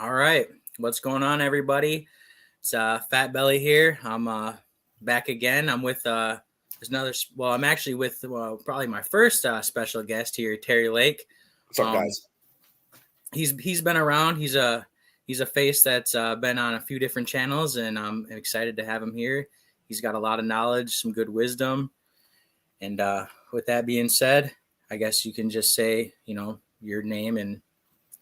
All right. What's going on, everybody? It's Fat Belly here. I'm back again. I'm with there's another. Well, I'm actually with probably my first special guest here, Terry Lake. What's up, Um, guys? he's been around. He's a face that's been on a few different channels, and I'm excited to have him here. He's got a lot of knowledge, some good wisdom, and with that being said, I guess you can just say your name and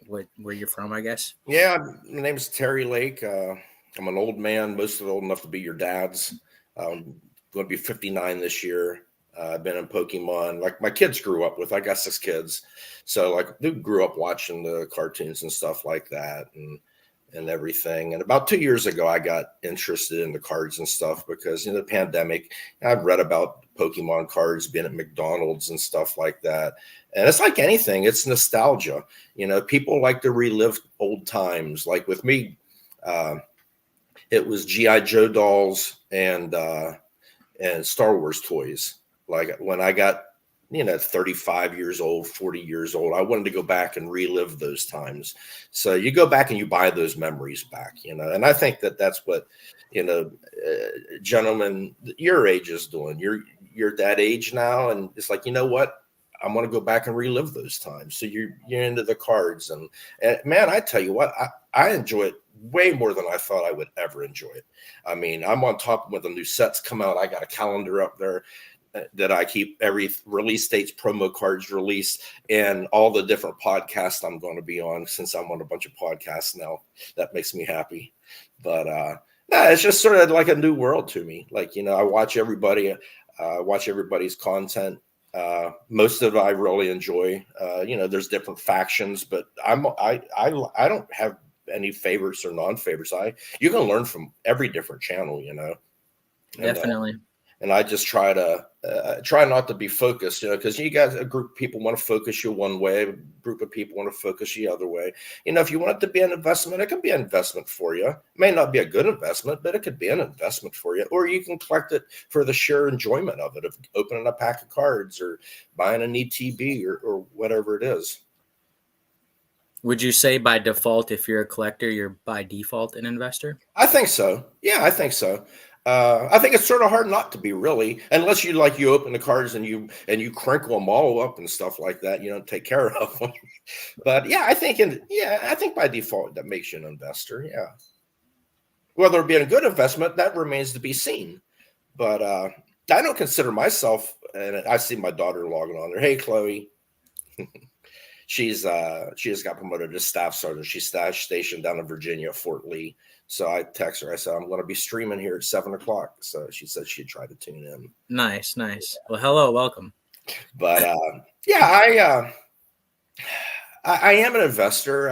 where you're from. I guess. Yeah, my name's Terry Lake. I'm an old man, most of it old enough to be your dad's. Going to be 59 this year. I've been in Pokemon. Like my kids grew up with. I got 6 kids, so like they grew up watching the cartoons and stuff like that, and everything. And about 2 years ago, I got interested in the cards and stuff because in the pandemic, I've read about Pokemon cards being at McDonald's and stuff like that. And it's like anything, it's nostalgia. People like to relive old times. Like with me, uh, it was GI Joe dolls and Star Wars toys. Like when I got 35 years old, 40 years old, I wanted to go back and relive those times. So you go back and you buy those memories back, and I think that that's what, gentlemen, your age is doing. You're that age now. And it's like, you know what? I want to go back and relive those times. So you're into the cards and man, I tell you what, I enjoy it way more than I thought I would ever enjoy it. I mean, I'm on top when the new sets come out. I got a calendar up there that I keep every release dates, promo cards released, and all the different podcasts I'm going to be on, since I'm on a bunch of podcasts now. That makes me happy. But it's just sort of like a new world to me. Like, I watch watch everybody's content. Most of it I really enjoy. There's different factions, but I don't have any favorites or non-favorites. You can learn from every different channel, and Definitely. and I just try not to be focused, because you guys, a group of people want to focus you one way, a group of people want to focus you the other way. If you want it to be an investment, it can be an investment for you. It may not be a good investment, but it could be an investment for you. Or you can collect it for the sheer enjoyment of it, of opening a pack of cards or buying an ETB or whatever it is. Would you say by default, if you're a collector, you're by default an investor? I think so. Yeah, I think so. I think it's sort of hard not to be, really, unless you open the cards and you crinkle them all up and stuff like that. You don't take care of them. But yeah, I think by default that makes you an investor. Yeah, whether it be a good investment, that remains to be seen. But I don't consider myself, and I see my daughter logging on there. Hey, Chloe. She just got promoted to staff sergeant. She's stationed down in Virginia, Fort Lee. So I text her. I said, I'm going to be streaming here at 7:00. So she said she'd try to tune in. Nice. Well, hello, welcome. But yeah, I am an investor.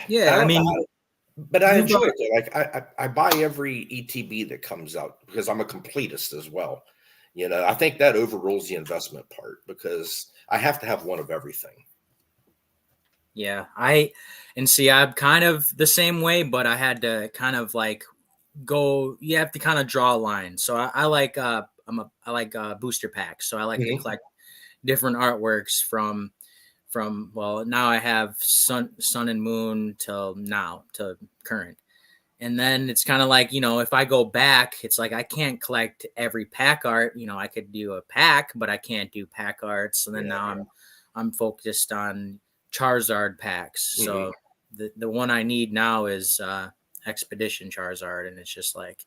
Yeah, I mean, but I enjoy it. Like I buy every ETB that comes out because I'm a completist as well. I think that overrules the investment part because I have to have one of everything. Yeah, I'm kind of the same way, but I had to kind of like you have to kind of draw a line. So I like I like booster packs. So I like to collect different artworks from well, now I have sun and moon till now to current. And then it's kind of like, if I go back, it's like I can't collect every pack art. I could do a pack, but I can't do pack arts. So then now I'm focused on Charizard packs. So the one I need now is Expedition Charizard, and it's just like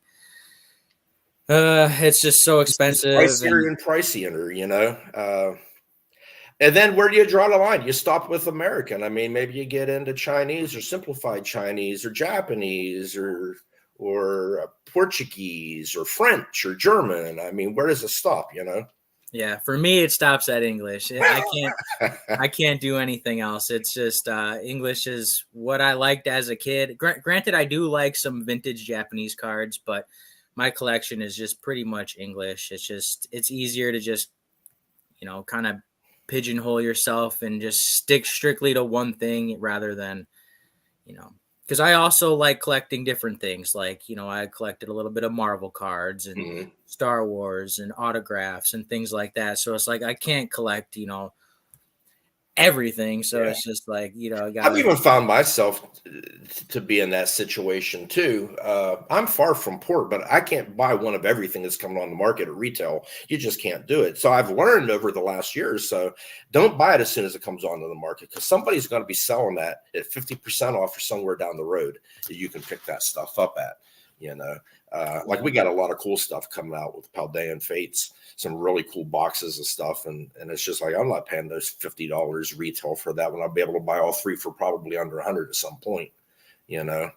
it's just so expensive. It's pricier. And then where do you draw the line? You stop with American. I mean, maybe you get into Chinese or simplified Chinese or Japanese or Portuguese or French or German. I mean, where does it stop? Yeah, for me it stops at English. I can't do anything else. It's just English is what I liked as a kid. Granted, I do like some vintage Japanese cards, but my collection is just pretty much English. It's easier to just kind of pigeonhole yourself and just stick strictly to one thing rather than because I also like collecting different things. Like, I collected a little bit of Marvel cards and Star Wars and autographs and things like that. So it's like I can't collect, everything. So Yeah. it's just like, I I've gotta. even found myself to be in that situation too. I'm far from poor, but I can't buy one of everything that's coming on the market at retail. You just can't do it. So I've learned over the last year or so, don't buy it as soon as it comes onto the market, because somebody's going to be selling that at 50% off or somewhere down the road that you can pick that stuff up at. Like Yeah. we got a lot of cool stuff coming out with Paldean Fates, some really cool boxes and stuff. And it's just like, I'm not paying those $50 retail for that when I'll be able to buy all three for probably under 100 at some point, you know?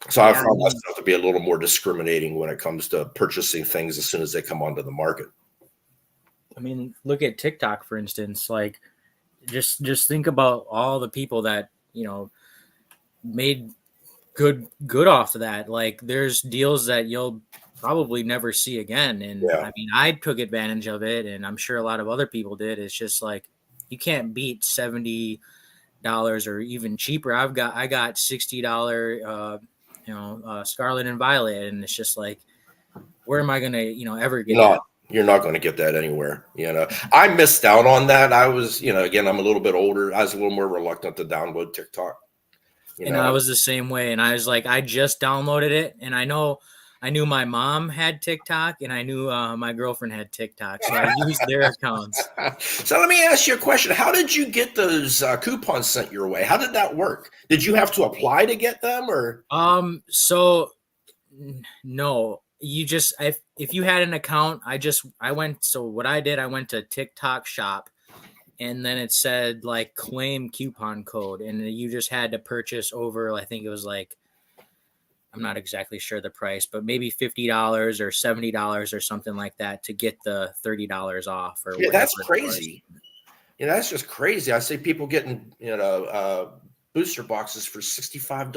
So I Yeah. found myself to be a little more discriminating when it comes to purchasing things as soon as they come onto the market. I mean, look at TikTok, for instance. Like, just think about all the people that, made good off of that. Like, there's deals that you'll probably never see again. And Yeah. I mean, I took advantage of it, and I'm sure a lot of other people did. It's just like you can't beat $70 or even cheaper. I got $60 Scarlet and Violet, and it's just like, where am I gonna ever get that? You're not going to get that anywhere. I missed out on that. I was, again, I'm a little bit older. I was a little more reluctant to download TikTok. And I was the same way. And I was like, I just downloaded it, and I knew my mom had TikTok, and I knew my girlfriend had TikTok, so I used their accounts. So let me ask you a question. How did you get those coupons sent your way? How did that work? Did you have to apply to get them, or? So no, you just if you had an account, I went. So what I did, I went to TikTok Shop, and then it said like claim coupon code, and you just had to purchase over, I think it was like, I'm not exactly sure the price, but maybe $50 or $70 or something like that to get the $30 off or Yeah, whatever. that's crazy. That's just crazy. I see people getting, booster boxes for $65,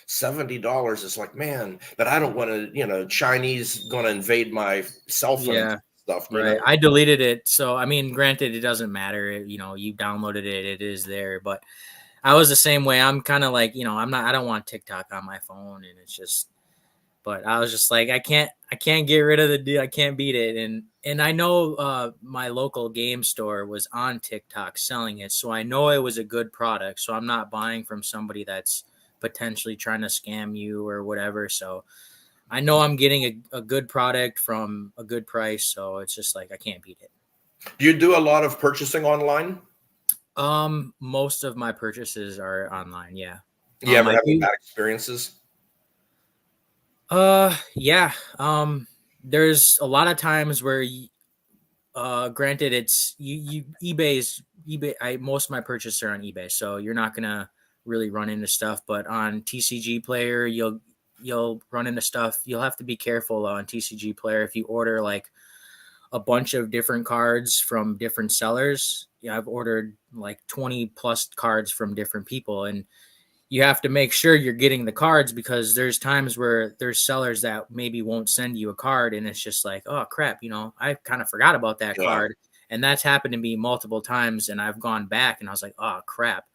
$70. It's like, man, but I don't want to, Chinese going to invade my cell phone stuff. Right. I deleted it. So, I mean, granted, it doesn't matter. You downloaded it, it is there. But I was the same way. I'm kind of like, I don't want TikTok on my phone. And it's just, but I was just like, I can't get rid of the deal. I can't beat it. And I know my local game store was on TikTok selling it. So I know it was a good product. So I'm not buying from somebody that's potentially trying to scam you or whatever. So I know I'm getting a good product from a good price. So it's just like, I can't beat it. Do you do a lot of purchasing online? Most of my purchases are online. Yeah. You ever have bad experiences? Yeah. There's a lot of times where, granted, it's eBay. Most of my purchases are on eBay, so you're not gonna really run into stuff. But on TCG Player, you'll run into stuff. You'll have to be careful on TCG Player if you order like a bunch of different cards from different sellers. Yeah, I've ordered like 20 plus cards from different people, and you have to make sure you're getting the cards, because there's times where there's sellers that maybe won't send you a card, and it's just like, oh crap, I kind of forgot about that card. And that's happened to me multiple times, and I've gone back and I was like, oh crap,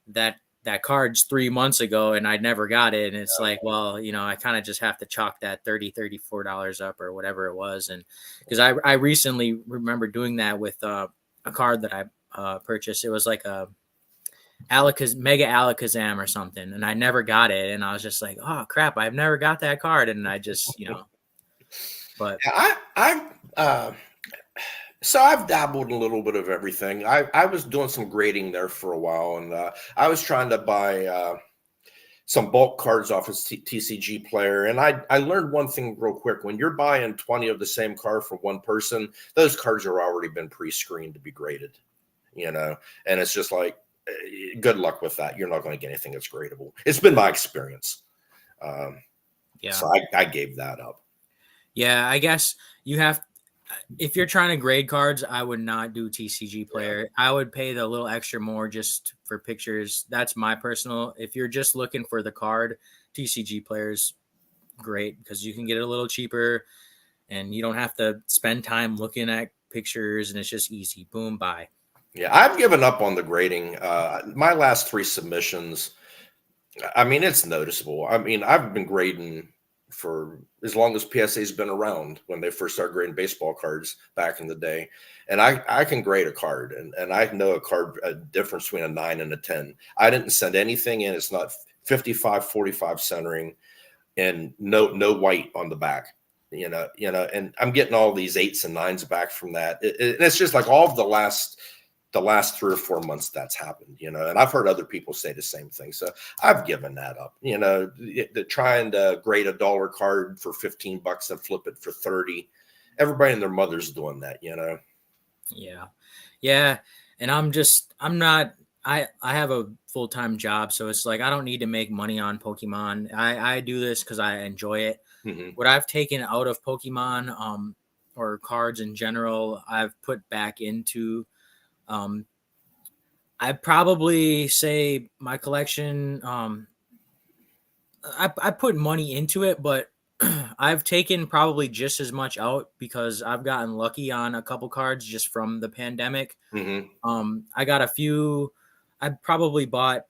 that card's 3 months ago and I never got it. And it's like, well, I kind of just have to chalk that $34 up or whatever it was. And because I recently remember doing that with a card that I purchased. It was like a Mega Alakazam or something, and I never got it, and I was just like, oh crap, I've never got that card. And I just but yeah, so I've dabbled in a little bit of everything. I was doing some grading there for a while, and I was trying to buy some bulk cards off of TCG Player. And I learned one thing real quick. When you're buying 20 of the same card from one person, those cards are already been pre-screened to be graded, and it's just like, good luck with that. You're not going to get anything that's gradable. It's been my experience. Yeah. So I gave that up. Yeah, I guess if you're trying to grade cards, I would not do TCG Player. Yeah. I would pay the little extra more just for pictures. That's my personal. If you're just looking for the card, TCG Player's great because you can get it a little cheaper and you don't have to spend time looking at pictures, and it's just easy. Boom, bye. Yeah, I've given up on the grading. My last 3 submissions, I mean, it's noticeable. I mean, I've been grading for as long as PSA's been around, when they first started grading baseball cards back in the day. And I can grade a card, and I know a difference between a 9 and a 10. I didn't send anything in. It's not 55, 45 centering, and no white on the back. And I'm getting all these 8s and 9s back from that. It's just like all of the last 3 or 4 months that's happened, and I've heard other people say the same thing. So I've given that up, trying to grade a dollar card for $15 and flip it for 30. Everybody and their mother's doing that. Yeah. Yeah. And I have a full-time job. So it's like, I don't need to make money on Pokemon. I do this because I enjoy it. Mm-hmm. What I've taken out of Pokemon, or cards in general, I've put back into, I'd probably say my collection, I put money into it, but I've taken probably just as much out because I've gotten lucky on a couple cards just from the pandemic. Mm-hmm. I got a few. I probably bought,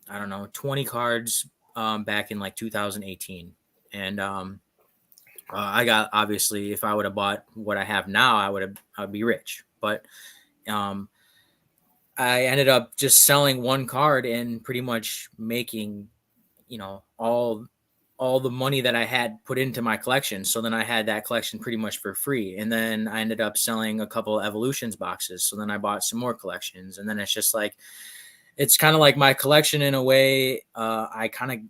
I don't know, 20 cards back in like 2018, and I got, obviously, if I would have bought what I have now, I'd be rich. But um, I ended up just selling one card and pretty much making, all the money that I had put into my collection. So then I had that collection pretty much for free. And then I ended up selling a couple Evolutions boxes. So then I bought some more collections. And then it's just like, it's kind of like my collection in a way, I kind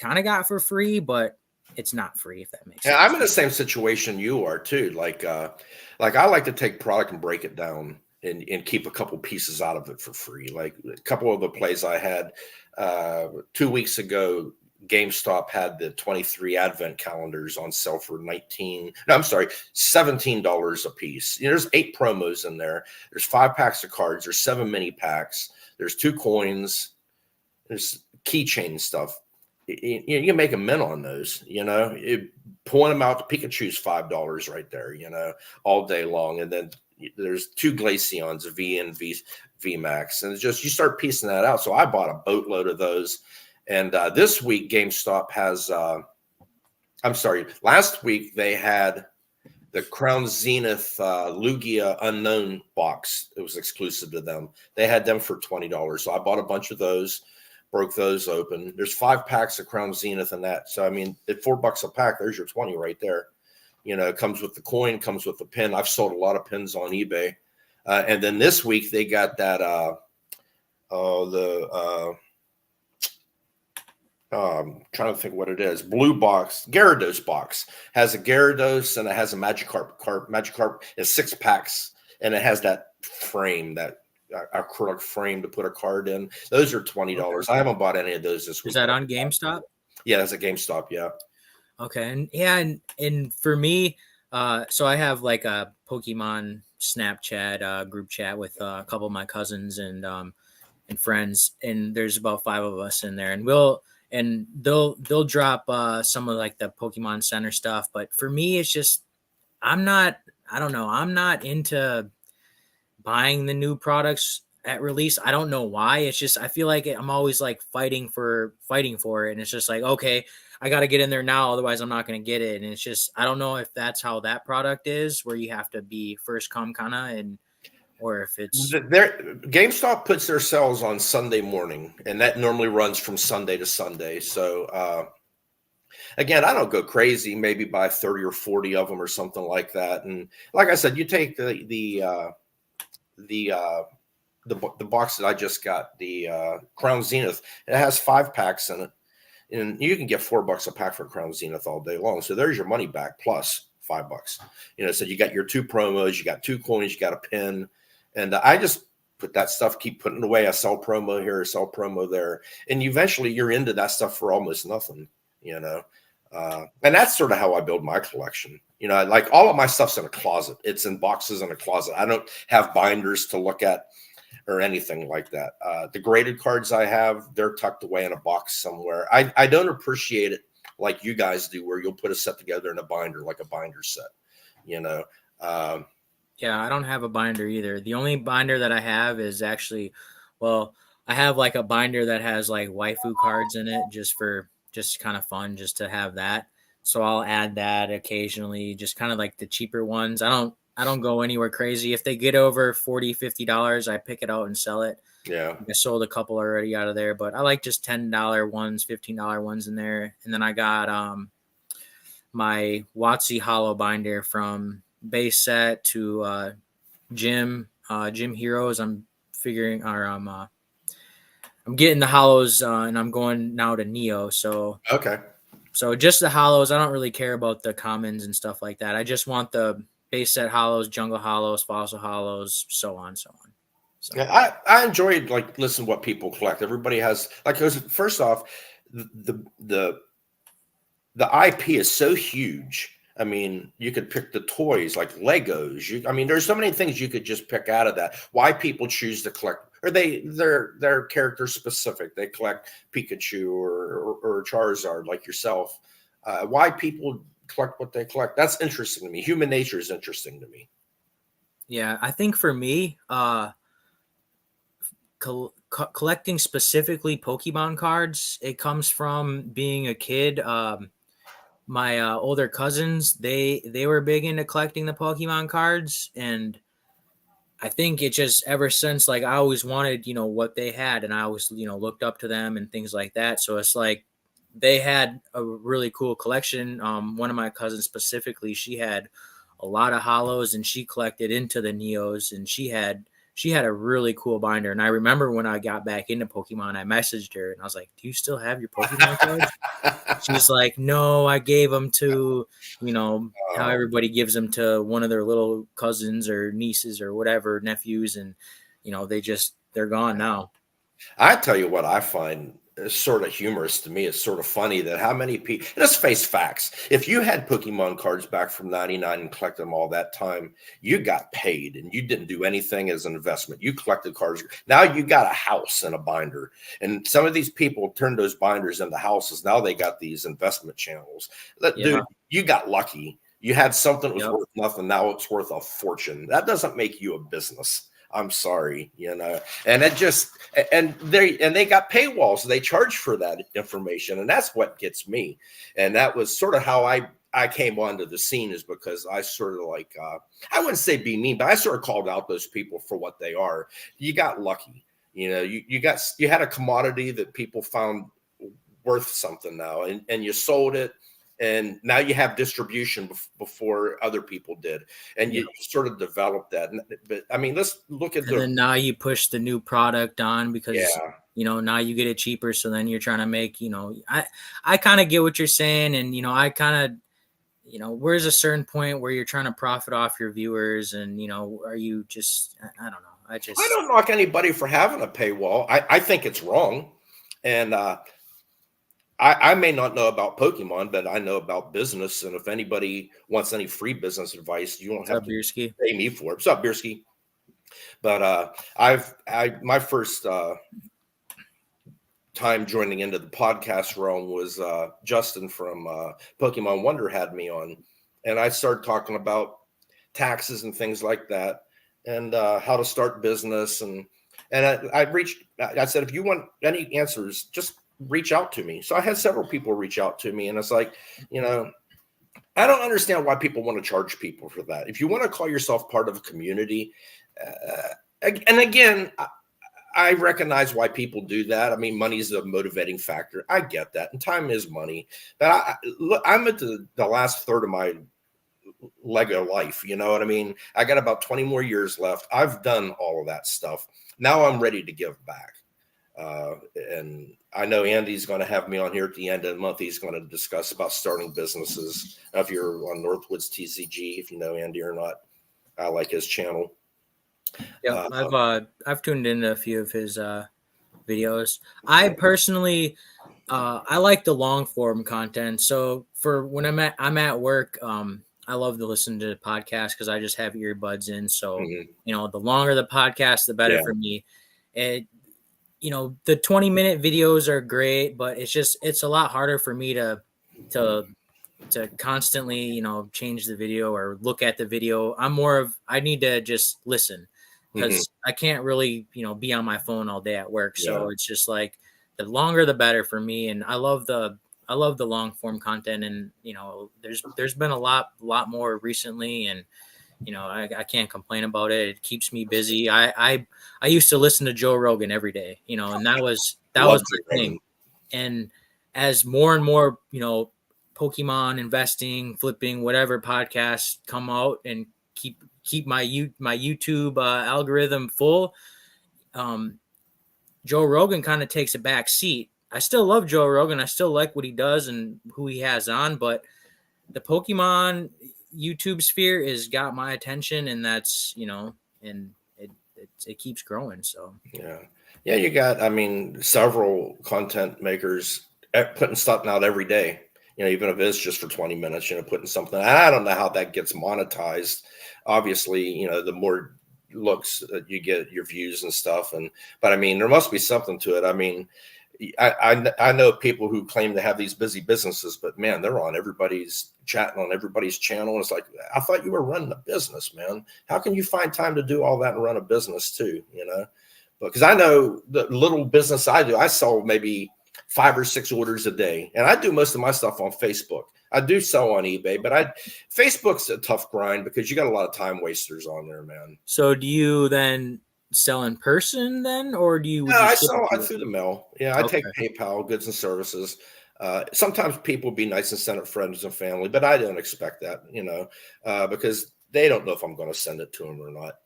of got for free, but it's not free, if that makes sense. Yeah, I'm in the same situation you are too. Like I like to take product and break it down and keep a couple pieces out of it for free. Like a couple of the plays I had 2 weeks ago, GameStop had the 23 advent calendars on sale for $17 a piece. There's 8 promos in there. There's 5 packs of cards. There's 7 mini packs. There's 2 coins. There's keychain stuff. You make a mint on those, point them out. Pikachu's $5 right there, all day long. And then there's 2 Glaceons, V and V Max. And it's just, you start piecing that out. So I bought a boatload of those. And this week, GameStop has, last week they had the Crown Zenith Lugia Unknown box. It was exclusive to them. They had them for $20. So I bought a bunch of those, broke those open. There's 5 packs of Crown Zenith in that. So, I mean, at $4 a pack, there's your 20 right there. It comes with the coin, comes with the pin. I've sold a lot of pins on eBay. And then this week they got that, trying to think what it is. Blue box, Gyarados box has a Gyarados and it has a Magikarp. Magikarp is 6 packs and it has that frame, that acrylic frame to put a card in. Those are $20. I haven't bought any of those this week. Is that on GameStop? Yeah, that's at GameStop. Yeah. Okay. And yeah, and for me, so I have like a Pokemon Snapchat group chat with a couple of my cousins and friends, and there's about 5 of us in there, and they'll drop some of like the Pokemon Center stuff. But for me, it's just, I'm not into buying the new products at release. I don't know why. It's just, I feel like I'm always like fighting for it. And it's just like, okay, I got to get in there now. Otherwise I'm not going to get it. And it's just, I don't know if that's how that product is, where you have to be first come kind of, or if it's GameStop puts their sales on Sunday morning, and that normally runs from Sunday to Sunday. So again, I don't go crazy, maybe buy 30 or 40 of them or something like that. And like I said, you take the box that I just got, the Crown Zenith. It has 5 packs in it, and you can get $4 a pack for Crown Zenith all day long. So there's your money back plus $5. So you got your 2 promos, you got 2 coins, you got a pin, and I just put that stuff, keep putting it away. I sell promo here, sell promo there, and eventually you're into that stuff for almost nothing. And that's sort of how I build my collection. Like all of my stuff's in a closet. It's in boxes in a closet. I don't have binders to look at or anything like that. The graded cards I have, they're tucked away in a box somewhere. I don't appreciate it like you guys do, where you'll put a set together in a binder, like a binder set. Yeah, I don't have a binder either. The only binder that I have is actually, well, I have like a binder that has like waifu cards in it, just kind of fun, just to have that. So I'll add that occasionally, just kind of like the cheaper ones. I don't go anywhere crazy. If they get over $40-$50, I pick it out and sell it. Yeah. I sold a couple already out of there, but I like just $10 ones, $15 ones in there. And then I got my WotC hollow binder from base set to Gym Heroes. I'm figuring, or I'm getting the hollows, and I'm going now to Neo. Okay. So just the hollows. I don't really care about the commons and stuff like that. I just want the base set hollows, jungle hollows, fossil hollows, so on, so on. So Yeah, I enjoyed like listen to what people collect. Everybody has like, 'cause first off, the IP is so huge. I mean, you could pick the toys like Legos. I mean, there's so many things you could just pick out of that. Why people choose to collect, or they're character specific. They collect Pikachu or Charizard like yourself. Why people collect what they collect? That's interesting to me. Human nature is interesting to me. yeah, I think for me, collecting specifically Pokemon cards, it comes from being a kid. My older cousins, they were big into collecting the Pokemon cards, and I think it just ever since, like, I always wanted, what they had, and I always, looked up to them and things like that. So it's like they had a really cool collection. One of my cousins specifically, she had a lot of hollows, and she collected into the Neos, and she had a really cool binder. And I remember when I got back into Pokemon, I messaged her and I was like, "Do you still have your Pokemon cards?" She's like, "No, I gave them to, how Oh, everybody gives them to one of their little cousins or nieces or whatever, nephews, and they're gone now." I tell you what, I find is sort of humorous to me. It's sort of funny that how many people, let's face facts. If you had Pokemon cards back from 99 and collected them all that time, you got paid and you didn't do anything as an investment. You collected cards. Now you got a house and a binder. And some of these people turned those binders into houses. Now they got these investment channels. Yeah. Dude, you got lucky. You had something that was Yep. worth nothing. Now it's worth a fortune. That doesn't make you a business. I'm sorry, and it just and they got paywalls. They charge for that information, and that's what gets me. And that was sort of how I came onto the scene, is because I sort of like I wouldn't say be mean, but I sort of called out those people for what they are. You got lucky, you had a commodity that people found worth something now, and you sold it, and now you have distribution before other people did, and Yeah. you sort of developed that. But I mean, let's look at And the then now you push the new product on because yeah. now you get it cheaper. So then you're trying to make, I kind of get what you're saying, and I kind of, where's a certain point where you're trying to profit off your viewers, and are you just, I don't know. I don't knock anybody for having a paywall. I think it's wrong, and I may not know about Pokemon, but I know about business. And if anybody wants any free business advice, you don't What's have up, to Bierski? pay me for it. What's up, Biersky? But my first time joining into the podcast realm was Justin from Pokemon Wonder had me on, and I started talking about taxes and things like that, and how to start business, and I reached. I said, if you want any answers, just reach out to me. So I had several people reach out to me, and it's like, I don't understand why people want to charge people for that. If you want to call yourself part of a community, and again, I recognize why people do that. I mean, money is a motivating factor. I get that, and time is money. But I'm at the last third of my Lego life. You know what I mean? I got about 20 more years left. I've done all of that stuff. Now I'm ready to give back. And I know Andy's going to have me on here at the end of the month. He's going to discuss about starting businesses. If you're on Northwoods TCG, if you know Andy or not, I like his channel. Yeah, I've tuned into a few of his videos. I personally I like the long form content. So for when I'm at work, I love to listen to podcasts because I just have earbuds in. So Mhm. the longer the podcast, the better Yeah. for me. It the 20-minute videos are great, but it's a lot harder for me to constantly change the video or look at the video. I need to just listen Mhm. because I can't really be on my phone all day at work. Yeah. So it's just like the longer the better for me. And I love the love the long form content, and there's been a lot more recently, and I can't complain about it. It keeps me busy. I used to listen to Joe Rogan every day, and that was Love my Joe thing. Rogan. And as more and more, Pokemon investing, flipping, whatever podcasts come out and keep my YouTube algorithm full, um, Joe Rogan kind of takes a back seat. I still love Joe Rogan. I still like what he does and who he has on, but the Pokemon YouTube sphere has got my attention, and that's and it keeps growing. So Yeah. Yeah, you got, I mean, several content makers putting something out every day, even if it's just for 20 minutes, putting something. I don't know how that gets monetized. Obviously, the more looks that you get, your views and stuff. But I mean, there must be something to it. I mean, I know people who claim to have these busy businesses, but man, they're on everybody's chatting on everybody's channel. It's like, I thought you were running a business, man. How can you find time to do all that and run a business too? Because I know the little business I do, I sell maybe 5 or 6 orders a day, and I do most of my stuff on Facebook. I do sell on eBay, but Facebook's a tough grind because you got a lot of time wasters on there, man. So do you then sell in person then, or would No, you I ship it sell to through the mail. Yeah, I take Okay. PayPal, goods and services. Sometimes people be nice and send it friends and family, but I don't expect that, because they don't know if I'm going to send it to them or not.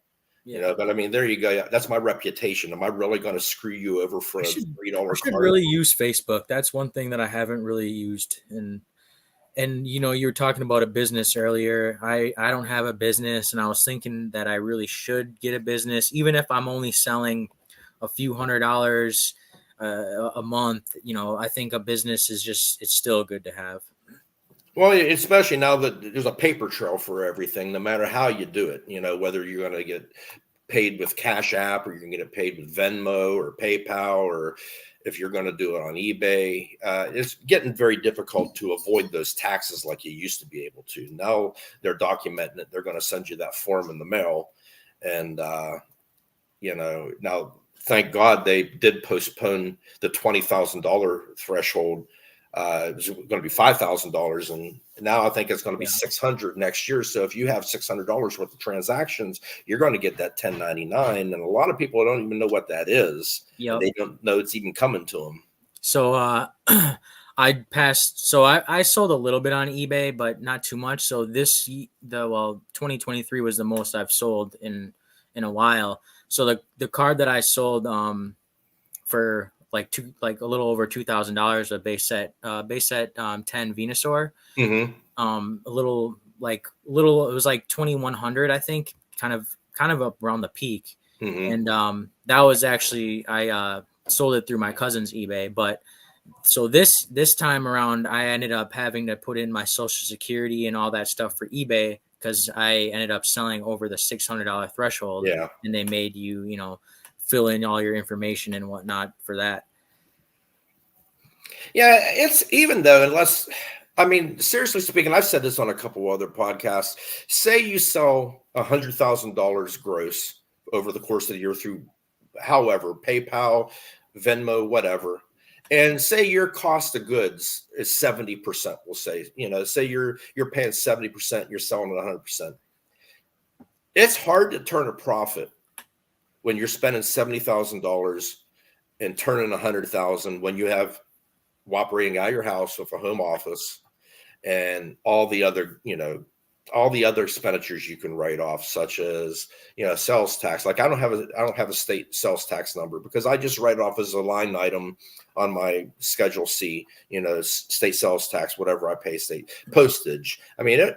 Yeah. But I mean, there you go. That's my reputation. Am I really going to screw you over for I a should $3 card? really use Facebook. That's one thing that I haven't really used. And you were talking about a business earlier. I don't have a business, and I was thinking that I really should get a business, even if I'm only selling a few $100 a month. I think a business it's still good to have. Well, especially now that there's a paper trail for everything, no matter how you do it, whether you're going to get paid with Cash App or you're going to get paid with Venmo or PayPal, or if you're going to do it on eBay, it's getting very difficult to avoid those taxes like you used to be able to. Now they're documenting it. They're going to send you that form in the mail. And, now thank God they did postpone the $20,000 threshold. It was going to be $5,000, and now I think it's going to be Yeah. 600 next year. So if you have $600 worth of transactions, you're going to get that 1099, and a lot of people don't even know what that is, and Yep. they don't know it's even coming to them. So I passed. So I sold a little bit on eBay, but not too much. So 2023 was the most I've sold in a while. So the card that I sold for like a little over $2,000, a base set 10 Venusaur, a little it was like 2,100, I think, kind of up around the peak. And that was actually I sold it through my cousin's eBay. But so this time around, I ended up having to put in my social security and all that stuff for eBay, because I ended up selling over the $600 threshold. Yeah. And they made you fill in all your information and whatnot for that. Yeah, it's even though, unless, I mean, seriously speaking, I've said this on a couple other podcasts. Say you sell $100,000 gross over the course of the year through, however, PayPal, Venmo, whatever, and say your cost of goods is 70%. We'll say, say you're paying 70%, you're selling at 100%. It's hard to turn a profit when you're spending $70,000 and turning 100,000 when you have operating out of your house with a home office and all the other expenditures you can write off, such as sales tax. Like I don't have a state sales tax number because I just write it off as a line item on my Schedule C, state sales tax, whatever I pay, state postage. I mean,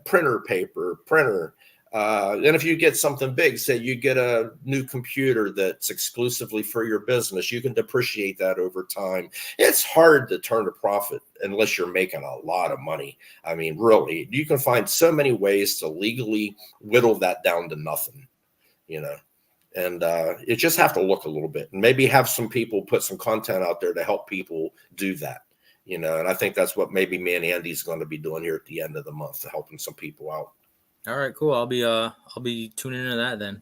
printer paper, printer. And if you get something big, say you get a new computer that's exclusively for your business, you can depreciate that over time. It's hard to turn a profit unless you're making a lot of money. I mean, really, you can find so many ways to legally whittle that down to nothing, and you just have to look a little bit and maybe have some people put some content out there to help people do that, and I think that's what maybe me and Andy's going to be doing here at the end of the month, helping some people out. All right, cool. I'll be tuning into that then.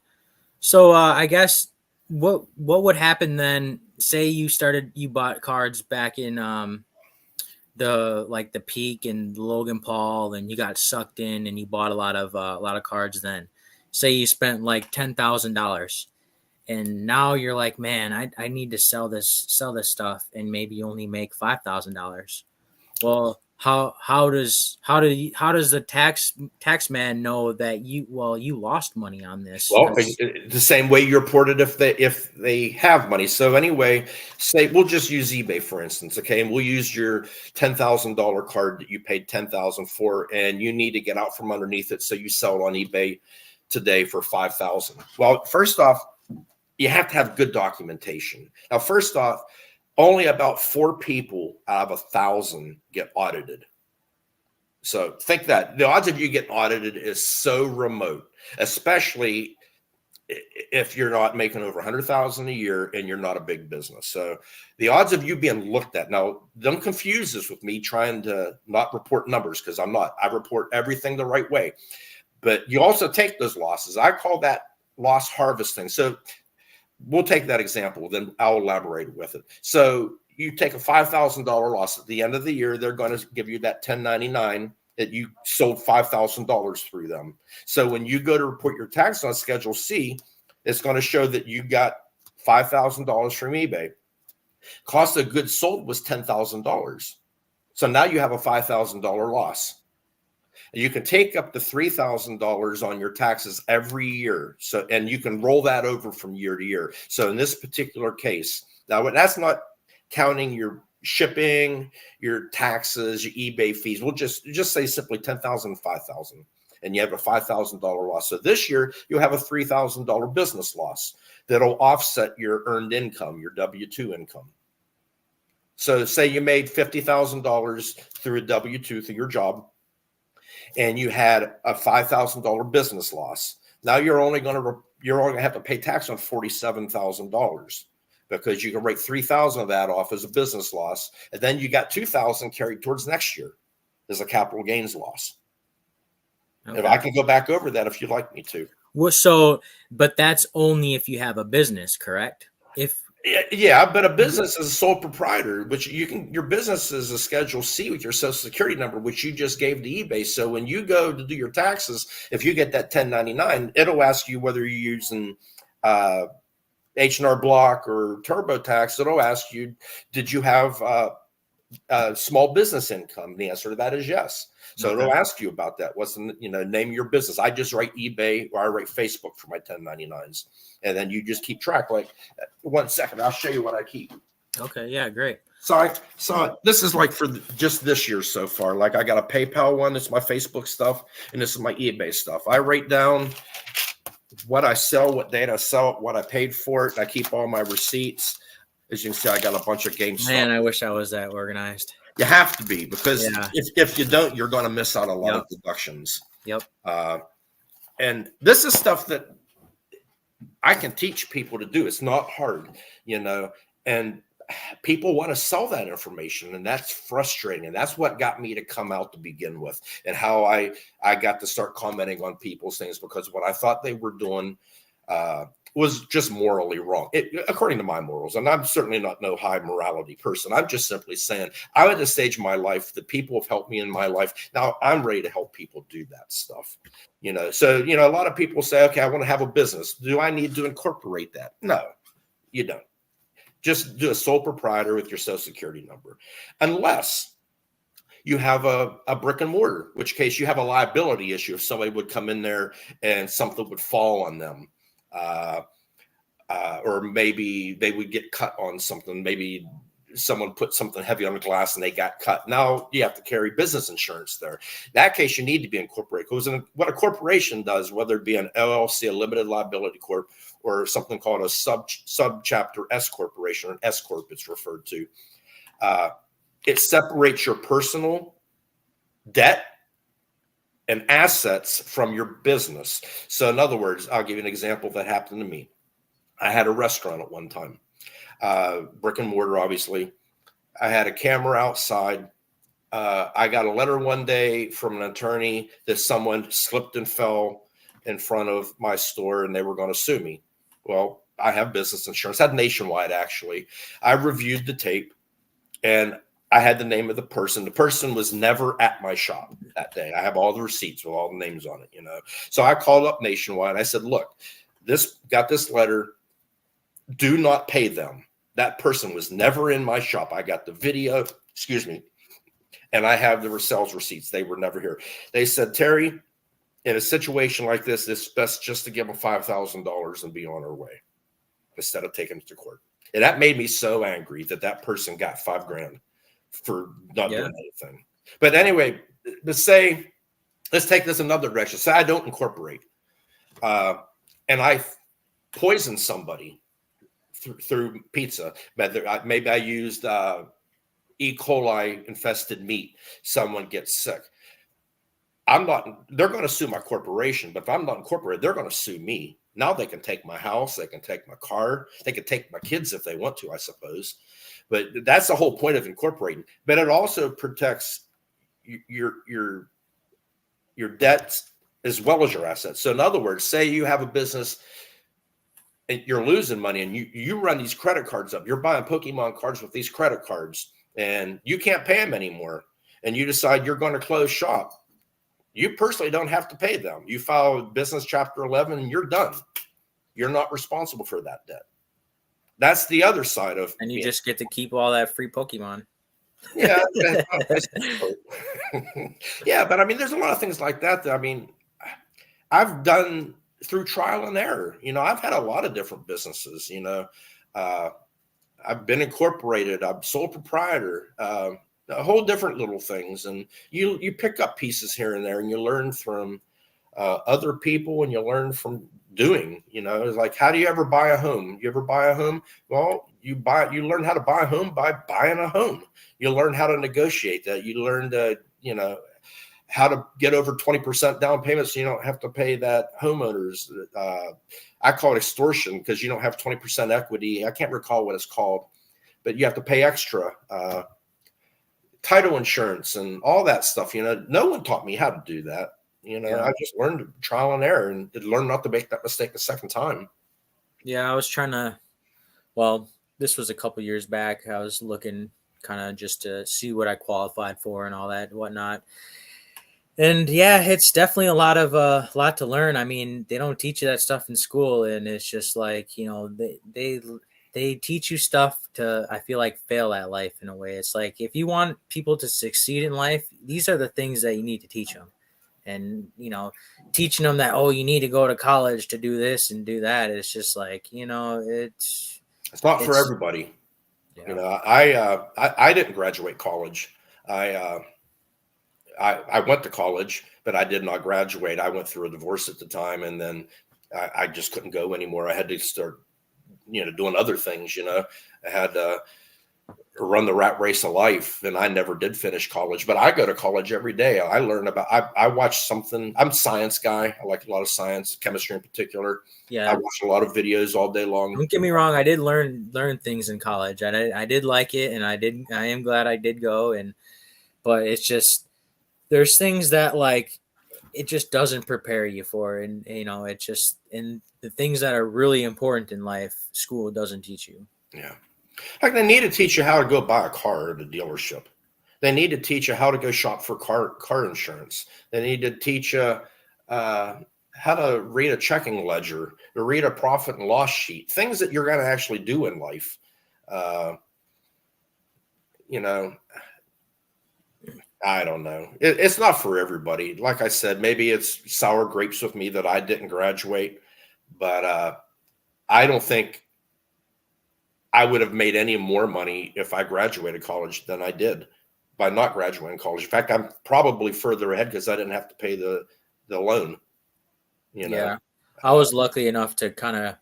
So I guess what would happen then? Say you bought cards back in the peak and Logan Paul, and you got sucked in and you bought a lot of cards. Then say you spent like $10,000, and now you're like, man, I need to sell this stuff, and maybe you only make $5,000. Well, how does the tax man know that you lost money on this? Well, the same way you report it if they have money. So anyway, say we'll just use eBay for instance, okay, and we'll use your $10,000 card that you paid $10,000 for, and you need to get out from underneath it, so you sell it on eBay today for $5,000. Well, first off, you have to have good documentation. Now, first off, only about 4 people out of 1,000 get audited. So think that the odds of you getting audited is so remote, especially if you're not making over 100,000 a year and you're not a big business. So the odds of you being looked at, now don't confuse this with me trying to not report numbers, because I'm not. I report everything the right way. But you also take those losses. I call that loss harvesting. So we'll take that example, then I'll elaborate with it. So you take a $5,000 loss at the end of the year, they're going to give you that 1099 that you sold $5,000 through them. So when you go to report your tax on Schedule C, it's going to show that you got $5,000 from eBay. Cost of goods sold was $10,000. So now you have a $5,000 loss. You can take up to $3,000 on your taxes every year. So, and you can roll that over from year to year. So in this particular case, now that's not counting your shipping, your taxes, your eBay fees. We'll just say simply 10,000, 5,000, and you have a $5,000 loss. So this year you'll have a $3,000 business loss that'll offset your earned income, your W-2 income. So say you made $50,000 through a W-2 through your job, and you had a $5,000 business loss. Now you're only going to have to pay tax on $47,000, because you can write $3,000 of that off as a business loss, and then you got $2,000 carried towards next year as a capital gains loss. Okay. If I can go back over that if you'd like me to. Well, but that's only if you have a business, correct? Yeah, but a business is a sole proprietor, which your business is a Schedule C with your Social Security number, which you just gave to eBay. So when you go to do your taxes, if you get that 1099, it'll ask you whether you're using H&R Block or TurboTax. It'll ask you, did you have small business income? The answer to that is yes. So it'll ask you about that. What's the name of your business? I just write eBay or I write Facebook for my 1099s. And then you just keep track. Like, 1 second, I'll show you what I keep. Okay, yeah, great. So this is like for just this year so far. Like I got a PayPal one. It's my Facebook stuff, and this is my eBay stuff. I write down what I sell, what date I sell it, what I paid for it. And I keep all my receipts. As you can see, I got a bunch of GameStop. Man, I wish I was that organized. You have to be, because if you don't, you're going to miss out a lot of deductions. Yep. And this is stuff that I can teach people to do. It's not hard, and people want to sell that information, and that's frustrating. And that's what got me to come out to begin with, and how I got to start commenting on people's things, because what I thought they were doing was just morally wrong, according to my morals. And I'm certainly not no high morality person. I'm just simply saying I'm at a stage in my life that people have helped me in my life. Now I'm ready to help people do that stuff. So, a lot of people say, okay, I want to have a business. Do I need to incorporate that? No, you don't. Just do a sole proprietor with your Social Security number, unless you have a brick and mortar, which case you have a liability issue. If somebody would come in there and something would fall on them, or maybe they would get cut on something. Maybe someone put something heavy on the glass and they got cut. Now you have to carry business insurance there. In that case, you need to be incorporated, because what a corporation does, whether it be an LLC, a limited liability corp, or something called a subchapter S corporation, or an S corp it's referred to, it separates your personal debt and assets from your business. So in other words, I'll give you an example that happened to me. I had a restaurant at one time, brick and mortar, obviously. I had a camera outside. I got a letter one day from an attorney that someone slipped and fell in front of my store and they were going to sue me. Well, I have business insurance. I had Nationwide, actually. I reviewed the tape, and I had the name of the person. The person was never at my shop that day. I have all the receipts with all the names on it, So I called up Nationwide. I said, look, got this letter. Do not pay them. That person was never in my shop. I got the video, excuse me, and I have the sales receipts. They were never here. They said, Terry, in a situation like this, it's best just to give them $5,000 and be on our way instead of taking it to court. And that made me so angry that person got $5,000 for not doing anything. But anyway, let's take this another direction. Say I don't incorporate, and I poison somebody through pizza. Maybe I used E. coli infested meat. Someone gets sick. They're going to sue my corporation, but if I'm not incorporated, they're going to sue me. Now they can take my house, they can take my car, they can take my kids if they want to, I suppose. But that's the whole point of incorporating. But it also protects your debts as well as your assets. So in other words, say you have a business and you're losing money and you run these credit cards up. You're buying Pokemon cards with these credit cards and you can't pay them anymore. And you decide you're going to close shop. You personally don't have to pay them. You file business chapter 11 and you're done. You're not responsible for that debt. That's the other side of. And you just get to keep all that free Pokemon. Yeah. Yeah. But I mean, there's a lot of things like that. I mean, I've done through trial and error. I've had a lot of different businesses. I've been incorporated. I'm sole proprietor. A whole different little things, and you pick up pieces here and there, and you learn from other people, and you learn from doing. It's like, how do you ever buy a home? You ever buy a home? Well, you learn how to buy a home by buying a home. You learn how to negotiate that. You learn to how to get over 20% down payment so you don't have to pay that homeowners. I call it extortion because you don't have 20% equity. I can't recall what it's called, but you have to pay extra. Title insurance and all that stuff. No one taught me how to do that. I just learned trial and error and learned not to make that mistake the second time. Yeah, I was this was a couple years back. I was looking kind of just to see what I qualified for and all that and whatnot. And yeah, it's definitely a lot to learn. I mean, they don't teach you that stuff in school, and it's just like, they teach you stuff to, I feel like, fail at life in a way. It's like, if you want people to succeed in life, these are the things that you need to teach them. And, teaching them that, you need to go to college to do this and do that. It's just like, it's not for everybody. Yeah. I didn't graduate college. I went to college, but I did not graduate. I went through a divorce at the time, and then I just couldn't go anymore. I had to start doing other things. I had to run the rat race of life, and I never did finish college, but I go to college every day. I learn I watch something. I'm a science guy. I like a lot of science, chemistry in particular. Yeah. I watch a lot of videos all day long. Don't get me wrong. I did learn things in college. I did like it, and I am glad I did go. But it's just, there's things that like, it just doesn't prepare you for. And, it just, and the things that are really important in life, school doesn't teach you. Yeah. Like, they need to teach you how to go buy a car at a dealership. They need to teach you how to go shop for car insurance. They need to teach you how to read a checking ledger, to read a profit and loss sheet, things that you're going to actually do in life. I don't know. It's not for everybody. Like I said, maybe it's sour grapes with me that I didn't graduate, but I don't think I would have made any more money if I graduated college than I did by not graduating college. In fact, I'm probably further ahead because I didn't have to pay the loan. Yeah, I was lucky enough to kind of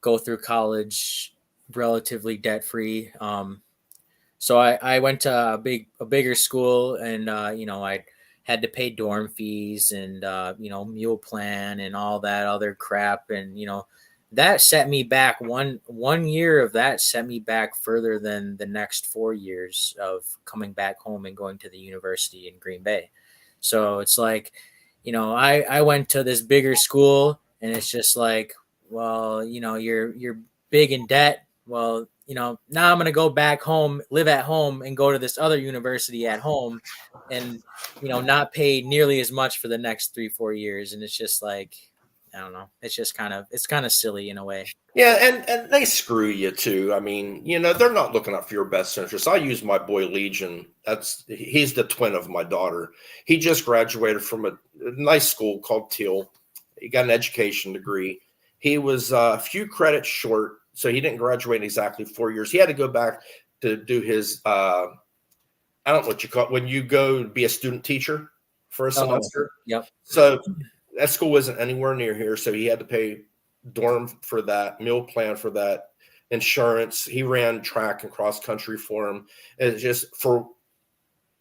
go through college relatively debt free. So I went to a bigger school, and I had to pay dorm fees and meal plan and all that other crap, and that set me back one year of that set me back further than the next 4 years of coming back home and going to the university in Green Bay. So it's like, I went to this bigger school, and it's just like, well, you're big in debt. Well, now I'm going to go back home, live at home, and go to this other university at home, and not pay nearly as much for the next 3-4 years. And it's just like, I don't know. It's just it's kind of silly in a way. Yeah, and they screw you too. I mean, they're not looking out for your best interest. I use my boy Legion. He's the twin of my daughter. He just graduated from a nice school called Teal. He got an education degree. He was a few credits short, so he didn't graduate in exactly 4 years. He had to go back to do his I don't know what you call it when you go be a student teacher for a semester. Yep. So that school wasn't anywhere near here, so he had to pay dorm for that, meal plan for that, insurance. He ran track and cross country for him. It's just for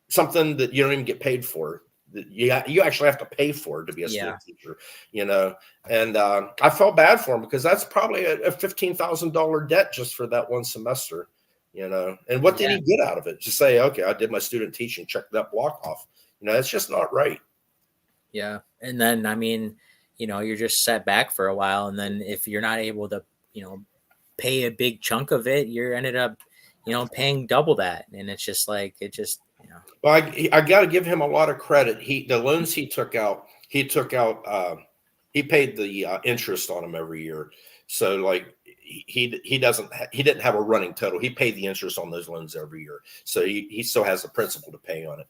something that you don't even get paid for. You actually have to pay for to be a student teacher, And I felt bad for him because that's probably a $15,000 debt just for that one semester, And what did he get out of it? Just say, okay, I did my student teaching, check that block off. It's just not right. Yeah, and then I mean, you're just set back for a while, and then if you're not able to, pay a big chunk of it, you're ended up, paying double that, and it's just like Well, I got to give him a lot of credit. The loans he took out, he paid the interest on them every year. So like he didn't have a running total. He paid the interest on those loans every year. So he still has the principal to pay on it.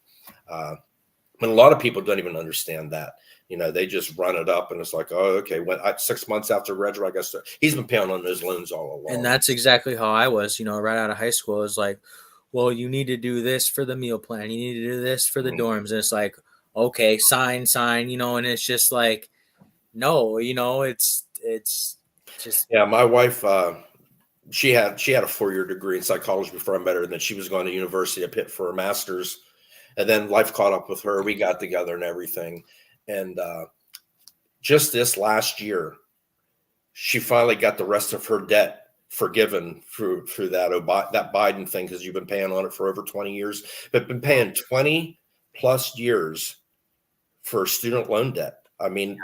But a lot of people don't even understand that. They just run it up and it's like, oh, okay. 6 months after graduate, I guess he's been paying on those loans all along. And that's exactly how I was, right out of high school. It was like, well, you need to do this for the meal plan. You need to do this for the dorms. And it's like, okay, sign, and it's just like, no, it's just. Yeah. My wife, she had a 4-year degree in psychology before I met her. And then she was going to University of Pitt for her master's. And then life caught up with her. We got together and everything. And just this last year, she finally got the rest of her debt forgiven through that Biden thing, because you've been paying on it for over 20 years, but been paying 20 plus years for student loan debt. I mean,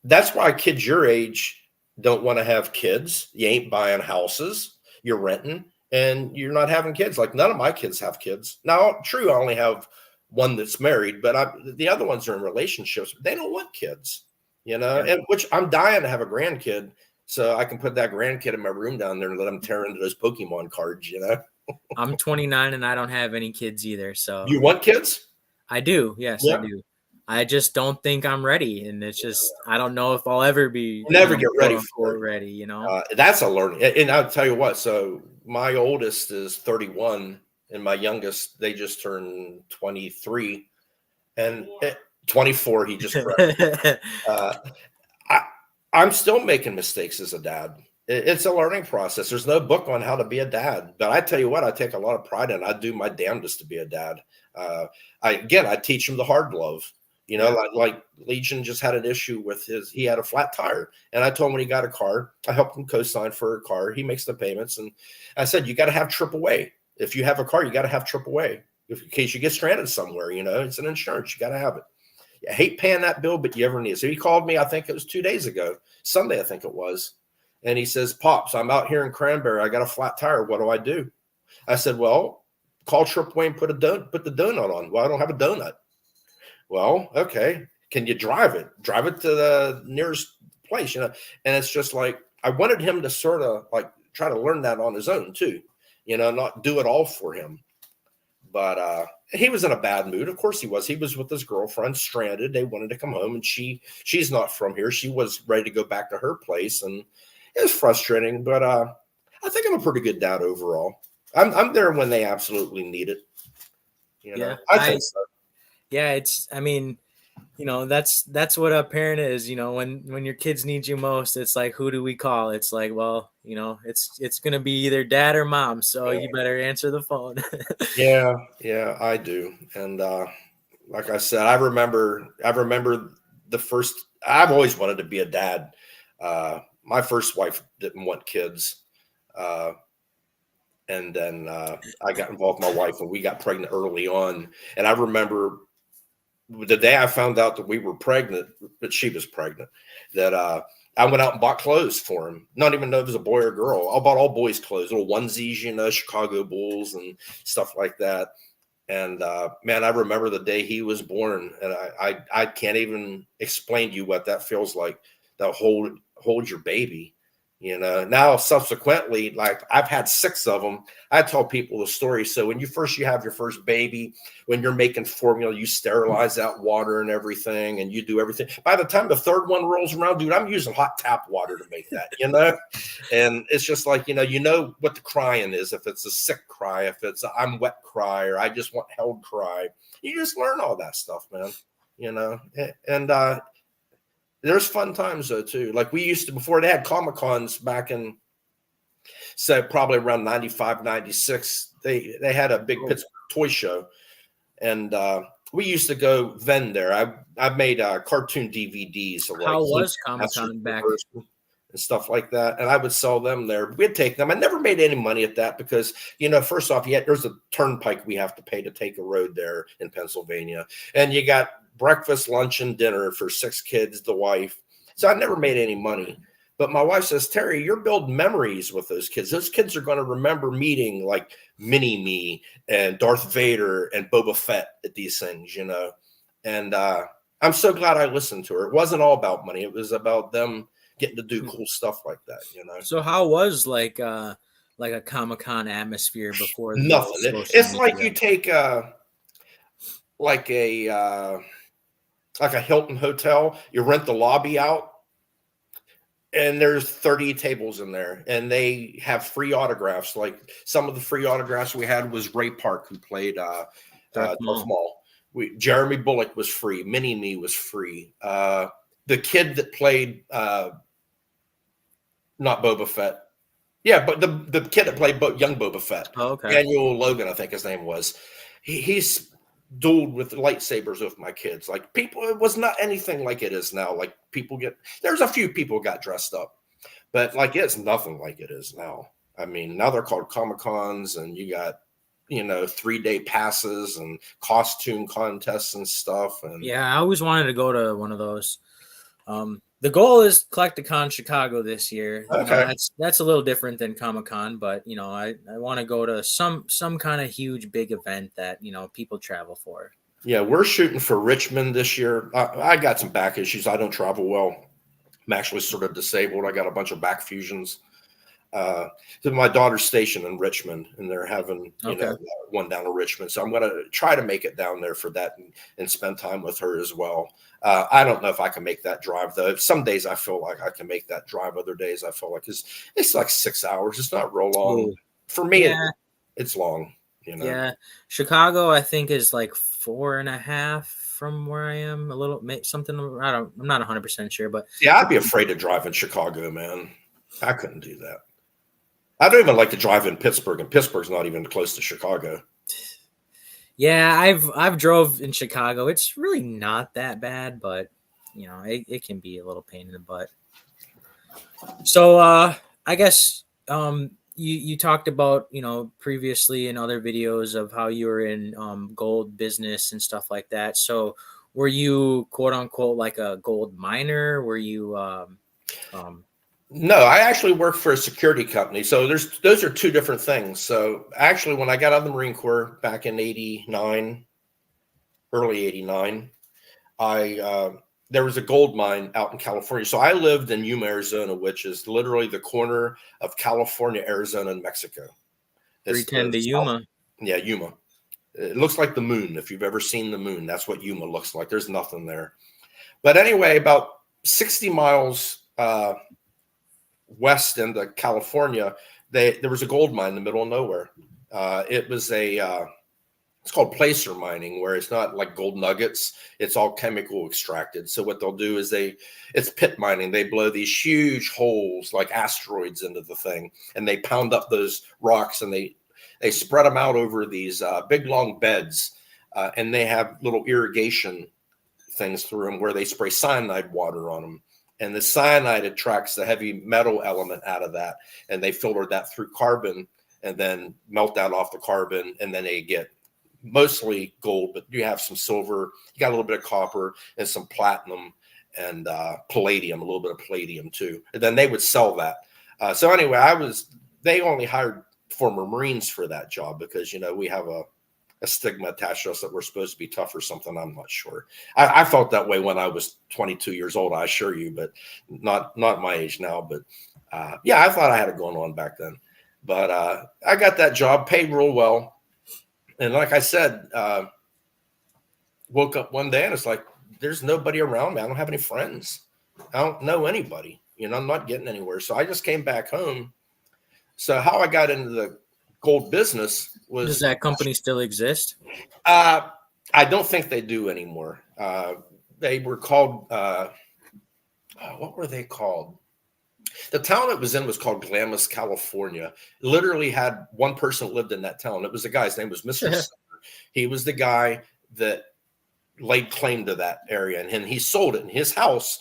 that's why kids your age don't want to have kids. You ain't buying houses, you're renting, and you're not having kids. Like none of my kids have kids. Now, true, I only have one that's married, but the other ones are in relationships. They don't want kids, and which I'm dying to have a grandkid so I can put that grandkid in my room down there and let him tear into those Pokemon cards, I'm 29 and I don't have any kids either. So you want kids? I do. Yes, I do. I just don't think I'm ready. And it's just, I don't know if I'll ever be. Never get ready for it. Ready, That's a learning. And I'll tell you what, so my oldest is 31 and my youngest, they just turned 23 and 24. He just I'm still making mistakes as a dad. It's a learning process. There's no book on how to be a dad, but I tell you what, I take a lot of pride in it. I do my damnedest to be a dad. I teach him the hard love. Like Legion just had an issue with he had a flat tire. And I told him when he got a car, I helped him co-sign for a car. He makes the payments. And I said, you got to have AAA. If you have a car, you got to have AAA in case you get stranded somewhere. It's an insurance. You got to have it. I hate paying that bill, but you ever need it. So he called me, I think it was 2 days ago, Sunday, I think it was. And he says, Pops, I'm out here in Cranberry. I got a flat tire. What do I do? I said, well, call AAA and put the donut on. Well, I don't have a donut. Well, okay. Can you drive it? Drive it to the nearest place, And it's just like, I wanted him to sort of like try to learn that on his own too, not do it all for him. But he was in a bad mood. Of course he was. He was with his girlfriend, stranded. They wanted to come home, and she's not from here. She was ready to go back to her place, and it was frustrating. But I think I'm a pretty good dad overall. I'm there when they absolutely need it. I think so. Yeah, that's what a parent is. When your kids need you most, it's like, who do we call? It's like, well, it's gonna be either dad or mom, so you better answer the phone. Yeah, I do. And like I said, I remember the first. I've always wanted to be a dad. My first wife didn't want kids, and then I got involved with my wife, and we got pregnant early on. And I remember the day I found out that we were pregnant, that she was pregnant, that I went out and bought clothes for him. Not even know if it was a boy or girl. I bought all boys' clothes, little onesies, you know, Chicago Bulls and stuff like that. And man, I remember the day he was born, and I can't even explain to you what that feels like. To hold your baby, you know. Now subsequently, like I've had 6 of them. I tell people the story. So when you have your first baby, when you're making formula, you sterilize that water and everything, and you do everything. By the time the 3rd one rolls around, dude, I'm using hot tap water to make that, you know. And it's just like, you know what the crying is. If it's a sick cry, if it's a I'm wet cry, or I just want held cry, you just learn all that stuff, man. You know, and there's fun times though too. Like we used to, before they had Comic-Cons back in, so probably around 95, 96, they had a big Pittsburgh toy show, and we used to go vend there. I made cartoon DVDs of like How was Comic-Con back? and stuff like that, and I would sell them there. We'd take them. I never made any money at that because, you know, first off, there's a turnpike we have to pay to take a road there in Pennsylvania, and you got breakfast, lunch, and dinner for 6 kids, the wife. So I never made any money. But my wife says, Terry, you're building memories with those kids. Those kids are going to remember meeting like Mini-Me and Darth Vader and Boba Fett at these things, you know. And I'm so glad I listened to her. It wasn't all about money. It was about them getting to do cool stuff like that, you know. So how was like a Comic-Con atmosphere before? Nothing. It's like you take like a Hilton hotel, you rent the lobby out, and there's 30 tables in there, and they have free autographs. Like some of the free autographs we had was Ray Park, who played Darth Maul. Jeremy Bullock was free. Mini-Me was free. The kid that played not Boba Fett. Yeah, but the kid that played young Boba Fett. Oh, okay. Daniel Logan, I think his name was. He's dueled with lightsabers with my kids. Like people, it was not anything like it is now. Like there's a few people got dressed up, but like it's nothing like it is now. I mean, now they're called Comic-Cons, and you got, you know, 3-day passes and costume contests and stuff. And yeah, I always wanted to go to one of those. The goal is Collecticon Chicago this year. Okay. You know, that's a little different than Comic-Con, but you know, I want to go to some kind of huge big event that, you know, people travel for. Yeah, we're shooting for Richmond this year. I got some back issues. I don't travel well. I'm actually sort of disabled. I got a bunch of back fusions. My daughter's stationed in Richmond, and they're having one down in Richmond. So I'm going to try to make it down there for that and spend time with her as well. I don't know if I can make that drive though. Some days I feel like I can make that drive. Other days I feel like it's like 6 hours. It's not real long. Ooh. For me. Yeah. It's long. You know? Yeah, Chicago I think is like 4.5 from where I am. A little something. I'm not 100% sure, but yeah, I'd be afraid to drive in Chicago, man. I couldn't do that. I don't even like to drive in Pittsburgh, and Pittsburgh's not even close to Chicago. Yeah, I've drove in Chicago. It's really not that bad, but you know, it can be a little pain in the butt. So I guess you talked about, you know, previously in other videos of how you were in gold business and stuff like that. So were you quote unquote like a gold miner? Were you No, I actually work for a security company. So those are 2 different things. So actually, when I got out of the Marine Corps back in early 89, there was a gold mine out in California. So I lived in Yuma, Arizona, which is literally the corner of California, Arizona, and Mexico. 310 to Yuma. Yeah, Yuma. It looks like the moon. If you've ever seen the moon, that's what Yuma looks like. There's nothing there. But anyway, about 60 miles west into California, there was a gold mine in the middle of nowhere. It's called placer mining, where it's not like gold nuggets. It's all chemical extracted. So what they'll do is it's pit mining. They blow these huge holes like asteroids into the thing, and they pound up those rocks, and they spread them out over these big long beds, and they have little irrigation things through them where they spray cyanide water on them. And the cyanide attracts the heavy metal element out of that, and they filter that through carbon and then melt that off the carbon, and then they get mostly gold, but you have some silver, you got a little bit of copper and some platinum, and palladium, a little bit of palladium too. And then they would sell that. So anyway, they only hired former Marines for that job because, we have a stigma attached to us that we're supposed to be tough or something. I'm not sure. I felt that way when I was 22 years old, I assure you, but not my age now. But yeah, I thought I had it going on back then. But I got that job, paid real well. And like I said, woke up one day and it's like, there's nobody around me. I don't have any friends. I don't know anybody. I'm not getting anywhere. So I just came back home. So how I got into the gold business was. Does that company still exist? I don't think they do anymore. They were called, what were they called? The town it was in was called Glamis, California. It literally had one person that lived in that town. It was the guy's name was Mr. Sutter. He was the guy that laid claim to that area, and he sold it. And his house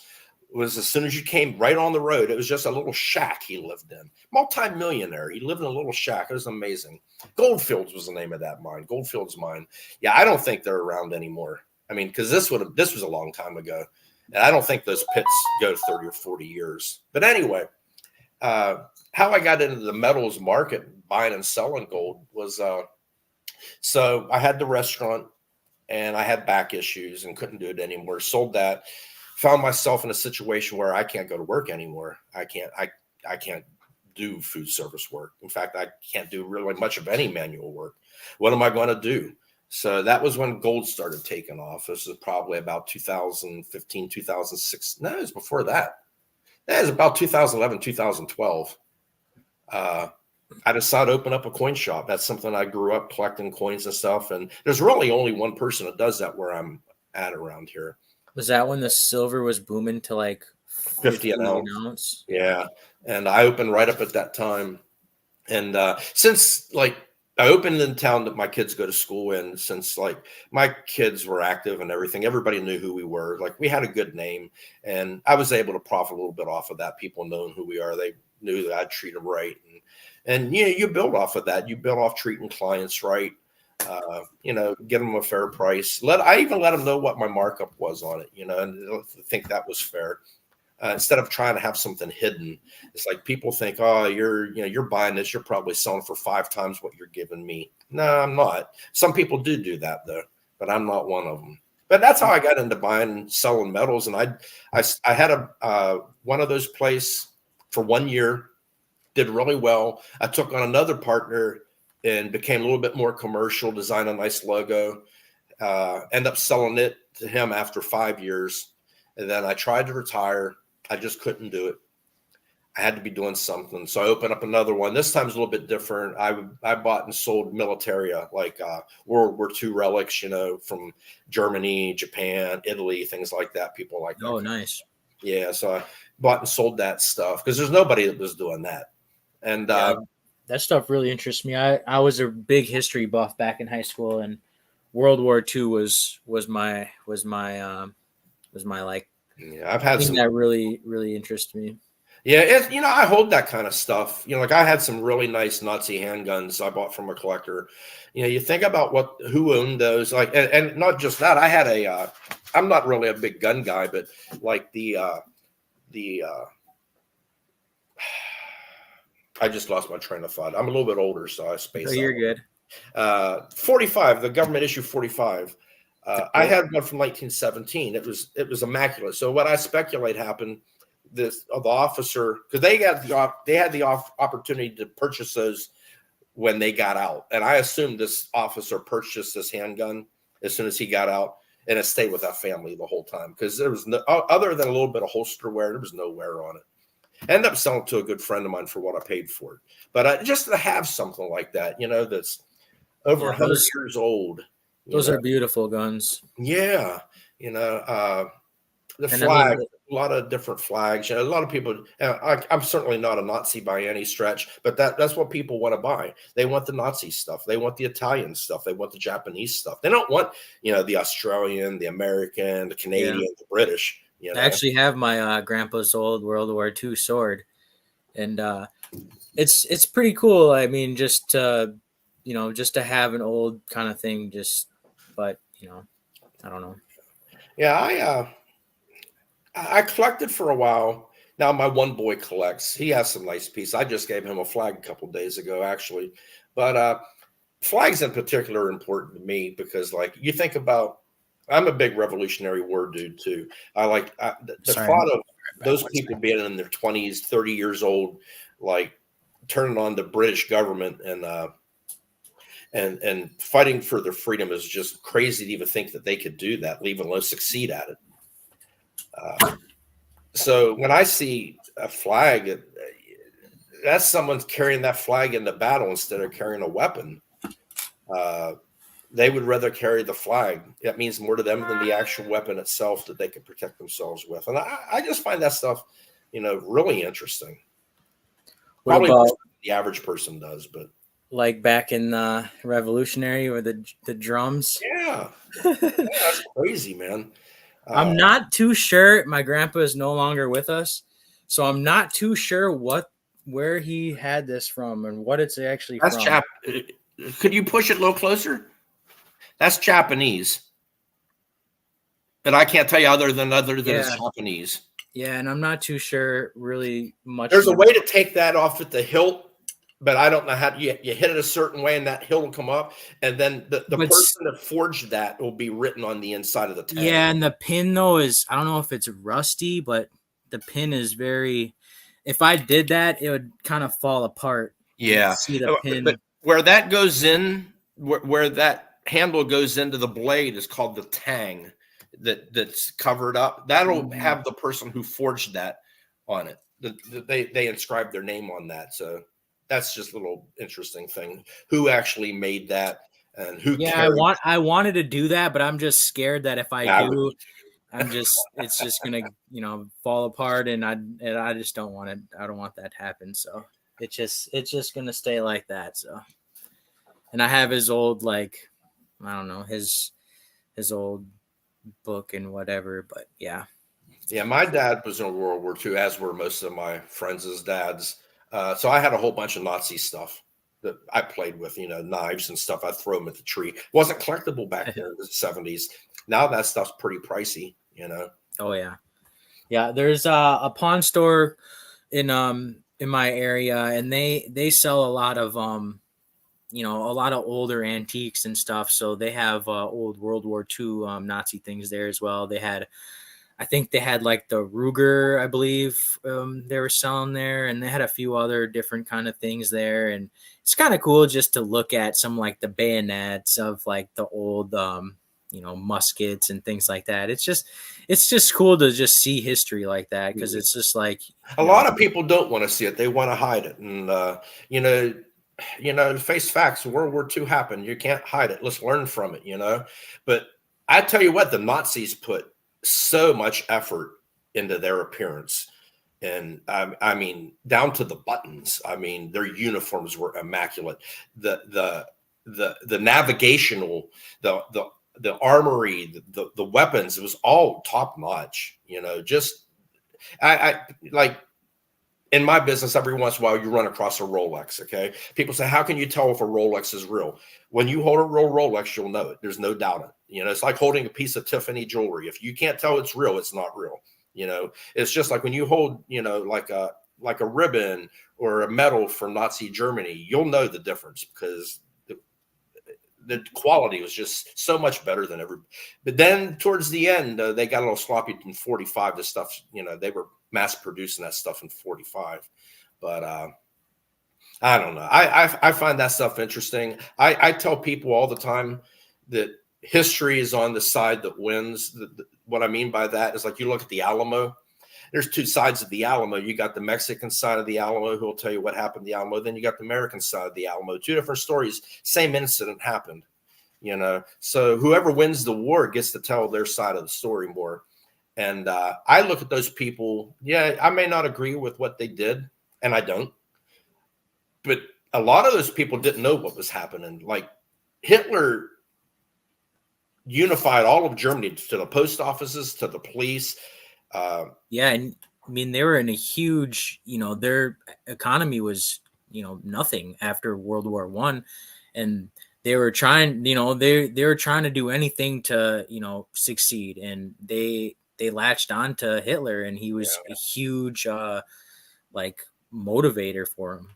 was, as soon as you came right on the road, it was just a little shack he lived in. Multi-millionaire. He lived in a little shack. It was amazing. Goldfields was the name of that mine. Goldfields mine. Yeah, I don't think they're around anymore. I mean, because this was a long time ago. And I don't think those pits go 30 or 40 years. But anyway, how I got into the metals market, buying and selling gold, was so I had the restaurant and I had back issues and couldn't do it anymore. Sold that. Found myself in a situation where I can't go to work anymore. I can't do food service work. In fact, I can't do really much of any manual work. What am I going to do? So that was when gold started taking off. This is probably about 2015, 2006. No, it was before that. That was about 2011, 2012. I decided to open up a coin shop. That's something I grew up collecting coins and stuff. And there's really only one person that does that where I'm at around here. Was that when the silver was booming to like 50 an ounce? Yeah. And I opened right up at that time. And since like I opened in town that my kids go to school in, since like my kids were active and everything, everybody knew who we were. Like we had a good name, and I was able to profit a little bit off of that. People knowing who we are, they knew that I'd treat them right. And you build off of that. You build off treating clients right. Get them a fair price. I even let them know what my markup was on it, and think that was fair. Instead of trying to have something hidden, it's like people think, oh, you're buying this, you're probably selling for 5 times what you're giving me. No, I'm not. Some people do that though, but I'm not one of them. But that's how I got into buying and selling metals. And I had one of those places for 1 year, did really well. I took on another partner and became a little bit more commercial, designed a nice logo, end up selling it to him after 5 years. And then I tried to retire. I just couldn't do it. I had to be doing something. So I opened up another one. This time's a little bit different. I bought and sold militaria, like World War II relics, from Germany, Japan, Italy, things like that. People like that. Oh, nice. Yeah. So I bought and sold that stuff because there's nobody that was doing that. And that stuff really interests me. I was a big history buff back in high school, and World War II was my like. Yeah, I've had some that really interests me. Yeah, I hold that kind of stuff. Like I had some really nice Nazi handguns I bought from a collector. You think about who owned those, like, and not just that. I had I'm not really a big gun guy, but like I just lost my train of thought. I'm a little bit older, so I spaced. Oh, you're good. 45, the government issue 45. I had one from 1917. It was immaculate. So what I speculate happened, the officer, because they had the opportunity to purchase those when they got out, and I assumed this officer purchased this handgun as soon as he got out, and it stayed with that family the whole time because there was no, other than a little bit of holster wear, there was no wear on it. I ended up selling it to a good friend of mine for what I paid for it, but just to have something like that, that's over 100 years old. Those are beautiful guns. Yeah. The flag, a lot of different flags. A lot of people, I'm certainly not a Nazi by any stretch, but that's what people want to buy. They want the Nazi stuff. They want the Italian stuff. They want the Japanese stuff. They don't want, the Australian, the American, the Canadian, the British. I actually have my grandpa's old World War II sword, and it's pretty cool. I mean, just to have an old kind of thing, but I don't know. Yeah, I collected for a while. Now my one boy collects. He has some nice pieces. I just gave him a flag a couple days ago, actually. But flags in particular are important to me because, like, you think about, I'm a big Revolutionary War dude too. I like the Sorry. thought of those people being in their 20s, 30 years old, like turning on the British government and fighting for their freedom is just crazy to even think that they could do that, leave alone succeed at it. So when I see a flag, that's someone's carrying that flag into battle instead of carrying a weapon. They would rather carry the flag. That means more to them than the actual weapon itself that they can protect themselves with. And I just find that stuff, really interesting. What Probably about the average person does, but like back in Revolutionary or the drums? yeah, that's crazy, man. I'm not too sure. My grandpa is no longer with us, so I'm not too sure where he had this from and what it's actually That's from. Could you push it a little closer? That's Japanese, and I can't tell you other than it's Japanese. Yeah, and I'm not too sure really much. There's a way to take that off at the hilt, but I don't know how you hit it a certain way, and that hilt will come up, and then the person that forged that will be written on the inside of the tag. Yeah, and the pin though is, I don't know if it's rusty, but the pin is very. If I did that, it would kind of fall apart. Yeah, see the pin. But where that goes in, where that handle goes into the blade is called the tang. That's covered up. That'll have the person who forged that on it. They inscribe their name on that. So that's just a little interesting thing. Who actually made that and who? Yeah, I wanted to do that, but I'm just scared that if I do, it's just gonna fall apart, and I just don't want it. I don't want that to happen. So it's just gonna stay like that. So, and I have his old, like, I don't know, his old book and whatever, but yeah. My dad was in World War II, as were most of my friends' dads. So I had a whole bunch of Nazi stuff that I played with, knives and stuff. I'd throw them at the tree. It wasn't collectible back then in the 70s. Now that stuff's pretty pricey, Oh yeah. Yeah, there's a pawn store in my area, and they sell a lot of a lot of older antiques and stuff. So they have old World War II Nazi things there as well. I think they had like the Ruger, I believe, they were selling there, and they had a few other different kind of things there. And it's kind of cool just to look at some like the bayonets of like the old muskets and things like that. It's just cool to just see history like that, because it's just like a lot of people don't want to see it. They want to hide it. And face facts. World War II happened. You can't hide it. Let's learn from it, But I tell you what, the Nazis put so much effort into their appearance. And I mean, down to the buttons. I mean, their uniforms were immaculate. The navigational, the armory, the weapons, it was all top notch, just I like, in my business, every once in a while, you run across a Rolex. Okay. People say, how can you tell if a Rolex is real? When you hold a real Rolex, you'll know it. There's no doubt it. It's like holding a piece of Tiffany jewelry. If you can't tell it's real, it's not real. It's just like when you hold, like a ribbon or a medal from Nazi Germany, you'll know the difference because the quality was just so much better than ever. But then towards the end, they got a little sloppy in 45. The stuff, they were mass producing that stuff in 45. But I don't know. I find that stuff interesting. I tell people all the time that history is on the side that wins. What I mean by that is, like, you look at the Alamo. There's two sides of the Alamo. You got the Mexican side of the Alamo, who will tell you what happened to the Alamo. Then you got the American side of the Alamo. Two different stories. Same incident happened. So whoever wins the war gets to tell their side of the story more. And I look at those people. Yeah, I may not agree with what they did, and I don't. But a lot of those people didn't know what was happening. Like, Hitler unified all of Germany, to the post offices, to the police. Yeah, and I mean, they were in a huge, their economy was, nothing after World War I, and they were trying, they were trying to do anything to, succeed, and they they latched on to Hitler, and he was a huge like motivator for him.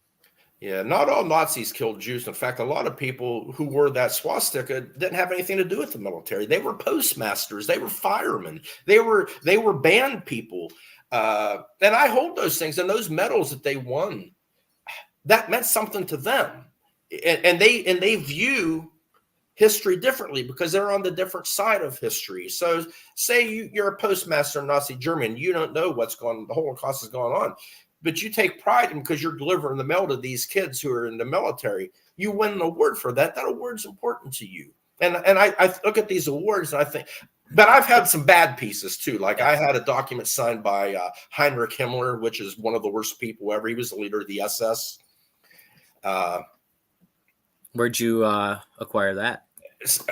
Yeah, not all Nazis killed Jews. In fact, a lot of people who wore that swastika didn't have anything to do with the military. They were postmasters, they were firemen, they were band people. And I hold those things, and those medals that they won, that meant something to them. And they view history differently because they're on the different side of history. So say you're a postmaster in Nazi Germany, and you don't know the Holocaust is going on, but you take pride in because you're delivering the mail to these kids who are in the military. You win an award for that. That award's important to you. And I look at these awards and I think, but I've had some bad pieces too. Like I had a document signed by Heinrich Himmler, which is one of the worst people ever. He was the leader of the SS. Where'd you acquire that?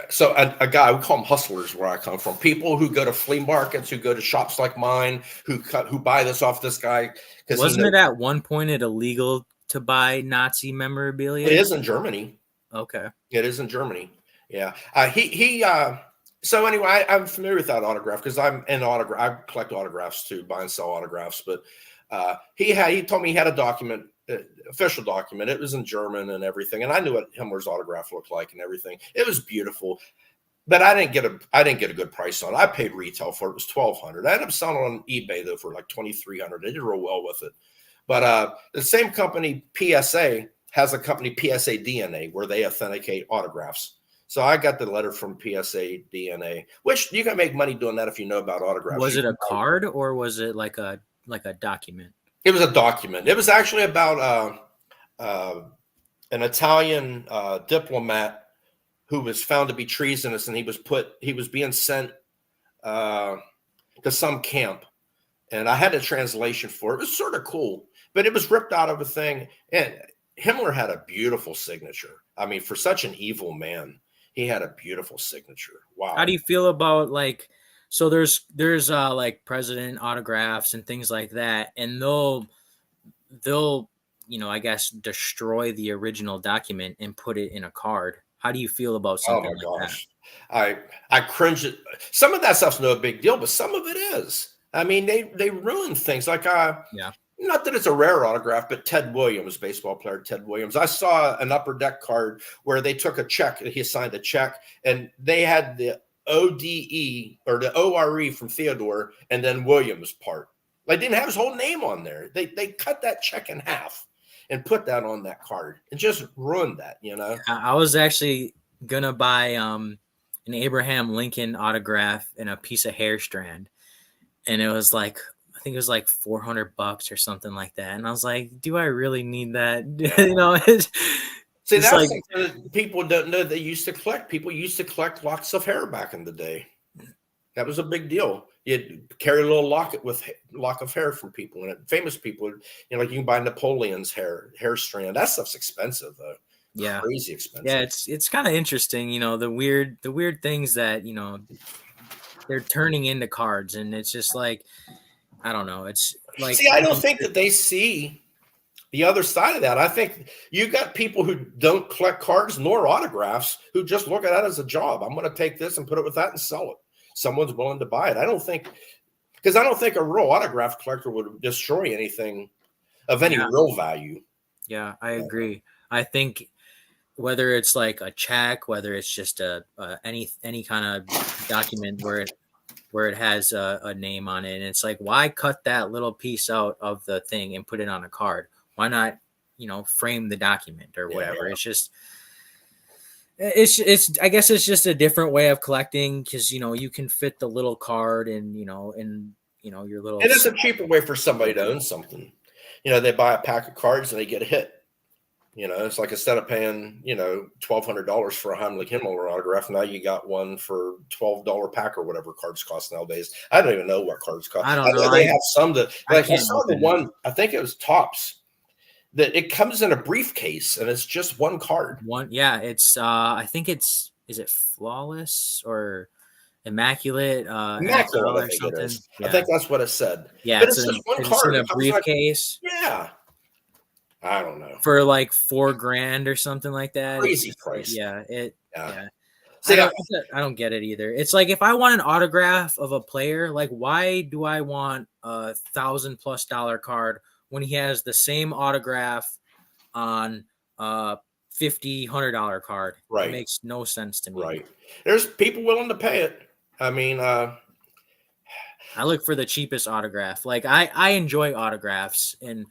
So a guy, we call them hustlers where I come from. People who go to flea markets, who go to shops like mine, who buy this off this guy. Wasn't it at one point illegal to buy Nazi memorabilia? It is in Germany. Okay. It is in Germany. Yeah. So anyway, I'm familiar with that autograph because I'm an autograph. I collect autographs too, buy and sell autographs. But he told me he had a document, official document. It was in German and everything, and I knew what Himmler's autograph looked like and everything. It was beautiful, but I didn't get a good price on it. I paid retail for it. It was $1,200. I ended up selling it on eBay though for like $2,300. I did real well with it. But the same company PSA has a company PSA DNA where they authenticate autographs. So I got the letter from PSA DNA, which you can make money doing that if you know about autographs. Was it a card or was it like a document? It was a document. It was actually about an Italian diplomat who was found to be treasonous, and he was being sent to some camp. And I had a translation for it. It was sort of cool, but it was ripped out of a thing. And Himmler had a beautiful signature. I mean, for such an evil man, he had a beautiful signature. Wow. How do you feel about so there's like president autographs and things like that, and they'll I guess destroy the original document and put it in a card. How do you feel about something like that? I cringe at some of that stuff's no big deal, but some of it is. I mean, they ruin things like not that it's a rare autograph, but Ted Williams, baseball player Ted Williams. I saw an Upper Deck card where they took a check. He signed a check, and they had the ODE or the ORE from Theodore, and then Williams part. They didn't have his whole name on there. They cut that check in half and put that on that card and just ruined that. I was actually gonna buy an Abraham Lincoln autograph in a piece of hair strand, and it was like, I think it was like $400 or something like that. And I was like, do I really need that? See, that's like, something that people don't know. They used to collect. People used to collect locks of hair back in the day. That was a big deal. You'd carry a little lock of hair from people, and famous people. Like you can buy Napoleon's hair strand. That stuff's expensive though. Yeah, crazy expensive. Yeah, it's kind of interesting. The weird things that they're turning into cards, and it's just like, I don't know. It's like, I don't think that they see the other side of that. I think you got people who don't collect cards nor autographs who just look at that as a job. I'm going to take this and put it with that and sell it. Someone's willing to buy it. I don't think a real autograph collector would destroy anything of any real value. Yeah, I agree. I think whether it's like a check, whether it's just any kind of document where it has a name on it, and it's like, why cut that little piece out of the thing and put it on a card? Why not, frame the document or whatever? Yeah. It's I guess it's just a different way of collecting because you can fit the little card and your little. And it's a cheaper way for somebody to own something. They buy a pack of cards and they get a hit. It's like instead of paying $1,200 for a Heinrich Himmler autograph, now you got one for $12 pack or whatever cards cost nowadays. I don't even know what cards cost. I don't know. They have some that like I saw the one. I think it was Topps. That it comes in a briefcase and it's just one card. It's I think is it Flawless or Immaculate? Immaculate or something. I think that's what it said. Yeah, but it's just one card in a briefcase. Yeah. I don't know. For like $4,000 or something like that. Crazy price. Yeah. See, I don't get it either. It's like if I want an autograph of a player, like why do I want a $1,000+ card when he has the same autograph on a $50-$100 card? It right, makes no sense to me. right. There's people willing to pay it. I mean, I look for the cheapest autograph. Like I enjoy autographs, and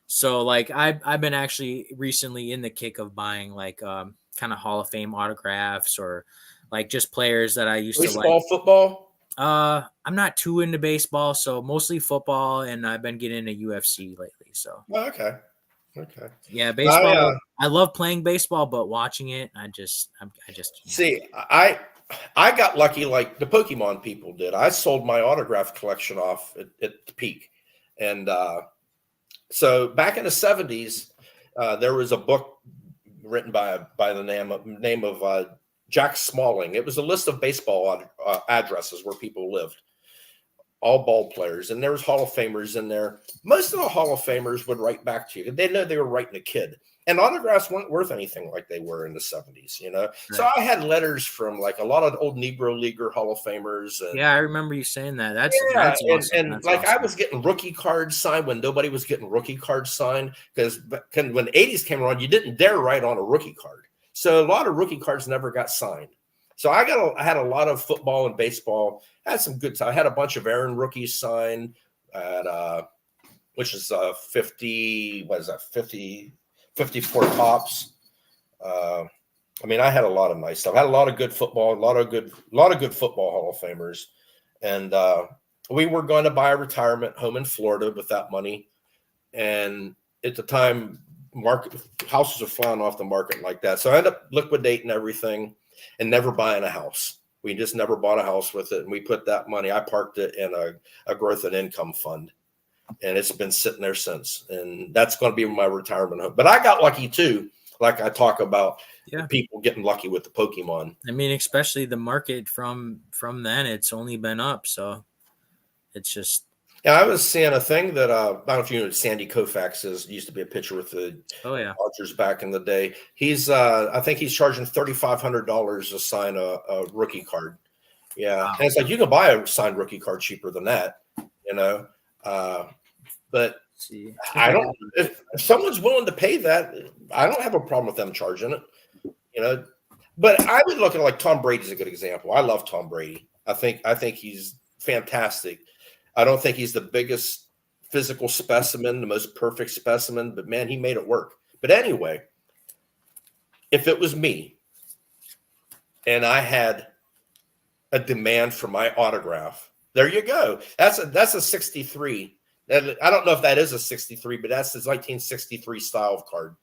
so like I've been actually recently in the kick of buying like kind of Hall of Fame autographs or like just players that I used to like. baseball, football. I'm not too into baseball, so mostly football, and I've been getting into UFC lately. So Oh, okay, okay. yeah, baseball. I, I love playing baseball, but watching it, I just see, I got lucky like the Pokemon people did. I sold my autograph collection off at the peak, and so back in the 70s, there was a book written by the name of Jack Smalling. It was a list of baseball addresses where people lived, all ball players, and there was Hall of Famers in there. Most of the Hall of Famers would write back to you. They know they were writing a kid. And autographs weren't worth anything like they were in the 70s, you know? Right. So I had letters from like a lot of old Negro Leaguer Hall of Famers. And, yeah, I remember you saying that. That's awesome. And that's like awesome. I was getting rookie cards signed when nobody was getting rookie cards signed, because when the 80s came around, you didn't dare write on a rookie card. So a lot of rookie cards never got signed. So I had a lot of football and baseball. I had some good time. I had a bunch of Aaron rookies signed at which is 50, what is that, 54 tops. I mean, I had a lot of nice stuff. I had a lot of good football, a lot of good football Hall of Famers. And we were going to buy a retirement home in Florida with that money. And at the time, houses are flying off the market like that. So I ended up liquidating everything and never buying a house. We just never bought a house with it. And we put that money, I parked it in a growth and income fund. And it's been sitting there since. And that's going to be my retirement home. But I got lucky too. Like I talk about people getting lucky with the Pokemon. I mean, especially the market from then, it's only been up. So it's just. Yeah, I was seeing a thing that I don't know if you know what Sandy Koufax is. Used to be a pitcher with the Dodgers back in the day. He's I think he's charging $3,500 to sign a rookie card. Yeah, wow. And it's like you can buy a signed rookie card cheaper than that, you know. But I don't. If someone's willing to pay that, I don't have a problem with them charging it, you know. But I would look at like Tom Brady's a good example. I love Tom Brady. I think he's fantastic. I don't think he's the biggest physical specimen, the most perfect specimen, but man, he made it work. But anyway, if it was me and I had a demand for my autograph, there you go. That's a 63. I don't know if that is a 63, but that's his 1963 style of card.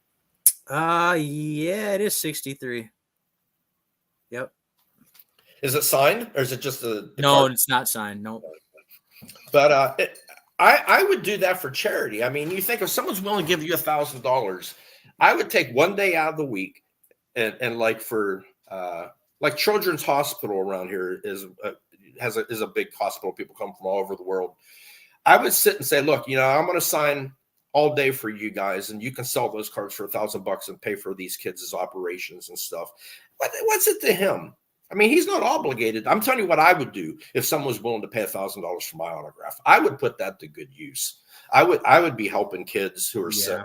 Yeah, it is 63. Yep. Is it signed or is it just a? No, card? It's not signed. Nope. But I would do that for charity. I mean, you think if someone's willing to give you $1,000, I would take one day out of the week, and like for like Children's Hospital around here is a big hospital. People come from all over the world. I would sit and say, look, you know, I'm going to sign all day for you guys, and you can sell those cards for $1,000 and pay for these kids' operations and stuff. What's it to him? I mean, he's not obligated. I'm telling you what I would do if someone was willing to pay $1,000 for my autograph. I would put that to good use. I would be helping kids who are sick.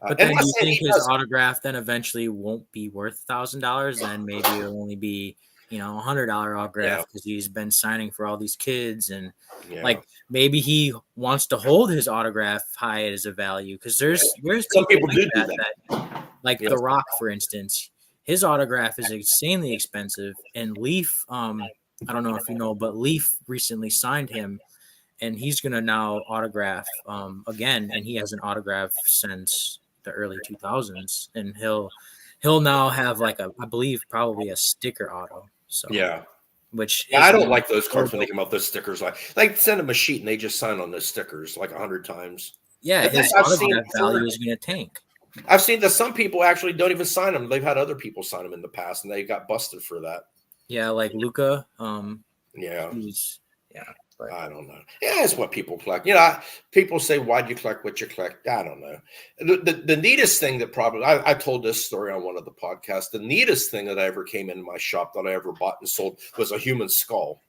But then do you think his autograph then eventually won't be worth $1,000? Then maybe it'll only be, you know, $100 autograph because he's been signing for all these kids, and like maybe he wants to hold his autograph high as a value because there's some people like do that. Like The Rock, for instance. His autograph is insanely expensive, and Leaf, I don't know if you know, but Leaf recently signed him, and he's gonna now autograph again, and he hasn't autographed since the early 2000s, and he'll now have like I believe probably a sticker auto. So which I don't like those cards when they come out. Those stickers, like send them a sheet and they just sign on those stickers like 100 times. Yeah, his autograph value is gonna tank. I've seen that some people actually don't even sign them. They've had other people sign them in the past, and they got busted for that. Yeah, like Luca. But I don't know. Yeah, it's what people collect. People say, "Why'd you collect what you collect?" I don't know. The neatest thing that probably I told this story on one of the podcasts. The neatest thing that I ever came into my shop that I ever bought and sold was a human skull.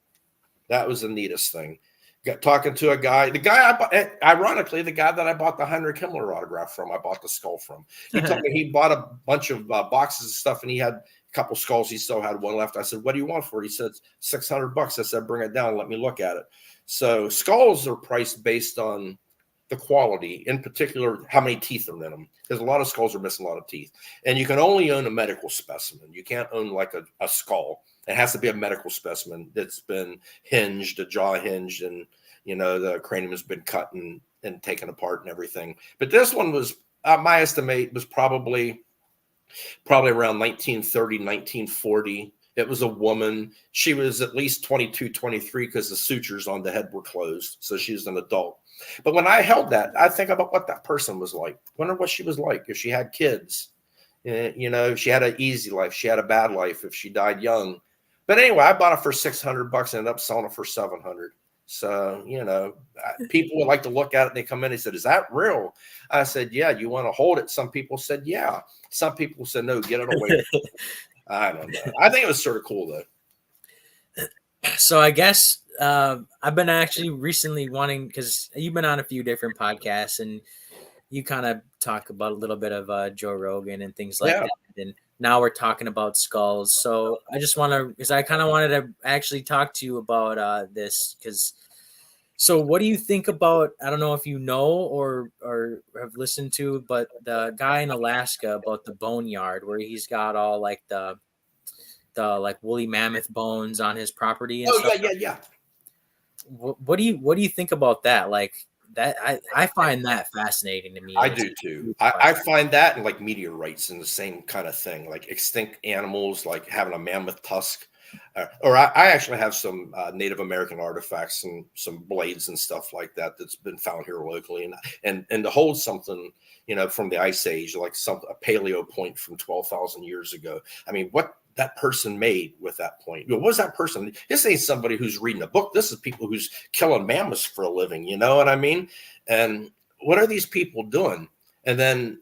That was the neatest thing. Got talking to a guy. The guy ironically, the guy that I bought the Heinrich Himmler autograph from, I bought the skull from. He told me he bought a bunch of boxes of stuff, and he had a couple skulls. He still had one left. I said, "What do you want for it?" He said, $600. I said, "Bring it down. Let me look at it." So skulls are priced based on the quality, in particular, how many teeth are in them. Because a lot of skulls are missing a lot of teeth, and you can only own a medical specimen. You can't own like a skull. It has to be a medical specimen that's been hinged, a jaw hinged, and the cranium has been cut and taken apart and everything. But this one was, my estimate was probably around 1930, 1940. It was a woman. She was at least 22, 23 because the sutures on the head were closed. So she was an adult. But when I held that, I think about what that person was like. Wonder what she was like if she had kids. If she had an easy life, she had a bad life, if she died young. But anyway, I bought it for $600, ended up selling it for $700. So, people would like to look at it and they come in and said, "Is that real?" I said, "Yeah." "You want to hold it?" Some people said, "Yeah." Some people said, "No, get it away." I don't know. I think it was sort of cool though. So I guess I've been actually recently wanting, because you've been on a few different podcasts and you kind of talk about a little bit of Joe Rogan and things like that. And now we're talking about skulls. So I just want to, because I kind of wanted to actually talk to you about this. So what do you think about, I don't know if you know or have listened to, but the guy in Alaska about the boneyard where he's got all like the like woolly mammoth bones on his property and stuff. Yeah. What do you think about that? Like that, I find that fascinating to me. I do too. I find that and like meteorites and the same kind of thing, like extinct animals, like having a mammoth tusk. Or I actually have some Native American artifacts and some blades and stuff like that that's been found here locally, and to hold something from the Ice Age, like a paleo point from 12,000 years ago. I mean, what that person made with that point. What was that person? This ain't somebody who's reading a book. This is people who's killing mammoths for a living. You know what I mean? And what are these people doing? And then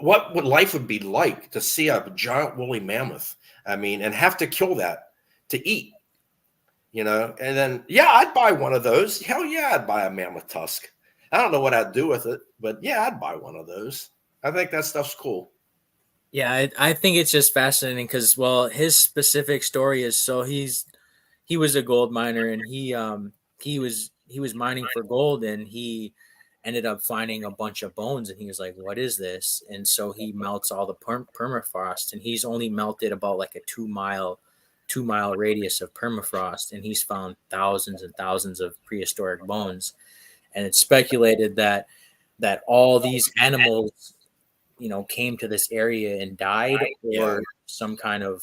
what would life would be like to see a giant woolly mammoth? I mean, and have to kill that to eat, and then, yeah, I'd buy one of those. Hell yeah, I'd buy a mammoth tusk. I don't know what I'd do with it, but yeah, I'd buy one of those. I think that stuff's cool. Yeah, I think it's just fascinating because, well, his specific story is, so he was a gold miner and he was mining for gold, and he ended up finding a bunch of bones, and he was like, "What is this?" And so he melts all the permafrost, and he's only melted about like a 2-mile radius of permafrost, and he's found thousands and thousands of prehistoric bones. And it's speculated that all these animals came to this area and died, or some kind of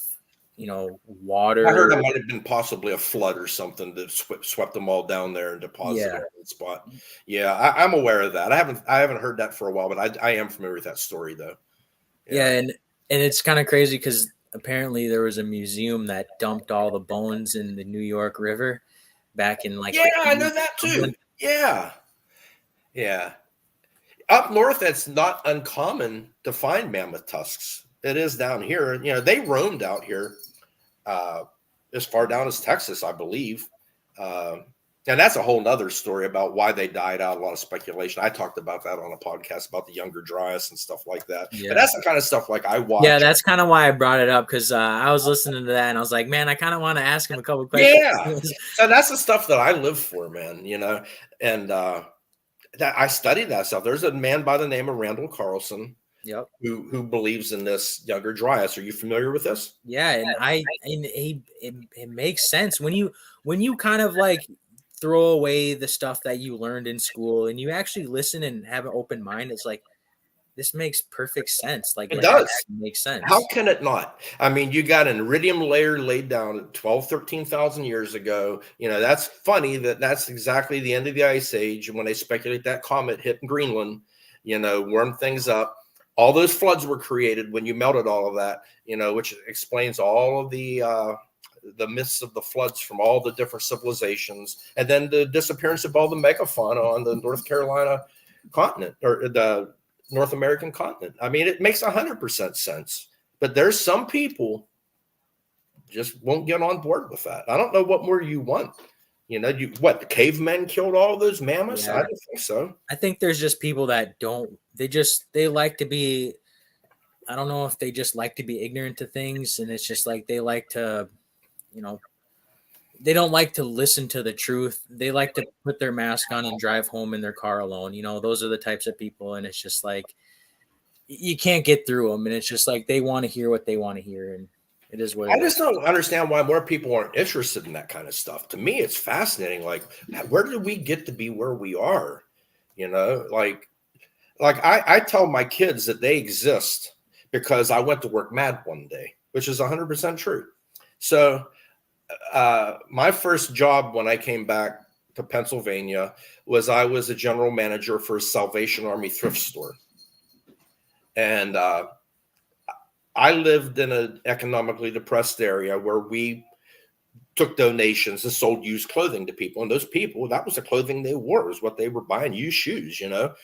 water. I heard it might have been possibly a flood or something that swept them all down there and deposited in the spot. Yeah, I'm aware of that. I haven't heard that for a while, but I am familiar with that story though. Yeah, and it's kind of crazy because apparently there was a museum that dumped all the bones in the New York River back in like. Yeah, I know that too. Yeah. Up north, that's not uncommon to find mammoth tusks. It is down here. They roamed out here as far down as Texas, I believe. And that's a whole nother story about why they died out. A lot of speculation. I talked about that on a podcast about the Younger Dryas and stuff like that. Yeah. But that's the kind of stuff like I watch. Yeah, that's kind of why I brought it up, because I was listening to that and I was like, man, I kind of want to ask him a couple questions. Yeah, and that's the stuff that I live for, man. And that I studied that stuff. There's a man by the name of Randall Carlson. Yep. Who believes in this Younger Dryas? Are you familiar with this? Yeah, and it makes sense when you kind of like throw away the stuff that you learned in school and you actually listen and have an open mind. It's like, this makes perfect sense. Like, it does make sense. How can it not? I mean, you got an iridium layer laid down at 13,000 years ago. That's funny that's exactly the end of the Ice Age. And when they speculate that comet hit Greenland, warmed things up. All those floods were created when you melted all of that, which explains all of the the myths of the floods from all the different civilizations, and then the disappearance of all the megafauna on the North Carolina continent or the North American continent. I mean, it makes 100% sense, but there's some people just won't get on board with that. I don't know what more you want. You know, the cavemen killed all those mammoths? Yeah. I don't think so. I think there's just people that they like to be, I don't know if they just like to be ignorant to things. And it's just like, they like to, you know, they don't like to listen to the truth. They like to put their mask on and drive home in their car alone. You know, those are the types of people. And it's just like, you can't get through them. And it's just like, they want to hear what they want to hear. And it is what I just don't understand why more people aren't interested in that kind of stuff. To me, it's fascinating. Like, where did we get to be where we are? You know, like I tell my kids that they exist because I went to work mad one day, which is 100% true. So my first job when I came back to Pennsylvania was I was a general manager for a Salvation Army thrift store. And I lived in an economically depressed area where we took donations and sold used clothing to people. And those people, that was the clothing they wore, was what they were buying, used shoes, you know.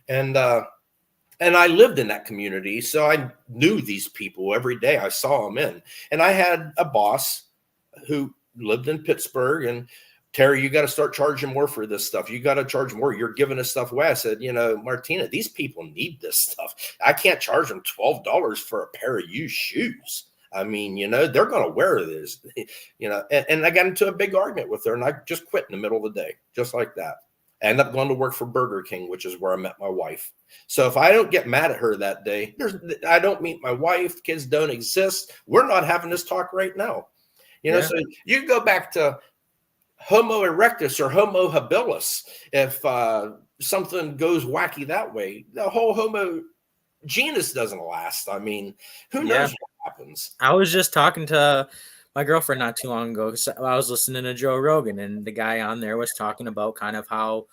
And I lived in that community, so I knew these people every day. I saw them in. And I had a boss who lived in Pittsburgh, and Terry, you got to start charging more for this stuff. You got to charge more. You're giving this stuff away. I said, you know, Martina, these people need this stuff. I can't charge them $12 for a pair of used shoes. I mean, you know, they're going to wear this, you know, and I got into a big argument with her, and I just quit in the middle of the day, just like that. I ended up going to work for Burger King, which is where I met my wife. So if I don't get mad at her that day, I don't meet my wife, kids don't exist. We're not having this talk right now. You know, so you go back to Homo erectus or Homo habilis. If something goes wacky that way, the whole Homo genus doesn't last. I mean, who knows what happens? I was just talking to my girlfriend not too long ago. I was listening to Joe Rogan, and the guy on there was talking about kind of how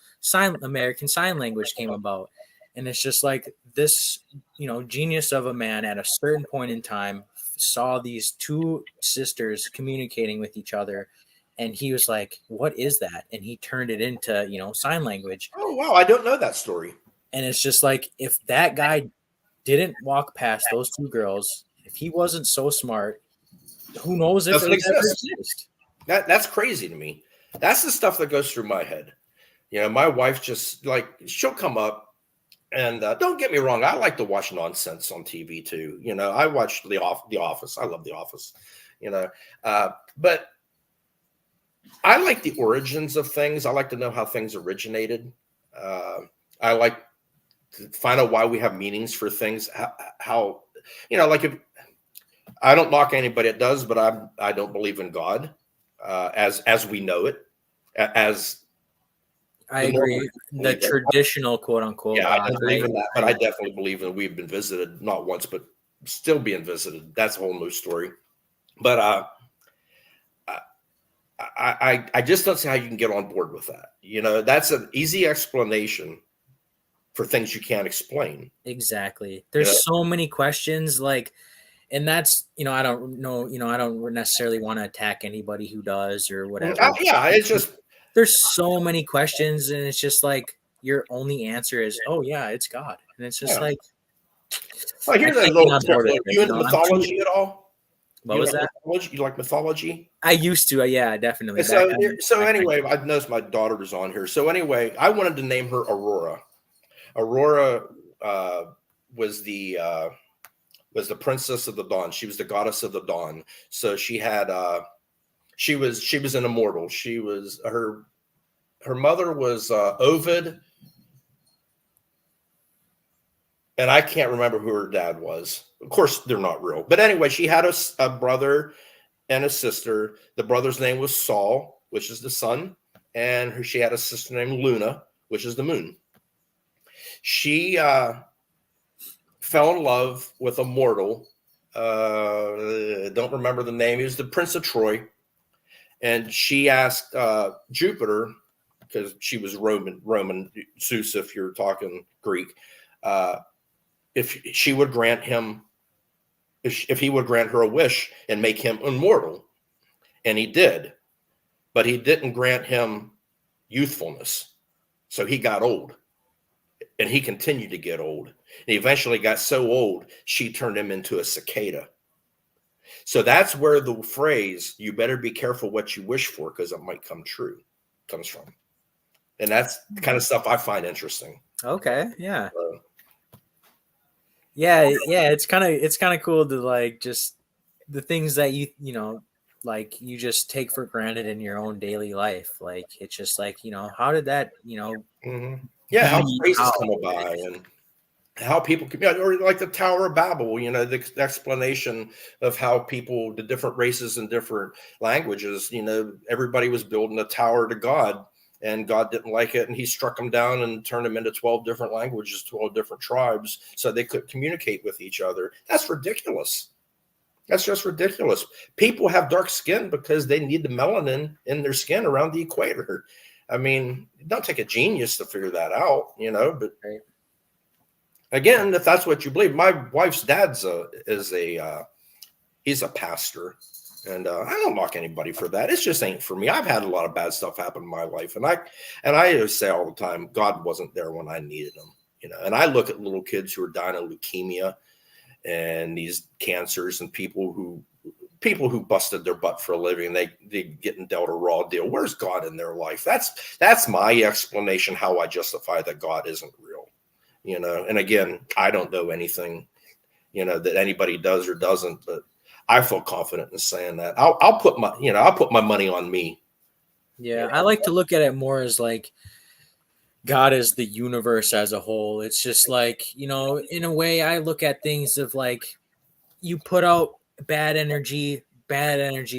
American Sign Language came about. And it's just like this, you know, genius of a man at a certain point in time saw these two sisters communicating with each other. And he was like, what is that? And he turned it into, you know, sign language. Oh, wow. I don't know that story. And it's just like, if that guy didn't walk past those two girls, if he wasn't so smart, who knows if it would ever exist. That's crazy to me. That's the stuff that goes through my head. You know, my wife just like, she'll come up, and don't get me wrong, I like to watch nonsense on TV too. You know, I watch The Office. I love The Office, you know, but I like the origins of things. I like to know how things originated. I like to find out why we have meanings for things. How you know, like if I don't knock anybody that does, but I don't believe in God as we know it. As I agree, the traditional quote unquote. Yeah, I don't believe in that, but I definitely believe that we've been visited not once, but still being visited. That's a whole new story. But I just don't see how you can get on board with that. You know, that's an easy explanation for things you can't explain. Exactly. There's so many questions, like, and that's, you know, I don't know, you know, I don't necessarily want to attack anybody who does or whatever. Yeah, it's just there's so many questions, and it's just like your only answer is, oh yeah, it's God, and it's just like. Well, here's a little tip. You into mythology at all? What was that? You like mythology? I used to, yeah, definitely. So anyway, I noticed my daughter was on here. So anyway, I wanted to name her Aurora. Aurora was the princess of the dawn. She was the goddess of the dawn. So she had she was an immortal. She was her mother was Ovid, and I can't remember who her dad was. Of course, they're not real. But anyway, she had a brother and a sister. The brother's name was Sol, which is the sun, and she had a sister named Luna, which is the moon. She fell in love with a mortal. Don't remember the name. He was the Prince of Troy. And she asked Jupiter, because she was Roman Zeus, if you're talking Greek, if she would grant him, if he would grant her a wish and make him immortal. And he did, but he didn't grant him youthfulness. So he got old, and he continued to get old. And he eventually got so old, she turned him into a cicada. So that's where the phrase, you better be careful what you wish for because it might come true, comes from. And that's the kind of stuff I find interesting. Okay. Yeah. Yeah. It's kind of cool to like just the things that you know, like you just take for granted in your own daily life. Like it's just like, you know, how did that, you know, yeah, how be phrases how come about and how people or like the Tower of Babel, you know, the explanation of how people, the different races and different languages, you know, everybody was building a tower to God, and God didn't like it, and he struck them down and turned them into 12 different languages, 12 different tribes, so they could communicate with each other. That's ridiculous. That's just ridiculous. People have dark skin because they need the melanin in their skin around the equator. I mean, it don't take a genius to figure that out, you know, but Right. Again, if that's what you believe, my wife's dad's he's a pastor, and I don't mock anybody for that. It just ain't for me. I've had a lot of bad stuff happen in my life, and I say all the time, God wasn't there when I needed him, you know. And I look at little kids who are dying of leukemia and these cancers, and people who busted their butt for a living, they getting dealt a raw deal. Where's God in their life? That's my explanation how I justify that God isn't real. You know, and again, I don't know anything, you know, that anybody does or doesn't, but I feel confident in saying that. I'll put my money on me. Yeah, You know? I like to look at it more as like God is the universe as a whole. It's just like, you know, in a way I look at things of like you put out bad energy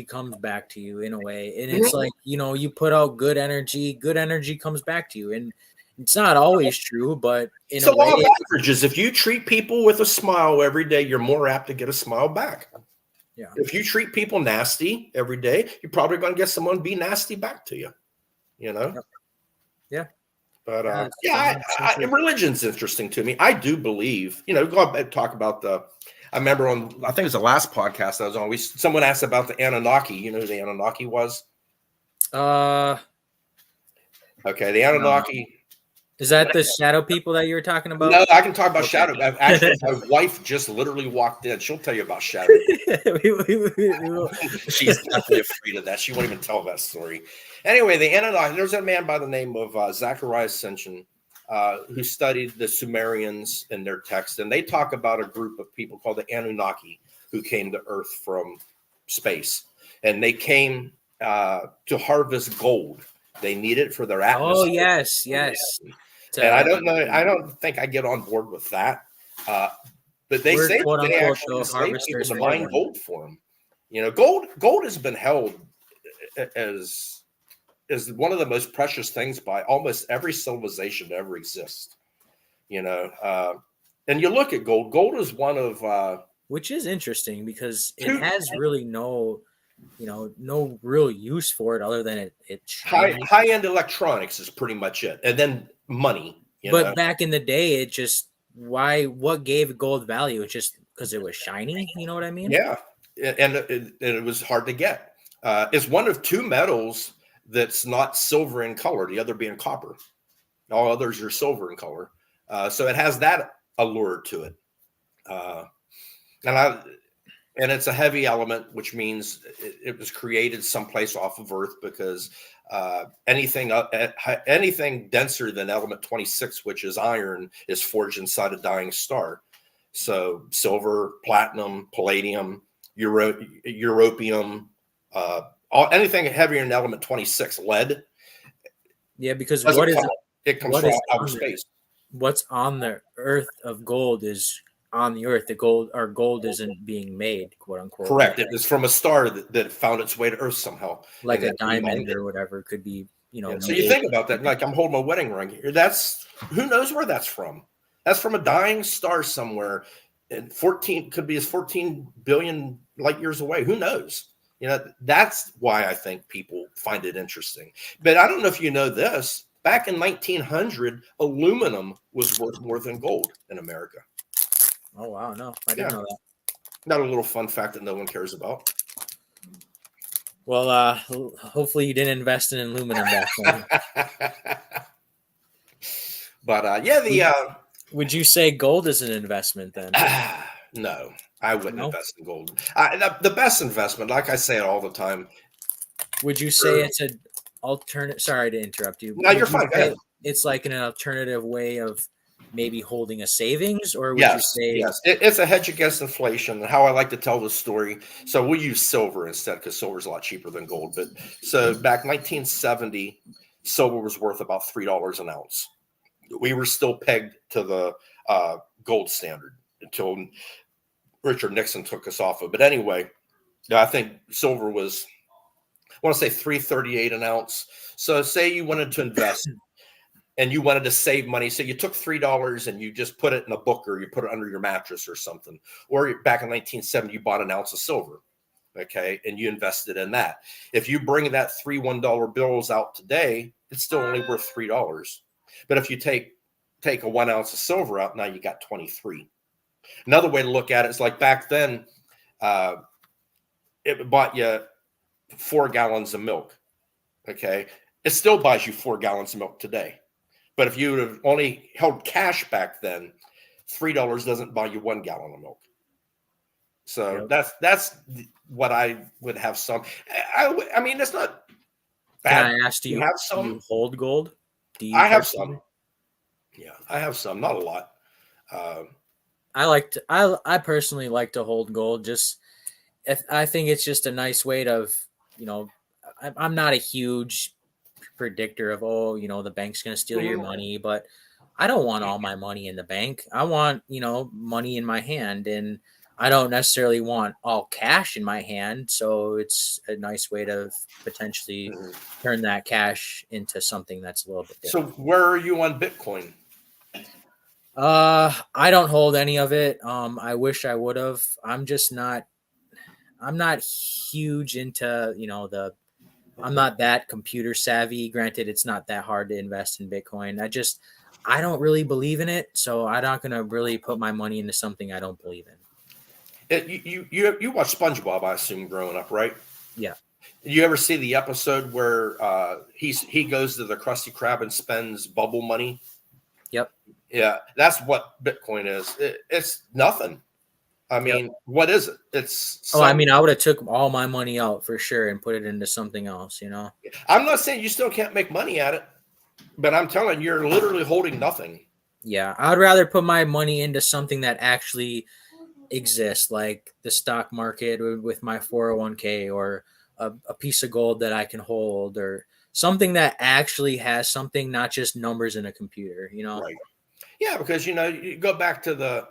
comes back to you in a way. And it's like, you know, you put out good energy comes back to you. And it's not always true, but in It's a a law way, of averages. If you treat people with a smile every day, you're more apt to get a smile back. yeah. If you treat people nasty every day, you're probably going to get someone be nasty back to you. You know. Yeah. But Yeah, religion's interesting to me. I do believe, you know, go up and talk about I remember I think it was the last podcast I was on. Someone asked about the Anunnaki. You know who the Anunnaki was? Okay, the Anunnaki. Is that the shadow people that you were talking about? No, I can talk about Okay. shadow. Actually, my wife just literally walked in. She'll tell you about shadow. She's definitely afraid of that. She won't even tell that story. Anyway, the Anunnaki. There's a man by the name of Zachariah Sitchin who studied the Sumerians and their text, and they talk about a group of people called the Anunnaki who came to Earth from space, and they came to harvest gold. They need it for their atmosphere. Oh yes. And I don't know. I don't think I get on board with that. But they say that they actually enslaved people to mine gold for them. You know, gold has been held as one of the most precious things by almost every civilization to ever exist. You know, and you look at gold. Gold is one of which is interesting because it has really no real use for it other than it's high end electronics is pretty much it, and then money. But back in the day, it just what gave gold value? It's just because it was shiny. You know what I mean? Yeah, and it was hard to get. It's one of two metals that's not silver in color, the other being copper. All others are silver in color. So it has that allure to it. And it's a heavy element, which means it was created someplace off of Earth because anything denser than element 26, which is iron, is forged inside a dying star. So silver, platinum, palladium, europium, anything heavier than element 26, lead. Yeah, because it comes from outer space. What's on the Earth of gold is on the Earth. Gold isn't being made, quote unquote. Correct. It was from a star that found its way to Earth somehow, like a diamond or whatever could be. You know, so you think about that. Like I'm holding my wedding ring here. That's who knows where that's from. That's from a dying star somewhere. And 14 could be as 14 billion light years away. Who knows? You know, that's why I think people find it interesting. But I don't know if you know this. Back in 1900, aluminum was worth more than gold in America. Oh, wow. No, I didn't know that. Not a little fun fact that no one cares about. Well, hopefully you didn't invest in aluminum back then. But yeah, Would you say gold is an investment then? no, I wouldn't No. invest in gold. The best investment, like I say it all the time. Would you say it's an alternate? Sorry to interrupt you. No, you're Would you fine. Go say ahead. it's like an alternative way of maybe holding a savings, or would you Yes, say, yes. It's a hedge against inflation. How I like to tell this story. So we'll use silver instead because silver is a lot cheaper than gold. But so back 1970, silver was worth about $3 an ounce. We were still pegged to the gold standard until Richard Nixon took us off of. But anyway, I think silver was, I want to say 338 an ounce. So say you wanted to invest and you wanted to save money. So you took $3 and you just put it in a book or you put it under your mattress or something. Or back in 1970, you bought an ounce of silver. Okay. And you invested in that. If you bring that $1 bills out today, it's still only worth $3. But if you take a 1 ounce of silver out, now you got 23. Another way to look at it is like back then, it bought you 4 gallons of milk. Okay. It still buys you 4 gallons of milk today. But if you would have only held cash back then, $3 doesn't buy you 1 gallon of milk. So Yep. that's what I would have some. I mean, it's not bad. Can I ask, do You you have do you some. hold gold? Do you I have personally? some. Yeah, I have some. Not a lot. I personally like to hold gold. Just I think it's just a nice way to, you know, I'm not a huge predictor of, oh, the bank's going to steal your Mhm. money, but I don't want all my money in the bank. I want, money in my hand, and I don't necessarily want all cash in my hand. So it's a nice way to potentially Mhm. turn that cash into something that's a little bit So different. where are you on Bitcoin? I don't hold any of it. I wish I would have. I'm not huge into, I'm not that computer savvy. Granted, it's not that hard to invest in Bitcoin. I don't really believe in it, so I'm not gonna really put my money into something I don't believe in. You watch SpongeBob, I assume, growing up, right? Yeah. Did you ever see the episode where he goes to the Krusty Krab and spends bubble money? Yep. Yeah, that's what Bitcoin is. It's nothing. I Yep. mean, what is it? It's Oh, I some. mean, I would have took all my money out for sure and put it into something else. I'm not saying you still can't make money at it, but I'm telling you, you're literally holding nothing. Yeah, I'd rather put my money into something that actually exists, like the stock market with my 401k, or a piece of gold that I can hold, or something that actually has something, not just numbers in a computer. Right. Yeah, because you go back to the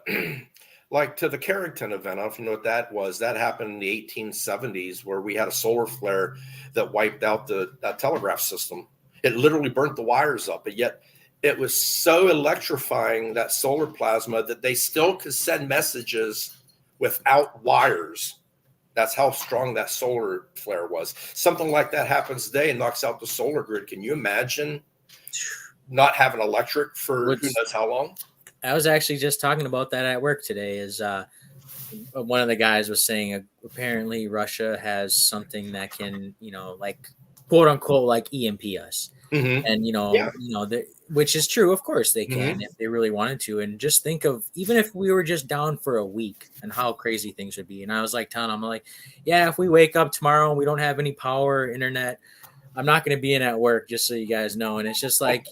like to the Carrington event. I don't know if you know what that was. That happened in the 1870s, where we had a solar flare that wiped out the telegraph system. It literally burnt the wires up, but yet it was so electrifying, that solar plasma, that they still could send messages without wires. That's how strong that solar flare was. Something like that happens today and knocks out the solar grid. Can you imagine not having electric for who What's knows how long? I was actually just talking about that at work today. Is one of the guys was saying, apparently Russia has something that can, like, quote unquote, like EMP us. Mm-hmm. And Yeah. which is true. Of course they can, Mm-hmm. if they really wanted to. And just think of, even if we were just down for a week, and how crazy things would be. And I was like telling him, I'm like, yeah, if we wake up tomorrow and we don't have any power or internet, I'm not going to be in at work, just so you guys know. And it's just like,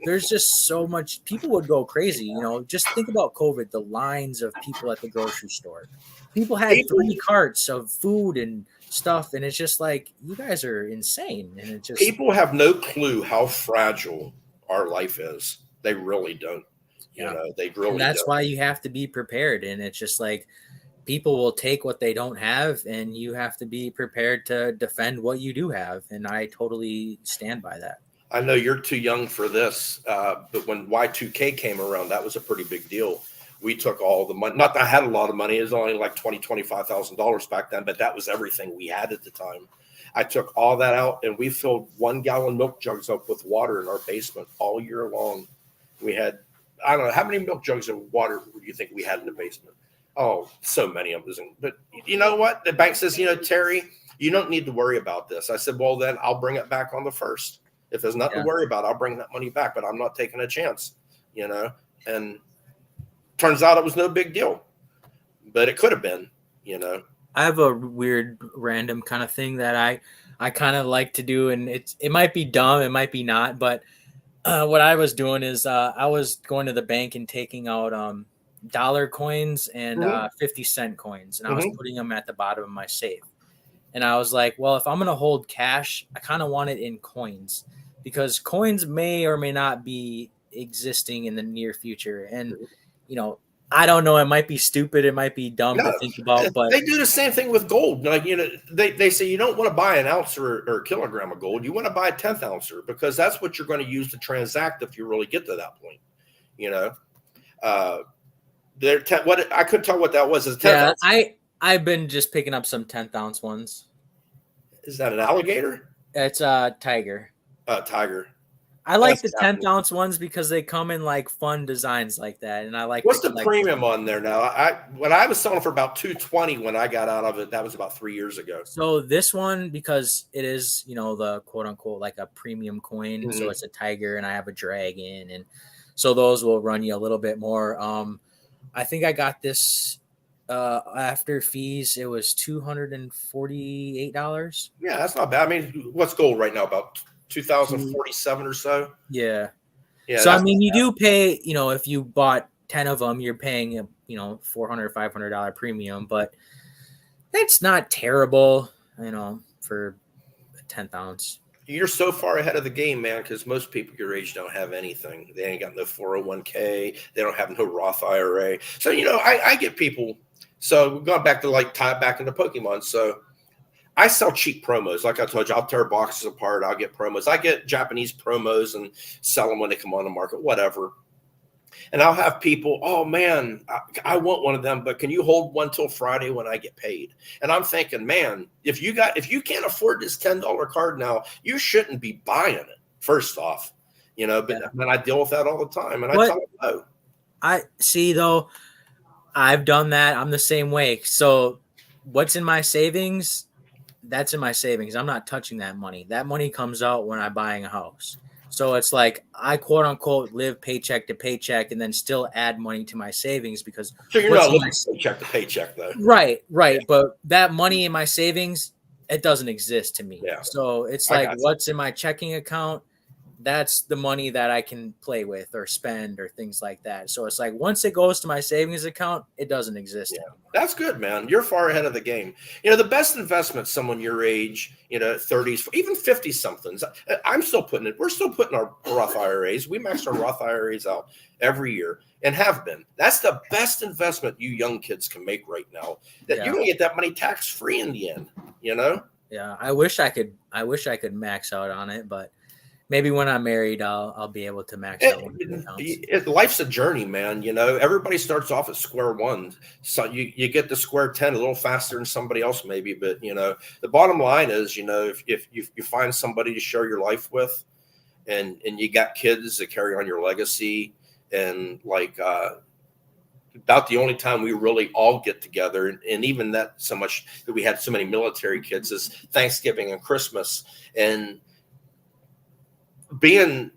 there's just so much, people would go crazy. Just think about COVID, the lines of people at the grocery store. People had People 3 carts of food and stuff. And it's just like, you guys are insane. And it just, people have no clue how fragile our life is. They really don't. yeah. They And really that's don't. why you have to be prepared. And it's just like, people will take what they don't have, and you have to be prepared to defend what you do have. And I totally stand by that. I know you're too young for this, but when Y2K came around, that was a pretty big deal. We took all the money. Not that I had a lot of money. It was only like $25,000 back then, but that was everything we had at the time. I took all that out, and we filled 1 gallon milk jugs up with water in our basement all year long. We had, I don't know, how many milk jugs of water do you think we had in the basement? Oh, so many of them. But you know what? The bank says, Terry, You don't need to worry about this. I said, well, then I'll bring it back on the first. If there's nothing to worry about, I'll bring that money back, but I'm not taking a chance, and turns out it was no big deal, but it could have been, I have a weird random kind of thing that I kind of like to do, and it might be dumb, it might be not, but what I was doing is I was going to the bank and taking out dollar coins and 50-cent coins, and I was putting them at the bottom of my safe. And I was like, well, if I'm going to hold cash, I kind of want it in coins, because coins may or may not be existing in the near future. And, I don't know. It might be stupid. It might be dumb to think about, but they do the same thing with gold. Like, they say you don't want to buy an ounce or a kilogram of gold. You want to buy a 10th ouncer, because that's what you're going to use to transact if you really get to that point. What I couldn't tell what that was. Is 10th ounce? I've been just picking up some 10th ounce ones. Is that an alligator? It's a tiger. Tiger. I like the 10th ounce ones because they come in like fun designs like that, and I like. What's the premium on there now? When I was selling for about $220 when I got out of it, that was about 3 years ago. So this one, because it is the quote unquote like a premium coin, so it's a tiger, and I have a dragon, and so those will run you a little bit more. I think I got this after fees. It was $248. Yeah, that's not bad. I mean, what's gold right now? About 2047 or so. Yeah. So I mean, you do pay, if you bought 10 of them, you're paying a $400, $500 premium, but it's not terrible, for a 10th ounce. You're so far ahead of the game, man, because most people your age don't have anything. They ain't got no 401k. They don't have no Roth IRA. So, I get people. So going back to tie back into Pokemon. So I sell cheap promos. Like I told you, I'll tear boxes apart. I'll get promos. I get Japanese promos and sell them when they come on the market, whatever. And I'll have people, oh man, I want one of them, but can you hold one till Friday when I get paid? And I'm thinking, man, if you can't afford this $10 card now, you shouldn't be buying it. First off, but I deal with that all the time, and I tell them no. I see though. I've done that. I'm the same way. So what's in my savings? That's in my savings. I'm not touching that money. That money comes out when I'm buying a house. So it's like I quote unquote live paycheck to paycheck and then still add money to my savings, because so you're not living paycheck to paycheck though. Right. Yeah. But that money in my savings, it doesn't exist to me. Yeah. So it's like what's in my checking account, that's the money that I can play with or spend or things like that. So it's like once it goes to my savings account, it doesn't exist anymore. That's good, man. You're far ahead of the game. The best investment, someone your age, 30s, even 50 somethings. We're still putting our Roth IRAs. We max our Roth IRAs out every year and have been. That's the best investment you young kids can make right now. That you're going to get that money tax free in the end, Yeah. I wish I could max out on it, but maybe when I'm married, I'll be able to max out. Life's a journey, man. Everybody starts off at square one. So you get to square 10 a little faster than somebody else, maybe. But the bottom line is, if you find somebody to share your life with, and you got kids that carry on your legacy, and about the only time we really all get together, and even that so much that we had so many military kids, is Thanksgiving and Christmas. And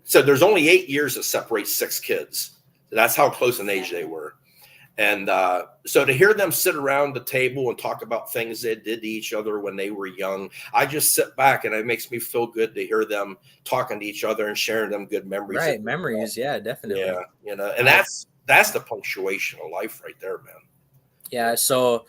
so there's only 8 years that separate 6 kids. That's how close in age they were. And so to hear them sit around the table and talk about things they did to each other when they were young, I just sit back and it makes me feel good to hear them talking to each other and sharing them good memories. Right. Memories. Yeah, definitely. Yeah. And that's the punctuation of life right there, man. Yeah. So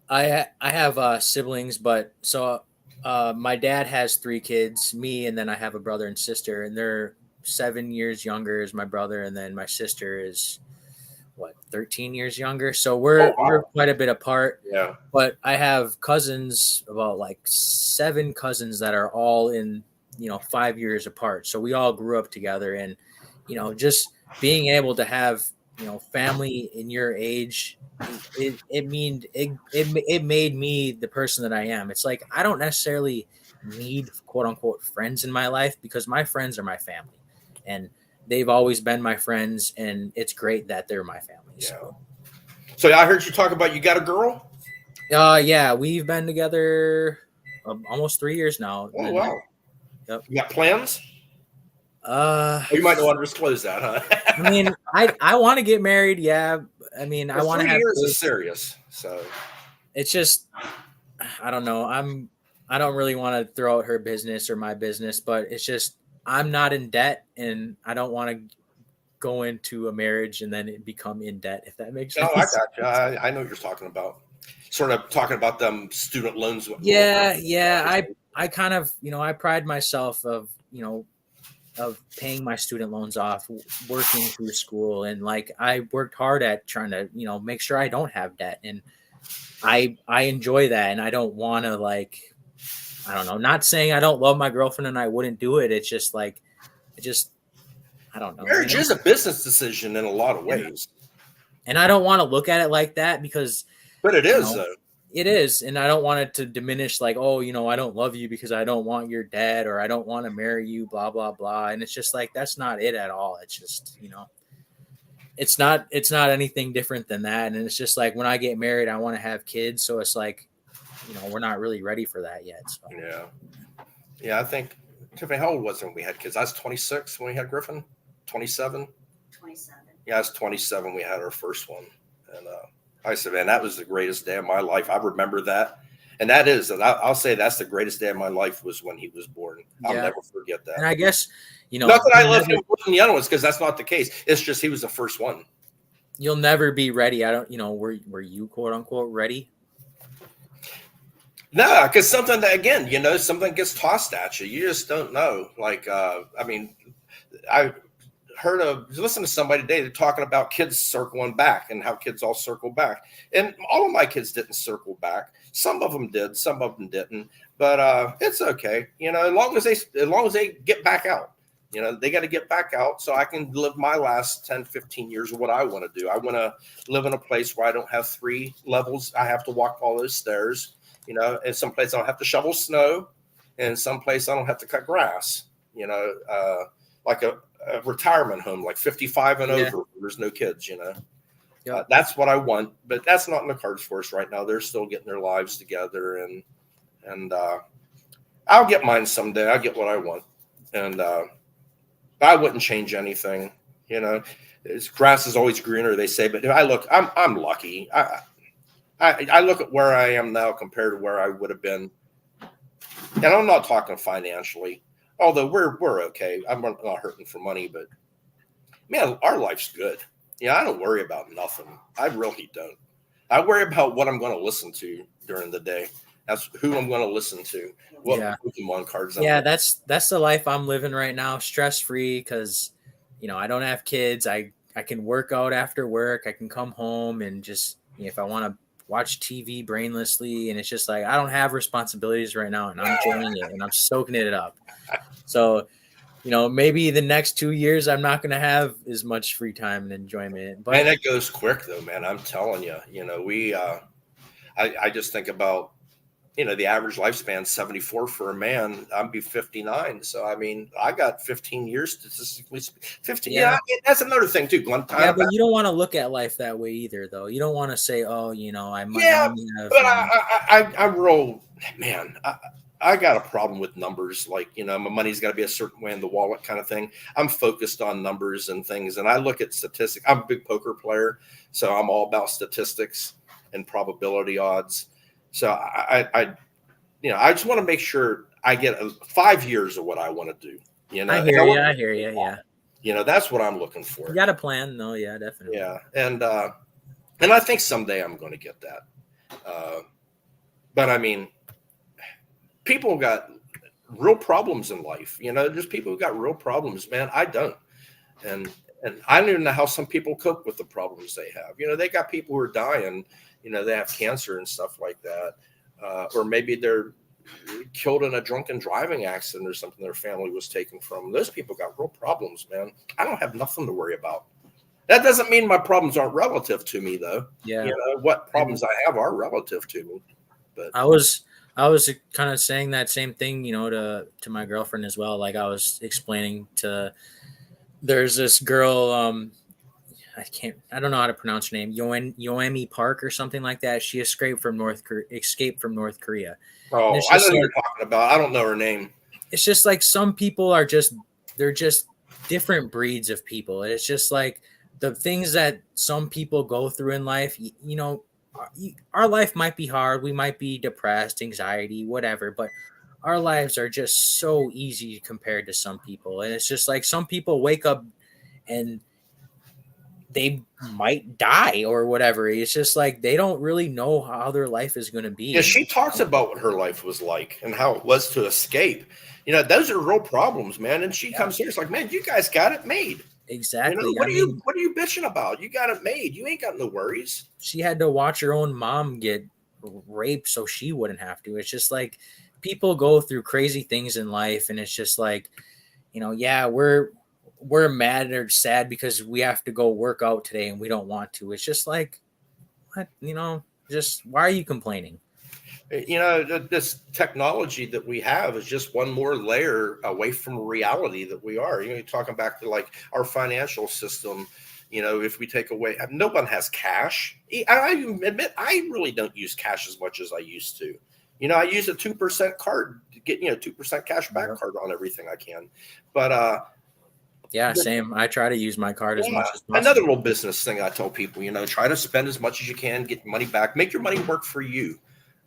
I have siblings, but so my dad has 3 kids, me, and then I have a brother and sister, and they're 7 years younger as my brother, and then my sister is 13 years younger. So we're quite a bit apart. Yeah. But I have cousins, about 7 cousins that are all in 5 years apart. So we all grew up together, and just being able to have family in your age, it made me the person that I am. It's like I don't necessarily need quote unquote friends in my life, because my friends are my family, and they've always been my friends, and it's great that they're my family. Yeah. So I heard you talk about you got a girl? Yeah, we've been together almost 3 years now. Oh And, wow. yep. You got plans? Uh, Oh, you might not want to disclose that, huh? I mean, I want to get married. Yeah. I mean, I Well, want to 3 have years is kids. serious. So It's just, I don't know. I don't really want to throw out her business or my business, but it's just, I'm not in debt and I don't want to go into a marriage and then it become in debt, if that makes no, I sense. got you. I know what you're talking about. Sort of talking about them student loans. Yeah. Yeah. I kind of, I pride myself of paying my student loans off, working through school, and like I worked hard at trying to make sure I don't have debt, and I enjoy that, and I don't want to like, I don't know, not saying I don't love my girlfriend and I wouldn't do it. It's just like it just I don't know, Marriage is a business decision in a lot of and ways, I don't want to look at it like that because but it you is know though. it is, and I don't want it to diminish like, oh, I don't love you because I don't want your dad or I don't want to marry you, blah blah blah, and it's just like that's not it at all. It's just it's not anything different than that, and it's just like when I get married I want to have kids, so it's like we're not really ready for that yet, so Yeah, yeah. I think Tiffany, how old was it when we had kids? I was 26 when we had Griffin. 27. 27. Yeah, I was 27. We had our first one, and I said, man, that was the greatest day of my life. I remember that, and that is, and I'll say that's the greatest day of my life was when he was born. I'll yeah. never forget that. And I guess Not that I love him more than the other ones, because that's not the case. It's just he was the first one. you'll never be ready. I don't were you quote unquote ready? No, because something that, again, something gets tossed at you. You just don't know. Like, I mean, I listen to somebody today, they're talking about kids circling back and how kids all circle back. And all of my kids didn't circle back. Some of them did, some of them didn't. But it's okay. As long as they get back out. They got to get back out so I can live my last 10, 15 years of what I want to do. I want to live in a place where I don't have 3 levels. I have to walk all those stairs. In some place I don't have to shovel snow, and some place I don't have to cut grass. Like a retirement home, like 55 and over. There's no kids. Yep. That's what I want, but that's not in the cards for us right now. They're still getting their lives together, and I'll get mine someday. I'll get what I want, and I wouldn't change anything. Grass is always greener, they say, but I'm lucky. I look at where I am now compared to where I would have been, and I'm not talking financially, although we're okay. I'm not hurting for money, but man, our life's good. I don't worry about nothing. I really don't. I worry about what I'm going to listen to during the day. That's who I'm going to listen to. What Pokemon cards? That's the life I'm living right now, stress free, because I don't have kids. I can work out after work. I can come home and just if I want to watch TV brainlessly, and it's just like I don't have responsibilities right now, and I'm enjoying it and I'm soaking it up. So, maybe the next 2 years I'm not going to have as much free time and enjoyment. But it goes quick though, man. I'm telling you. I just think about the average lifespan 74 for a man. I'm be 59, so I mean I got 15 years statistically. 15. Yeah, that's another thing too, Glenn. Yeah, but you don't want to look at life that way either, though. You don't want to say, "Oh, I might." Yeah, but I roll, man. I got a problem with numbers. Like my money's got to be a certain way in the wallet, kind of thing. I'm focused on numbers and things, and I look at statistics. I'm a big poker player, so I'm all about statistics and probability odds. So I just want to make sure I get 5 years of what I want to do. I hear you. Yeah. That's what I'm looking for. You got a plan, no? Yeah, definitely. Yeah, and I think someday I'm going to get that. But I mean, people got real problems in life. There's people who got real problems, man. I don't, and I don't even know how some people cope with the problems they have. They got people who are dying. They have cancer and stuff like that. Or maybe they're killed in a drunken driving accident or something their family was taken from. Those people got real problems, man. I don't have nothing to worry about. That doesn't mean my problems aren't relative to me, though. Yeah. What problems I have are relative to me. But I was kind of saying that same thing, to my girlfriend as well. Like I was explaining there's this girl, I don't know how to pronounce her name. Yoemi Park or something like that. She escaped from North Korea. And Oh, it's I know just who like you're talking about. I don't know her name. some people are just they're just different breeds of people. And it's just like the things that some people go through in life, our life might be hard, we might be depressed, anxiety, whatever, but our lives are just so easy compared to some people. And it's just like some people wake up and they might die or whatever. It's just like they don't really know how their life is going to be. Yeah, she talks about what her life was like and how it was to escape. Those are real problems, man. And she comes here, it's like, man, you guys got it made. Exactly. What are you bitching about? You got it made. You ain't got no worries. She had to watch her own mom get raped so she wouldn't have to. It's just like people go through crazy things in life, and it's just like, yeah, we're mad or sad because we have to go work out today and we don't want to. It's just like, what, just why are you complaining? This technology that we have is just one more layer away from reality that we are. You're talking back to like our financial system. If we take away, no one has cash. I admit I really don't use cash as much as I used to. I use a 2% card to get 2% cash back card on everything I can. But yeah, same. I try to use my card as much as possible. Another little business thing I tell people, try to spend as much as you can, get money back, make your money work for you.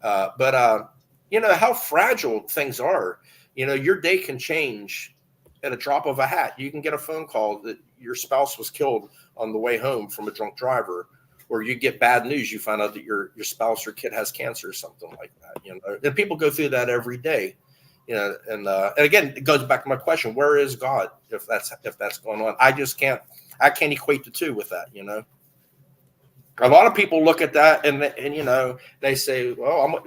But how fragile things are. Your day can change at a drop of a hat. You can get a phone call that your spouse was killed on the way home from a drunk driver, or you get bad news. You find out that your spouse or kid has cancer or something like that. And people go through that every day. And again, it goes back to my question: where is God if that's going on? I can't equate the two with that. A lot of people look at that and they say, well,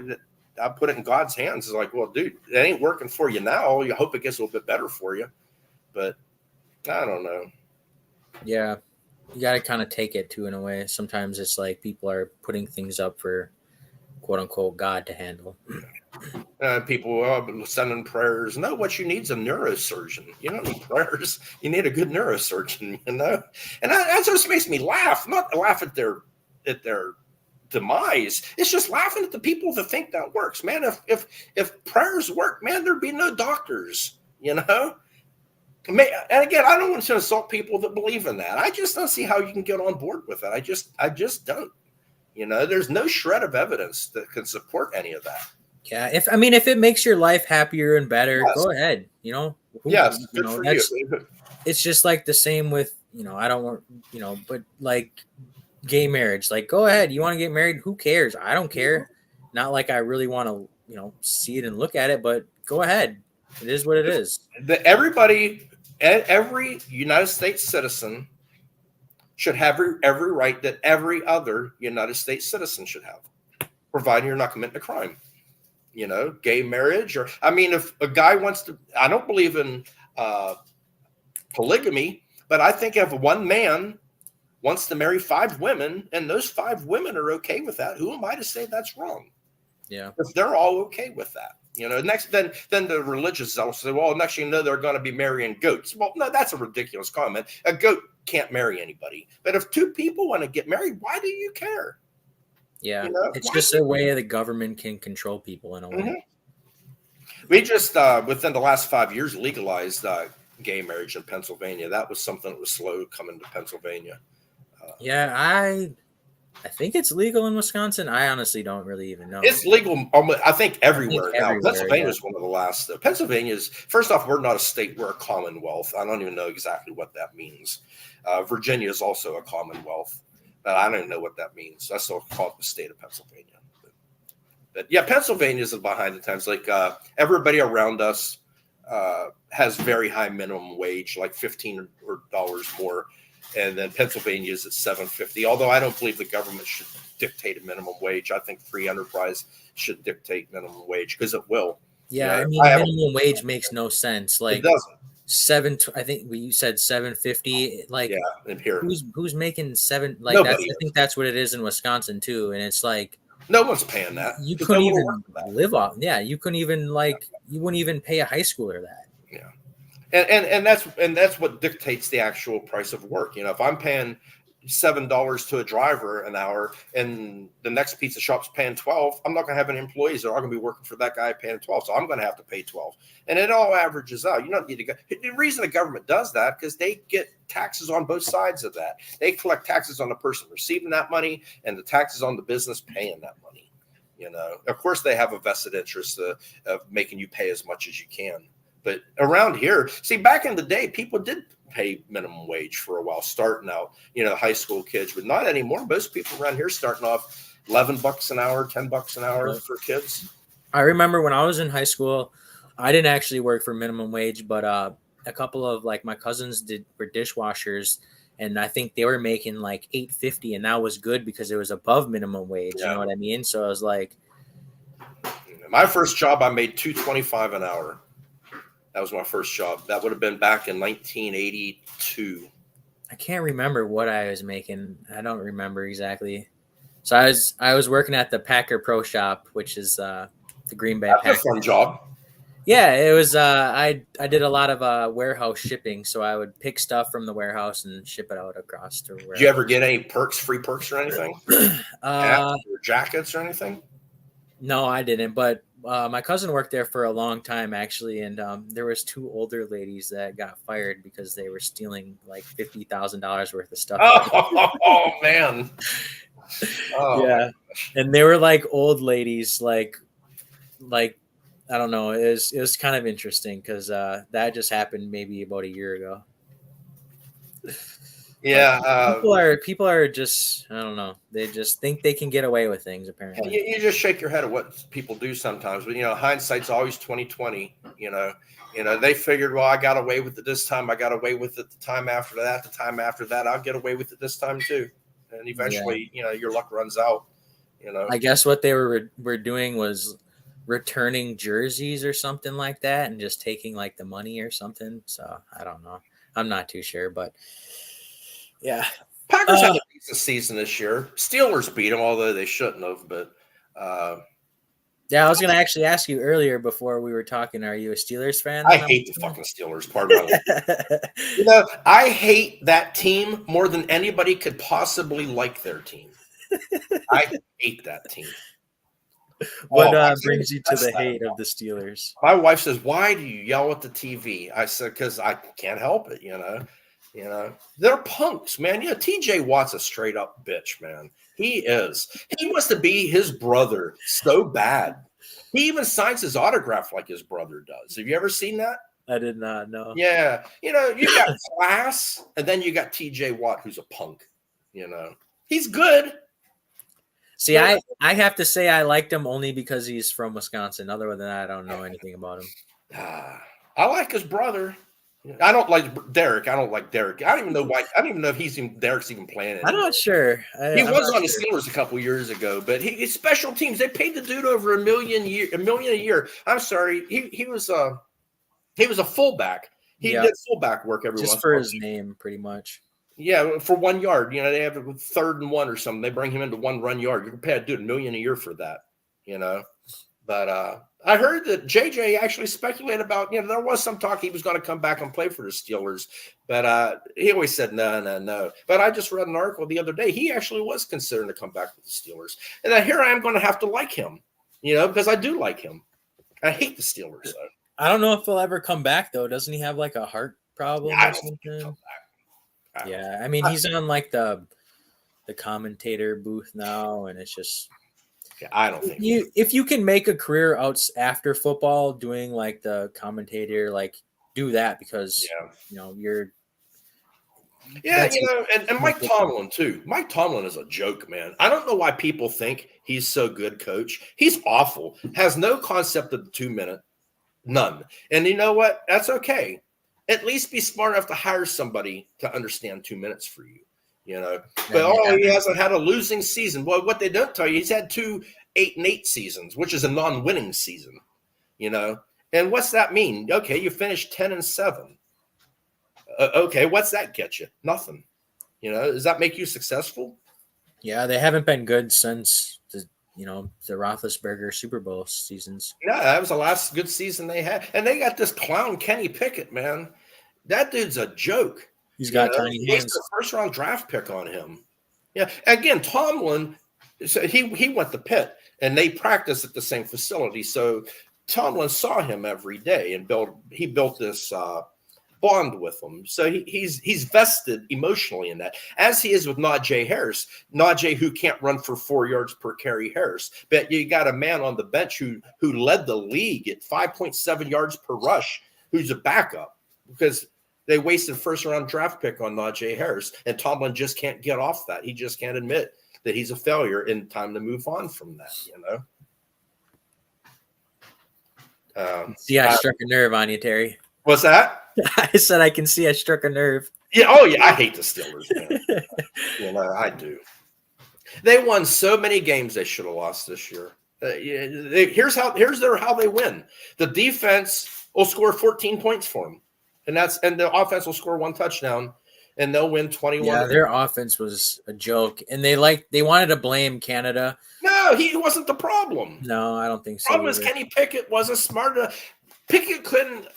I put it in God's hands. It's like, well, dude, it ain't working for you now. You hope it gets a little bit better for you, but I don't know. Yeah, you got to kind of take it too in a way. Sometimes it's like people are putting things up for quote unquote God to handle. People sending prayers. No, what you need is a neurosurgeon. You don't need prayers. You need a good neurosurgeon, And that just makes me laugh. Not laugh at their demise. It's just laughing at the people that think that works, man. If prayers work, man, there'd be no doctors. And again, I don't want to insult people that believe in that. I just don't see how you can get on board with it. I just don't. There's no shred of evidence that can support any of that. Yeah, if it makes your life happier and better, yes. Go ahead. Yes, good for you. It's just like the same with I don't want but like gay marriage. Like, go ahead. You want to get married? Who cares? I don't care. Not like I really want to see it and look at it, but go ahead. It is what it is. Every United States citizen should have every right that every other United States citizen should have, providing you're not committing a crime. Gay marriage, or if a guy wants to, I don't believe in polygamy, but I think if one man wants to marry 5 women and those 5 women are okay with that, who am I to say that's wrong? Yeah, if they're all okay with that. Next, then the religious zealots say, well, next thing they're going to be marrying goats. Well, no, that's a ridiculous comment. A goat can't marry anybody. But if 2 people want to get married, why do you care? Yeah, it's just a way the government can control people in a way. Mm-hmm. We just, within the last 5 years, legalized gay marriage in Pennsylvania. That was something that was slow coming to Pennsylvania. Yeah, I think it's legal in Wisconsin. I honestly don't really even know. It's legal, I think, everywhere now. Pennsylvania is one of the last. Pennsylvania's, first off, we're not a state. We're a commonwealth. I don't even know exactly what that means. Virginia is also a commonwealth. I don't even know what that means. I still call it the state of Pennsylvania. But yeah, Pennsylvania is behind the times. Like everybody around us has very high minimum wage, like $15 more. And then Pennsylvania is at $7.50. Although I don't believe the government should dictate a minimum wage. I think free enterprise should dictate minimum wage because it will. Yeah, minimum wage makes no sense. Like, it doesn't. I think you said $7.50. Like, yeah, and here who's making $7? Like, I think that's what it is in Wisconsin too. And it's like no one's paying that. You couldn't even live off. Yeah, you couldn't even you wouldn't even pay a high schooler that. Yeah. And that's what dictates the actual price of work. If I'm paying $7 to a driver an hour, and the next pizza shop's paying 12, I'm not going to have any employees that are going to be working for that guy paying 12. So I'm going to have to pay 12. And it all averages out. You don't need to go. The reason the government does that, because they get taxes on both sides of that. They collect taxes on the person receiving that money and the taxes on the business paying that money. Of course, they have a vested interest of making you pay as much as you can. But around here, see, back in the day, people did pay minimum wage for a while, starting out, high school kids, but not anymore. Most people around here starting off $11 an hour, $10 an hour for kids. I remember when I was in high school, I didn't actually work for minimum wage, but a couple of like my cousins were dishwashers, and I think they were making like $8.50, and that was good because it was above minimum wage. Yeah. You know what I mean? So I was like, my first job, I made $2.25 an hour. That was my first job. That would have been back in 1982. I can't remember what I was making. I don't remember exactly. So I was working at the Packer Pro Shop, which is the Green Bay Packers. That's a fun job. Yeah, it was. I did a lot of warehouse shipping, so I would pick stuff from the warehouse and ship it out across to where. Did you ever get any free perks or anything? Or jackets or anything? No, I didn't. But my cousin worked there for a long time, actually, and there was 2 older ladies that got fired because they were stealing like $50,000 worth of stuff. Oh man! Oh, yeah, and they were like old ladies, like I don't know. It was kind of interesting because that just happened maybe about a year ago. Yeah, people are just, I don't know. They just think they can get away with things. Apparently, you just shake your head at what people do sometimes. But hindsight's always 20/20. They figured, well, I got away with it this time. I got away with it the time after that. The time after that, I'll get away with it this time too. And eventually, your luck runs out. I guess what they were doing was returning jerseys or something like that, and just taking like the money or something. So I don't know. I'm not too sure, but. Yeah, Packers had a decent season this year. Steelers beat them, although they shouldn't have. But yeah, I was going to actually ask you earlier before we were talking. Are you a Steelers fan? I hate the fucking Steelers. Pardon me. I hate that team more than anybody could possibly like their team. I hate that team. What brings you to the hate of the Steelers? My wife says, "Why do you yell at the TV?" I said, "Because I can't help it." They're punks, man. TJ Watt's a straight up bitch, man. He is. He wants to be his brother so bad. He even signs his autograph like his brother does. Have you ever seen that? I did not know. Yeah. You got class, and then you got TJ Watt, who's a punk. He's good. See, I have to say I liked him only because he's from Wisconsin. Other than that, I don't know anything about him. I like his brother. I don't like Derek. I don't even know why. I don't even know if Derek's even playing it. I'm not sure. He was on the Steelers a couple years ago, but his special teams, they paid the dude over $1 million a year. I'm sorry. He was a fullback. He did fullback work every once just for his name, pretty much. Yeah, for 1 yard. They have 3rd and 1 or something. They bring him into 1 run yard. You can pay a dude $1 million a year for that. But I heard that JJ actually speculated about, there was some talk he was going to come back and play for the Steelers, but he always said no. But I just read an article the other day. He actually was considering to come back with the Steelers. And then here I am going to have to like him, because I do like him. I hate the Steelers, though. I don't know if he'll ever come back, though. Doesn't he have like a heart problem or something? Yeah, I mean, he's on like the commentator booth now, and it's just... Yeah, I don't think if you can make a career out after football doing like the commentator, like do that because you're and Mike Tomlin too. Mike Tomlin is a joke, man. I don't know why people think he's so good, coach. He's awful. Has no concept of the 2-minute, none. And you know what? That's okay. At least be smart enough to hire somebody to understand 2 minutes for you. But he hasn't had a losing season. Well, what they don't tell you, he's had 2 8-8 seasons, which is a non-winning season. And what's that mean? Okay, you finished 10-7. Okay, what's that get you? Nothing. Does that make you successful? Yeah, they haven't been good since the Roethlisberger Super Bowl seasons. Yeah, that was the last good season they had, and they got this clown Kenny Pickett, man. That dude's a joke. He's got tiny He wasted hands. a first-round draft pick on him. Yeah. Again, Tomlin, so he went to Pitt, and they practiced at the same facility. So Tomlin saw him every day and he built this bond with him. So he's vested emotionally in that, as he is with Najee Harris. Najee, who can't run for 4 yards per carry Harris. But you got a man on the bench who led the league at 5.7 yards per rush, who's a backup, because they wasted first-round draft pick on Najee Harris, and Tomlin just can't get off that. He just can't admit that he's a failure, and time to move on from that, See, I struck a nerve on you, Terry. What's that? I said I can see I struck a nerve. Yeah. Oh, yeah. I hate the Steelers, man. I do. They won so many games they should have lost this year. Here's how they win. The defense will score 14 points for them, and the offense will score 1 touchdown, and they'll win 21. Yeah, their offense was a joke, and they wanted to blame Canada. No, he wasn't the problem. No, I don't think so. The problem is Kenny Pickett wasn't smart enough. Pickett couldn't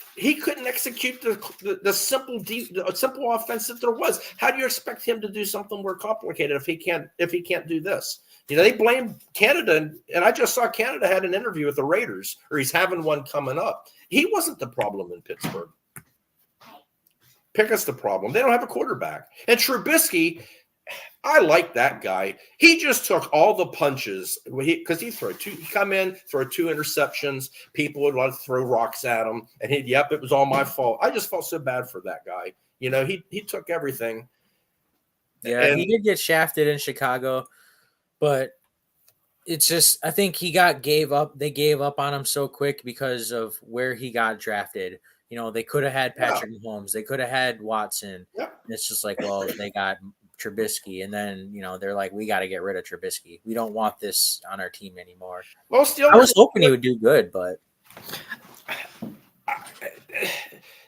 execute the simple offense that there was. How do you expect him to do something more complicated if he can't do this? They blame Canada, and I just saw Canada had an interview with the Raiders, or he's having one coming up. He wasn't the problem in Pittsburgh. Pickett's the problem. They don't have a quarterback. And Trubisky, I like that guy. He just took all the punches because he come in, throw 2 interceptions. People would want to throw rocks at him, and it was all my fault. I just felt so bad for that guy. He took everything. Yeah, and he did get shafted in Chicago, but it's just, I think gave up. They gave up on him so quick because of where he got drafted. They could have had Patrick Mahomes. They could have had Watson. Yeah. It's just like, well, they got Trubisky, and then they're like, we got to get rid of Trubisky. We don't want this on our team anymore. Well, I was hoping he would do good, but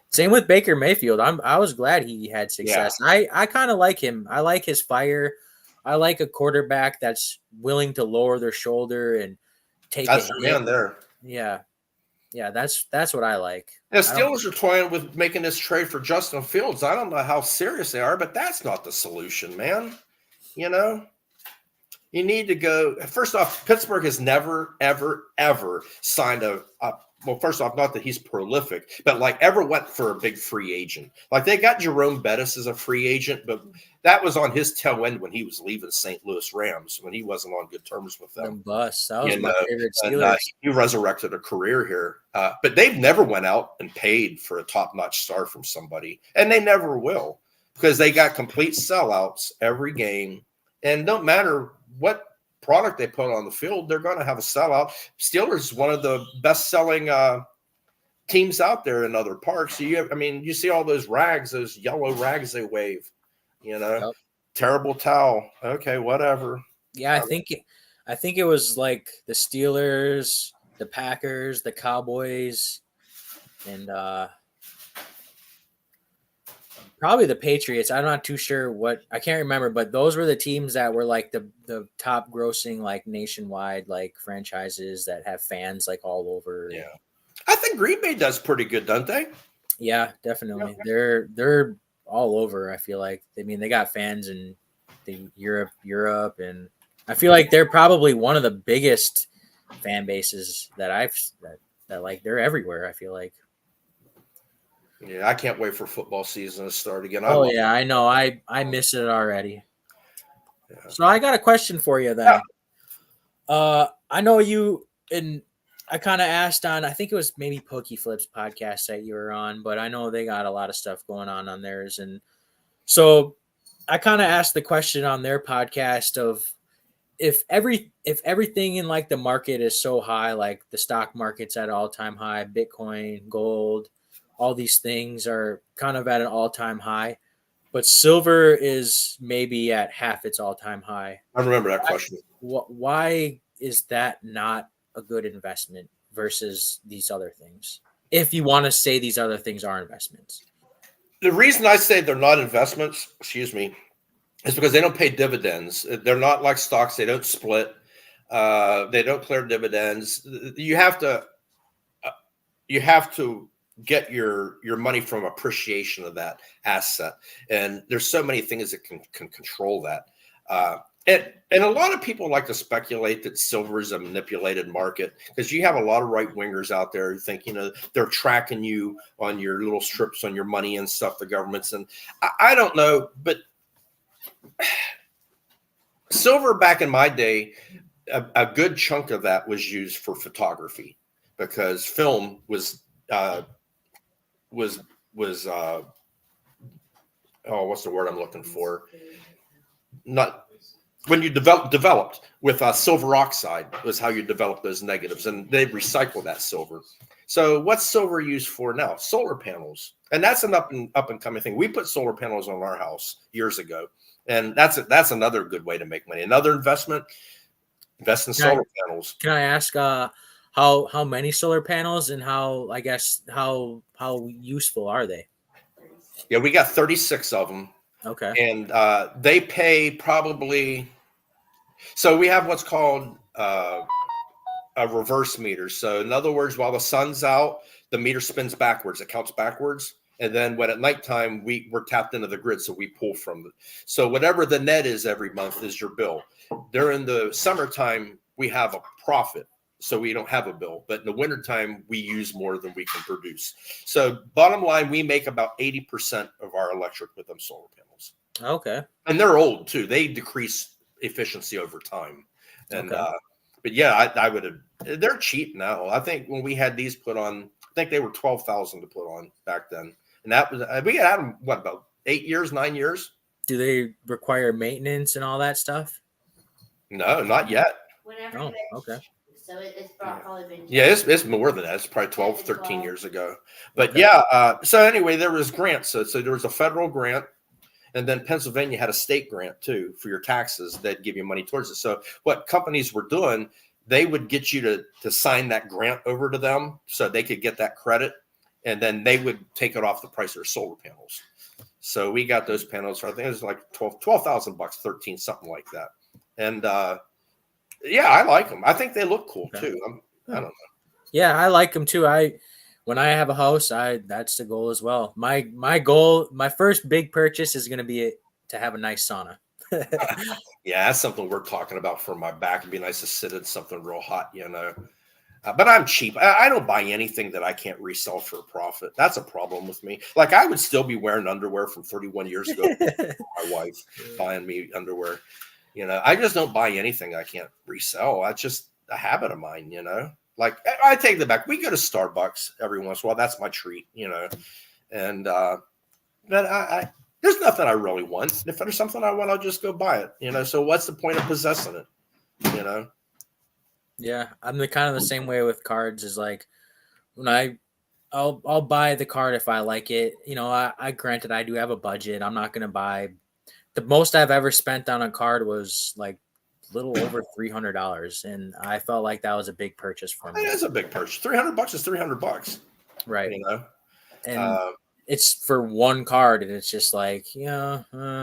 same with Baker Mayfield. I was glad he had success. Yeah. I kind of like him. I like his fire. I like a quarterback that's willing to lower their shoulder and take that's a man there. Yeah. Yeah, that's what I like. The Steelers are toying with making this trade for Justin Fields. I don't know how serious they are, but that's not the solution, man. You need to go. First off, Pittsburgh has never, ever, ever signed well, first off, not that he's prolific, but ever went for a big free agent. They got Jerome Bettis as a free agent, but that was on his tail end when he was leaving St. Louis Rams, when he wasn't on good terms with them. Bust. That was my favorite Steelers. And, he resurrected a career here. But they've never went out and paid for a top-notch star from somebody, and they never will, because they got complete sellouts every game. And don't matter what product they put on the field, they're going to have a sellout. Steelers is one of the best-selling teams out there in other parts. So you see all those rags, those yellow rags they wave. Yep. Terrible towel. Okay, whatever. Yeah, I think it was like the Steelers, the Packers, the Cowboys, and probably the Patriots. I'm not too sure I can't remember, but those were the teams that were the top grossing nationwide franchises that have fans all over. Yeah. I think Green Bay does pretty good, don't they? Yeah, definitely. Okay. They're all over, I feel like. they got fans in Europe, and I feel like they're probably one of the biggest fan bases that they're everywhere, I feel like. Yeah, I can't wait for football season to start again. I know. I miss it already. Yeah. So I got a question for you then. Yeah. I know you, and I kind of asked on, I think it was maybe Pokey Flips podcast that you were on, but I know they got a lot of stuff going on theirs. And so I kind of asked the question on their podcast of if everything in the market is so high, the stock market's at an all-time high, Bitcoin, gold, all these things are kind of at an all-time high, but silver is maybe at half its all-time high. I remember that question. Why is that not a good investment versus these other things? If you want to say these other things are investments. The reason I say they're not investments, is because they don't pay dividends. They're not like stocks. They don't split. They don't clear dividends. You have to get your money from appreciation of that asset. And there's so many things that can control that. And a lot of people like to speculate that silver is a manipulated market, because you have a lot of right wingers out there who think, they're tracking you on your little strips on your money and stuff, the governments. And I don't know, but silver back in my day, a good chunk of that was used for photography, because film was what's the word I'm looking for? Not when you developed with silver oxide was how you develop those negatives, and they recycle that silver. So what's silver used for now? Solar panels, and that's an up and coming thing. We put solar panels on our house years ago, and that's another good way to make money. Another invest in solar panels. Can I ask how many solar panels, and how useful are they? Yeah, we got 36 of them. Okay. And they pay probably, so we have what's called a reverse meter. So in other words, while the sun's out, the meter spins backwards, it counts backwards. And then when at nighttime, we're tapped into the grid, so we pull from it. So whatever the net is every month is your bill. During the summertime, we have a profit, so we don't have a bill. But in the wintertime, we use more than we can produce. So bottom line, we make about 80% of our electric with them solar panels. Okay. And they're old too. They decrease efficiency over time. And okay. But yeah, I would have. They're cheap now. I think when we had these put on, I think they were $12,000 to put on back then. And that was, we had them, what, about 8 years, 9 years? Do they require maintenance and all that stuff? No, not yet. Oh, okay. So it's probably been. Yeah, it's more than that. It's probably 12, 13 years ago. But okay. Yeah, so anyway, there was grants. So there was a federal grant, and then Pennsylvania had a state grant too for your taxes that give you money towards it. So what companies were doing, they would get you to sign that grant over to them so they could get that credit, and then they would take it off the price of their solar panels. So we got those panels for, I think it was like $12,000, 13, something like that. And yeah, I like them. I think they look cool too. I don't know. Yeah, I like them too. When I have a house, that's the goal as well. My goal, my first big purchase is going to be to have a nice sauna. Yeah, that's something we're talking about for my back. It'd be nice to sit in something real hot, But I'm cheap. I don't buy anything that I can't resell for a profit. That's a problem with me. Like, I would still be wearing underwear from 31 years ago. My wife buying me underwear. I just don't buy anything I can't resell. That's just a habit of mine, Like, I take that back. We go to Starbucks every once in a while. That's my treat, And but there's nothing I really want. If there's something I want, I'll just go buy it, So what's the point of possessing it, Yeah, I'm the same way with cards. Is like when I'll buy the card if I like it. I granted I do have a budget. I'm not gonna buy. The most I've ever spent on a card was like a little over $300, and I felt like that was a big purchase for me. It is a big purchase. $300 is $300, right? And it's for one card, and it's just like, I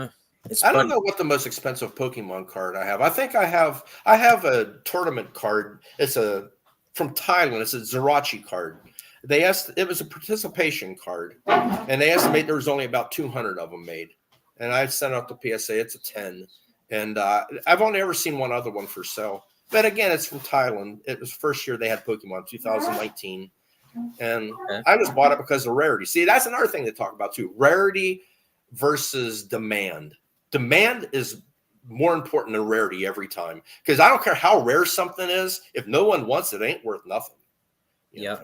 don't know what the most expensive Pokemon card I have. I think I have a tournament card. It's from Thailand. It's a Zerachi card. It was a participation card, and they estimate there was only about 200 of them made. And I sent out the PSA. It's a 10, and I've only ever seen one other one for sale. But again, it's from Thailand. It was the first year they had Pokemon, 2019, and I just bought it because of rarity. See, that's another thing to talk about too: rarity versus demand. Demand is more important than rarity every time, because I don't care how rare something is. If no one wants it, ain't worth nothing. Yeah,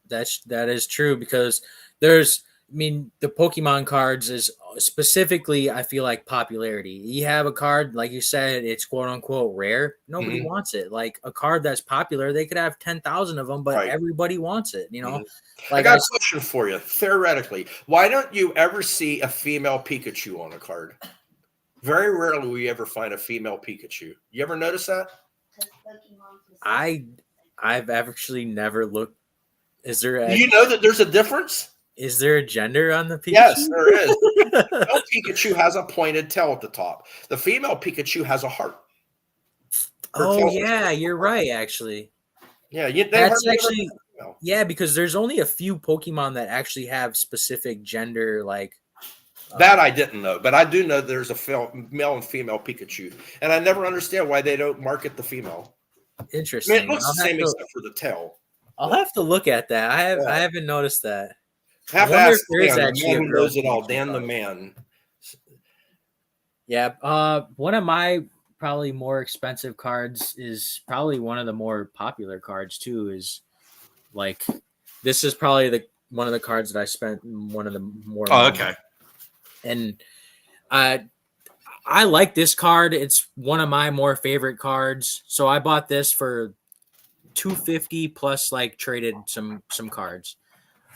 that is true, because the Pokemon cards is specifically, I feel like, popularity. You have a card, like you said, it's quote unquote rare. Nobody wants it. Like a card that's popular, they could have 10,000 of them, but everybody wants it. Like, I got a question for you. Theoretically, why don't you ever see a female Pikachu on a card? Very rarely will you ever find a female Pikachu. You ever notice that? I've actually never looked. Is there? Do you know that there's a difference? Is there a gender on the Pikachu? Yes, there is. The male Pikachu has a pointed tail at the top. The female Pikachu has a heart. Oh yeah, you're right. Actually, yeah. female. Yeah, because there's only a few Pokemon that actually have specific gender, like That I didn't know, but I do know there's a male and female Pikachu, and I never understand why they don't market the female. I mean, interesting. it looks the same except for the tail. I'll have to look at that. I Yeah. haven't noticed that. Have I to wonder ask if there is Dan, the actually man a who girl knows it all, Pikachu Dan the card. man. Yeah. One of my probably more expensive cards is probably one of the more popular cards too. Is like this is probably one of the cards that I spent one of the more. Oh, okay. And I like this card. It's one of my more favorite cards. So I bought this for $250 plus like traded some cards.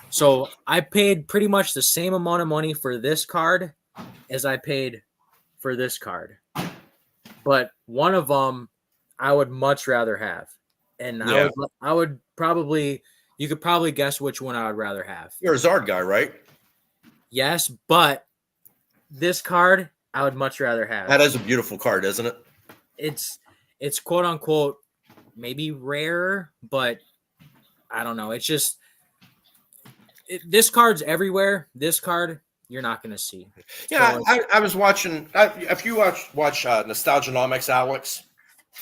So I paid pretty much the same amount of money for this card as I paid for this card. But one of them I would much rather have. And Yeah. I would probably, you could probably guess which one I would rather have. You're a Zard guy, right? Yes, but this card I would much rather have. That is a beautiful card, isn't it? It's quote unquote maybe rare, but I don't know. It's just this card's everywhere. This card you're not going to see. Yeah, So I was watching. If you watch Nostalgianomics, Alex.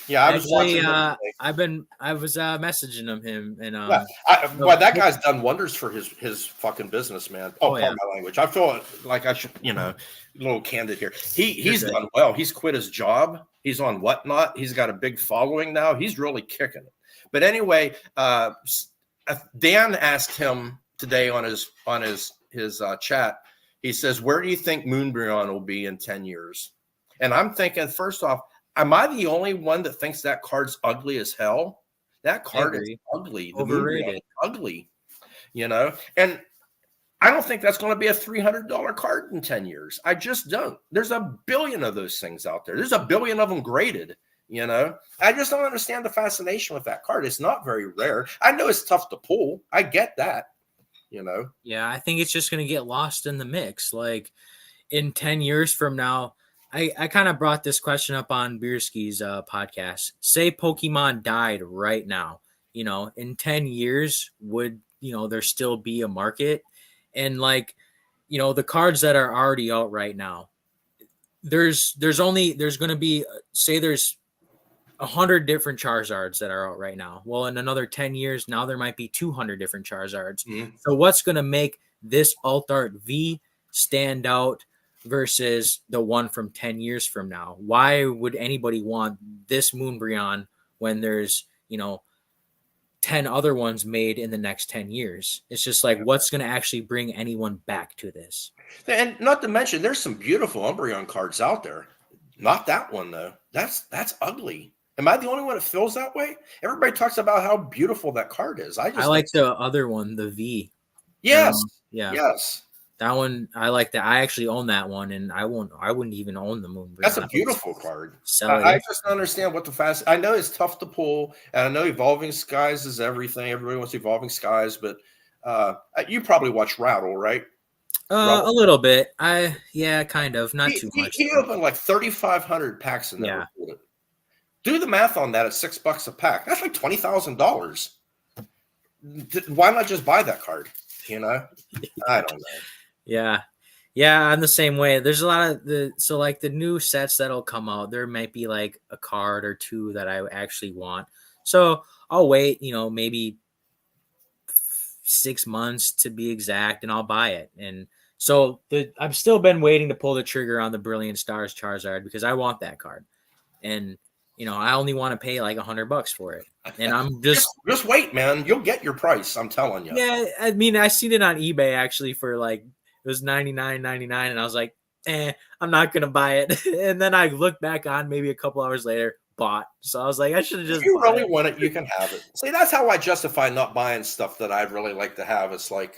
Yeah, I was actually, watching. I was messaging him and Yeah, that guy's done wonders for his fucking business, man. Pardon my language. I feel like I should, a little candid here. He's done well. He's quit his job. He's on Whatnot. He's got a big following now. He's really kicking it. But anyway, Dan asked him today on his chat. He says, "Where do you think Moonbryon will be in 10 years?" And I'm thinking, first off, am I the only one that thinks that card's ugly as hell? That card is ugly. Overrated. Is ugly, And I don't think that's going to be a $300 card in 10 years. I just don't. There's a billion of those things out there. There's a billion of them graded, I just don't understand the fascination with that card. It's not very rare. I know it's tough to pull. I get that, Yeah, I think it's just going to get lost in the mix. Like in 10 years from now, I kind of brought this question up on Bierski's podcast. Say Pokemon died right now, in 10 years, would, there still be a market? And like, the cards that are already out right now, there's going to be, say there's 100 different Charizards that are out right now. Well, in another 10 years, now there might be 200 different Charizards. Mm-hmm. So what's going to make this Altart V stand out versus the one from 10 years from now? Why would anybody want this Moonbryon when there's, 10 other ones made in the next 10 years? It's just like, what's going to actually bring anyone back to this? And not to mention, there's some beautiful Umbreon cards out there. Not that one, though. That's ugly. Am I the only one that feels that way? Everybody talks about how beautiful that card is. I like the other one, the V. Yes. Yeah. Yes. That one, I like that. I actually own that one, and I wouldn't even own the Moonbryon. That's a beautiful card. Sell it. I just don't understand what I know it's tough to pull, and I know Evolving Skies is everything. Everybody wants Evolving Skies, but you probably watch Rattle, right? A little bit. Kind of, not too much. He opened like 3,500 packs in there. Yeah. Do the math on that at $6 a pack. That's like $20,000. Why not just buy that card? I don't know. Yeah. I'm the same way. There's a lot of the new sets that'll come out. There might be like a card or two that I actually want. So I'll wait, maybe 6 months to be exact, and I'll buy it. And so I've still been waiting to pull the trigger on the Brilliant Stars Charizard because I want that card. And I only want to pay like $100 for it. And I'm just wait, man. You'll get your price. I'm telling you. Yeah. I mean, I seen it on eBay actually for like, it was $99.99. And I was like, I'm not going to buy it. And then I looked back on maybe a couple hours later, bought. So I was like, I should have just. If you really want it, you can have it. See, that's how I justify not buying stuff that I'd really like to have. It's like,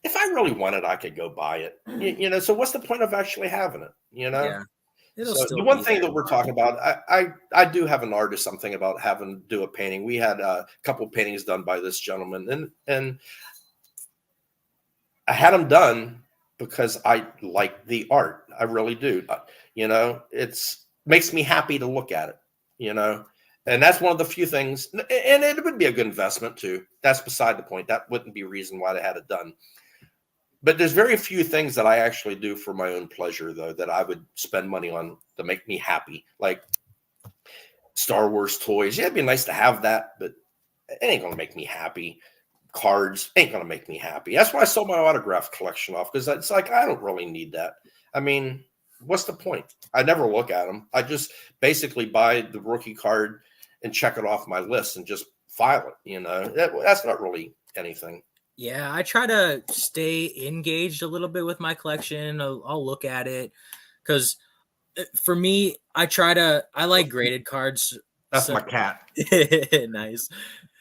if I really want it, I could go buy it. So what's the point of actually having it? Yeah. So the one thing that we're talking about, I do have an artist something about having to do a painting. We had a couple of paintings done by this gentleman, and I had them done because I like the art. I really do. It's makes me happy to look at it. And that's one of the few things, and it would be a good investment too. That's beside the point. That wouldn't be a reason why they had it done. But there's very few things that I actually do for my own pleasure, though, that I would spend money on to make me happy. Like Star Wars toys. Yeah, it'd be nice to have that, but it ain't going to make me happy. Cards ain't going to make me happy. That's why I sold my autograph collection off, because it's like, I don't really need that. I mean, what's the point? I never look at them. I just basically buy the rookie card and check it off my list and just file it. You know, that's not really anything. Yeah, I try to stay engaged a little bit with my collection. I'll look at it because for me, I like graded cards. That's my cat. Nice.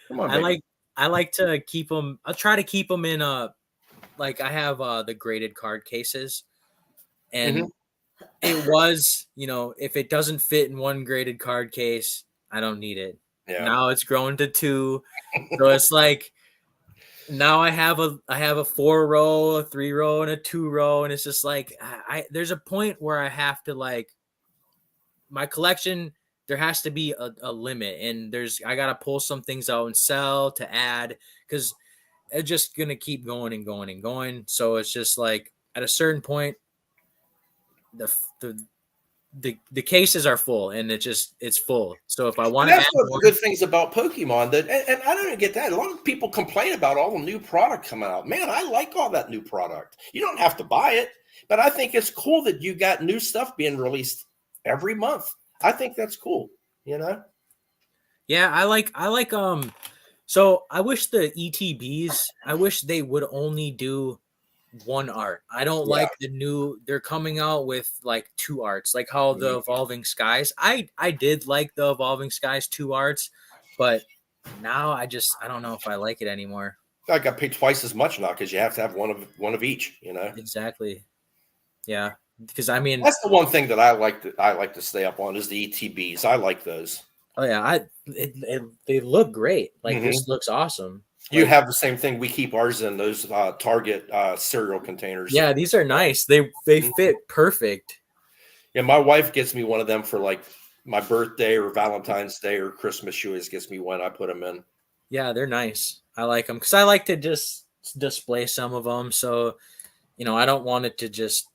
Come on, baby. I like to keep them. I'll try to keep them in like I have the graded card cases, and it was, if it doesn't fit in one graded card case, I don't need it. Yeah. Now it's grown to 2, so it's like now I have a 4-row, a 3-row, and a 2-row, and it's just like there's a point where I have to, like, my collection, there has to be a limit, and I gotta pull some things out and sell to add, because it's just gonna keep going and going and going. So it's just like at a certain point, the cases are full, and it's full. So if I want to add one of more, the good things about Pokemon, and I don't even get that. A lot of people complain about all the new product coming out. Man, I like all that new product. You don't have to buy it, but I think it's cool that you got new stuff being released every month. I think that's cool. Yeah, I like so I wish the ETBs, I wish they would only do one art. I don't like they're coming out with like 2 arts, like how the Evolving Skies. I did like the Evolving Skies 2 arts, but now I don't know if I like it anymore. I got paid twice as much now because you have to have one of each. Exactly. Yeah, because I mean that's the one thing that I like to stay up on is the ETBs. I like those. Oh yeah, they look great. Like this looks awesome. You have the same thing. We keep ours in those Target cereal containers. Yeah, these are nice. They fit perfect. Yeah, my wife gets me one of them for like my birthday or Valentine's Day or Christmas. She always gets me one. I put them in. Yeah, they're nice. I like them because I like to just display some of them. So, I don't want it to just.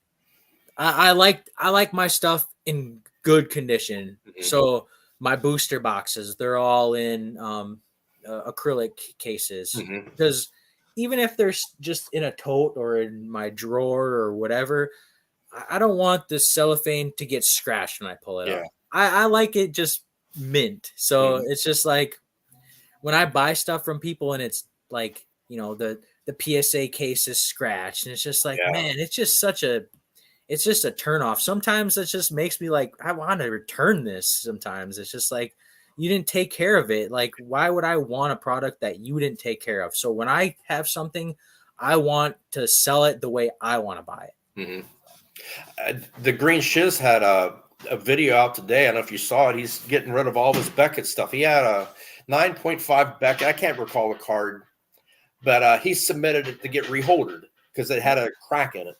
I like my stuff in good condition. So my booster boxes, they're all in acrylic cases, because even if they're just in a tote or in my drawer or whatever, I don't want the cellophane to get scratched when I pull it up. I like it just mint. So it's just like when I buy stuff from people and it's like, the PSA case is scratched, and it's just like, man, it's just a turnoff. Sometimes it just makes me like, I want to return this. Sometimes it's just like, you didn't take care of it. Like, why would I want a product that you didn't take care of? So when I have something, I want to sell it the way I want to buy it. The Green Shiz had a video out today. I don't know if you saw it. He's getting rid of all of his Beckett stuff. He had a 9.5 Beckett. I can't recall the card, but he submitted it to get reholdered because it had a crack in it.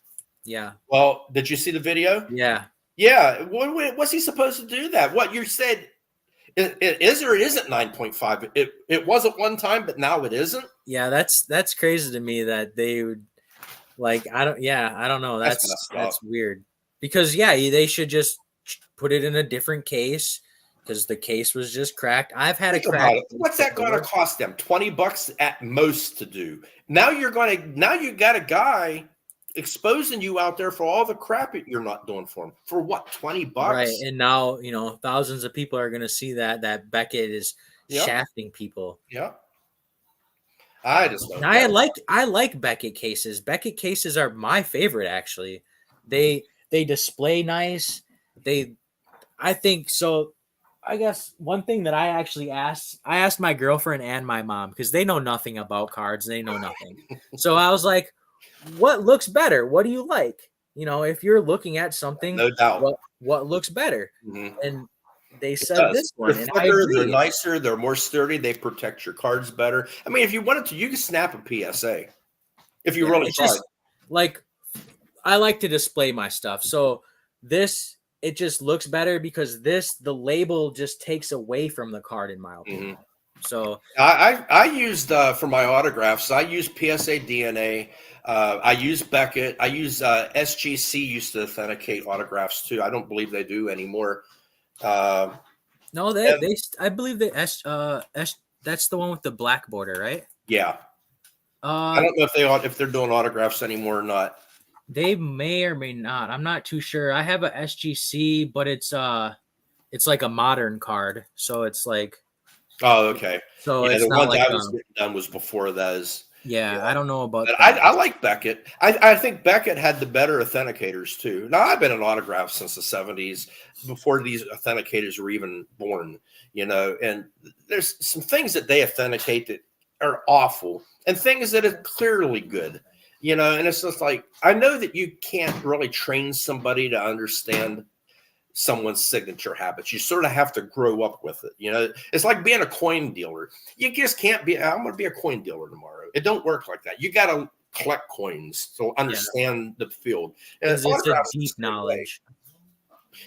Yeah. Well, did you see the video? Yeah. Yeah. What's he supposed to do that? What you said, it is or it isn't 9.5. It was at one time, but now it isn't. Yeah, that's crazy to me that they would like. I don't know. That's weird because they should just put it in a different case because the case was just cracked. I've had a crack. What's that going to cost them? $20 at most to do. Now you got a guy exposing you out there for all the crap you're not doing for him. For what, $20? Right. And now, thousands of people are going to see that Beckett is shafting people. Yeah. I just don't I like Beckett cases. Beckett cases are my favorite, actually. They display nice. I think so. I guess one thing that I actually asked my girlfriend and my mom, because they know nothing about cards. They know nothing. So I was like, what looks better? What do you like? If you're looking at something, no doubt, what looks better? And they said this one. They're thicker, they're nicer, they're more sturdy, they protect your cards better. I mean, if you wanted to, you could snap a PSA. If you really tried. Like, I like to display my stuff. So this it just looks better because the label just takes away from the card, in my opinion. So I used for my autographs. I use PSA DNA. I use Beckett. I use SGC used to authenticate autographs too. I don't believe they do anymore. no, they I believe the that's the one with the black border, right? Yeah. I don't know if they're doing autographs anymore or not. They may or may not. I'm not too sure. I have a SGC, but it's like a modern card, so it's like. Oh, okay. So yeah, it's the not ones like I was getting done was before those. yeah, I don't know about But that. I like Beckett. I think Beckett had the better authenticators too. Now I've been in autographs since the 70s, before these authenticators were even born, and there's some things that they authenticate that are awful and things that are clearly good, and it's just like, I know that you can't really train somebody to understand someone's signature habits. You sort of have to grow up with it. It's like being a coin dealer. You just can't be, I'm going to be a coin dealer tomorrow. It don't work like that. You got to collect coins to understand the field. And It's a autographs deep the same way. knowledge.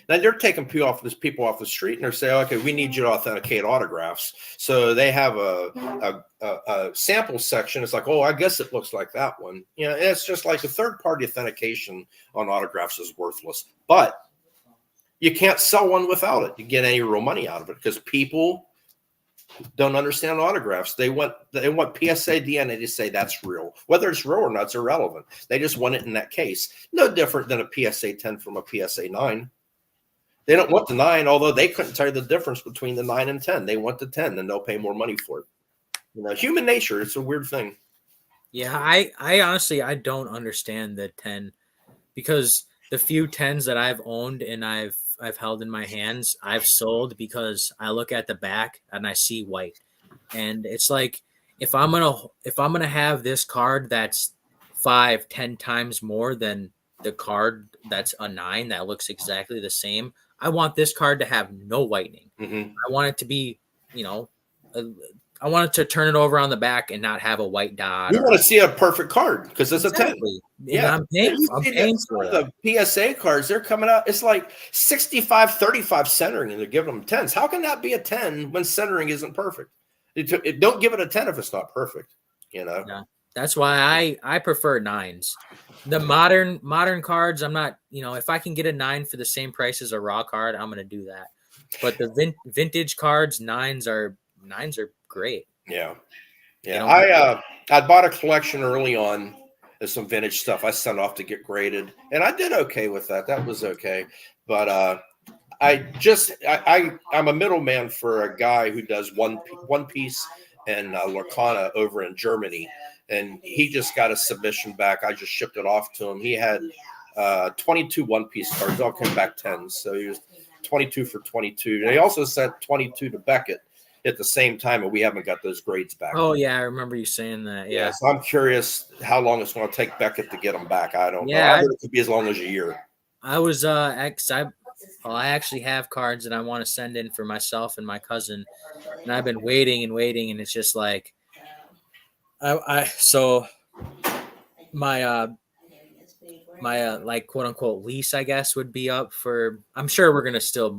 Now they're taking people off the street and they're saying, okay, we need you to authenticate autographs. So they have a sample section. It's like, oh, I guess it looks like that one. It's just like the third party authentication on autographs is worthless, but you can't sell one without it. You get any real money out of it because people don't understand autographs. They want PSA DNA to say that's real. Whether it's real or not, it's irrelevant. They just want it in that case. No different than a PSA 10 from a PSA 9. They don't want the 9, although they couldn't tell you the difference between the 9 and 10. They want the 10, and they'll pay more money for it. Human nature, it's a weird thing. Yeah, I honestly, I don't understand the 10 because the few 10s that I've owned and I've held in my hands, I've sold because I look at the back and I see white. And it's like, if I'm gonna have this card that's 5-10 times more than the card that's a 9 that looks exactly the same, I want this card to have no whitening. Mm-hmm. I want it to be, I wanted to turn it over on the back and not have a white dot. You want to see a perfect card because it's exactly. a 10. Yeah, I'm paying for the PSA cards. They're coming out. It's like 65-35 centering, and they're giving them 10s. How can that be a 10 when centering isn't perfect? Don't give it a 10 if it's not perfect. Yeah, that's why I prefer 9s. The modern cards, I'm not. If I can get a 9 for the same price as a raw card, I'm gonna do that. But the vintage cards, 9s are great. Yeah. I bought a collection early on of some vintage stuff. I sent off to get graded, and I did okay with that. That was okay. But I'm a middleman for a guy who does one piece and Lorcana over in Germany, and he just got a submission back. I just shipped it off to him. He had 22 one-piece cards. All came back 10s, so he was 22 for 22. And he also sent 22 to Beckett at the same time, and we haven't got those grades back. Oh yeah, I remember you saying that. Yeah. So I'm curious how long it's going to take Beckett to get them back. I don't know. Yeah, I think it could be as long as a year. I was I actually have cards that I want to send in for myself and my cousin, and I've been waiting, and it's just like so my like quote unquote lease, I guess, would be up for. I'm sure we're gonna still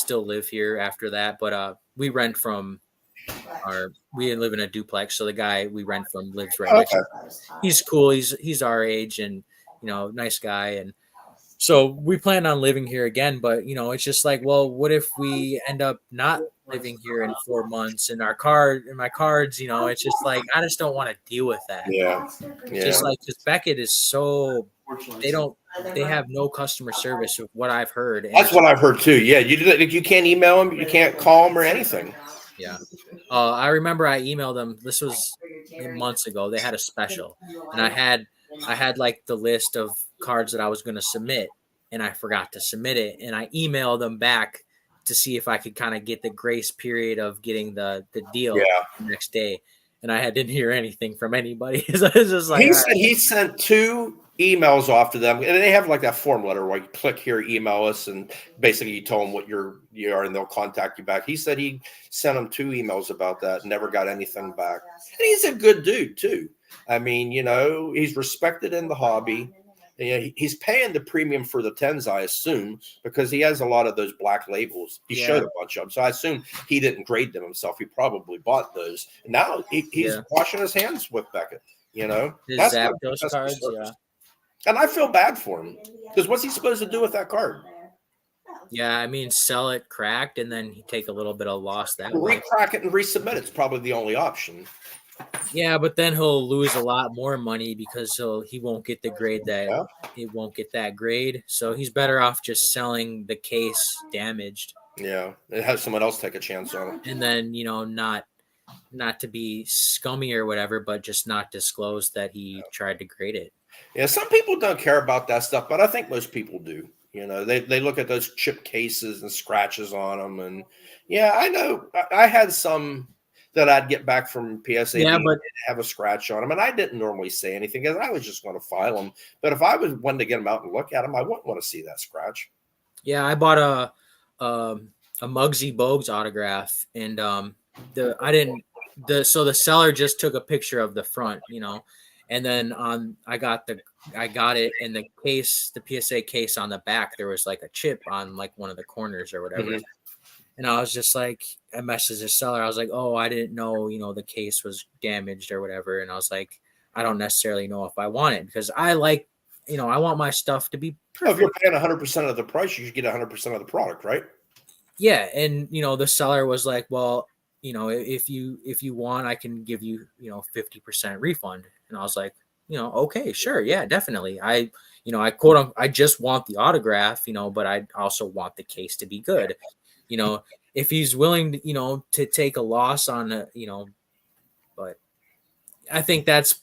live here after that, but we rent from we live in a duplex, so the guy we rent from lives right next to us. He's cool. He's our age and nice guy, and so we plan on living here again. But it's just like, well, what if we end up not living here in 4 months and my cards, it's just like, I just don't want to deal with that. Yeah. Just like, because Beckett is so, they have no customer service of what I've heard. That's what I've heard too. Yeah. You can't email them. You can't call them or anything. Yeah. I remember I emailed them. This was months ago. They had a special, and I had like the list of cards that I was going to submit, and I forgot to submit it. And I emailed them back to see if I could kind of get the grace period of getting the deal the next day. And I didn't hear anything from anybody. So it's just like, he sent 2 emails off to them, and they have like that form letter where you click here, email us, and basically you tell them what you are, and they'll contact you back. He said he sent them 2 emails about that, never got anything back. And he's a good dude too. I mean, he's respected in the hobby. Yeah, he's paying the premium for the 10s, I assume, because he has a lot of those black labels. He showed a bunch of them. So I assume he didn't grade them himself. He probably bought those. Now he's washing his hands with Beckett. His That's Zapdos cards, yeah. And I feel bad for him because what's he supposed to do with that card? Yeah, I mean, sell it cracked and then take a little bit of loss that way. Recrack it and resubmit it's probably the only option. Yeah, but then he'll lose a lot more money because he won't get the grade that he won't get that grade. So he's better off just selling the case damaged. Yeah, and have someone else take a chance on it. And then, not to be scummy or whatever, but just not disclose that he tried to grade it. Yeah, some people don't care about that stuff, but I think most people do. They look at those chip cases and scratches on them. And yeah, I know I had some that I'd get back from PSA but have a scratch on them. And I didn't normally say anything because I was just going to file them. But if I was wanting to get them out and look at them, I wouldn't want to see that scratch. Yeah, I bought a Muggsy Bogues autograph, and so the seller just took a picture of the front, and then I got it in the case, the PSA case on the back. There was like a chip on like one of the corners or whatever. Mm-hmm. And I was just like, I messaged the seller. I was like, oh, I didn't know, the case was damaged or whatever. And I was like, I don't necessarily know if I want it because I like, I want my stuff to be perfect. If you're paying 100% of the price, you should get 100% of the product, right? Yeah. And, the seller was like, well, if you want, I can give you, 50% refund. And I was like, okay, sure. Yeah, definitely. I just want the autograph, but I also want the case to be good. If he's willing to, to take a loss on but I think that's,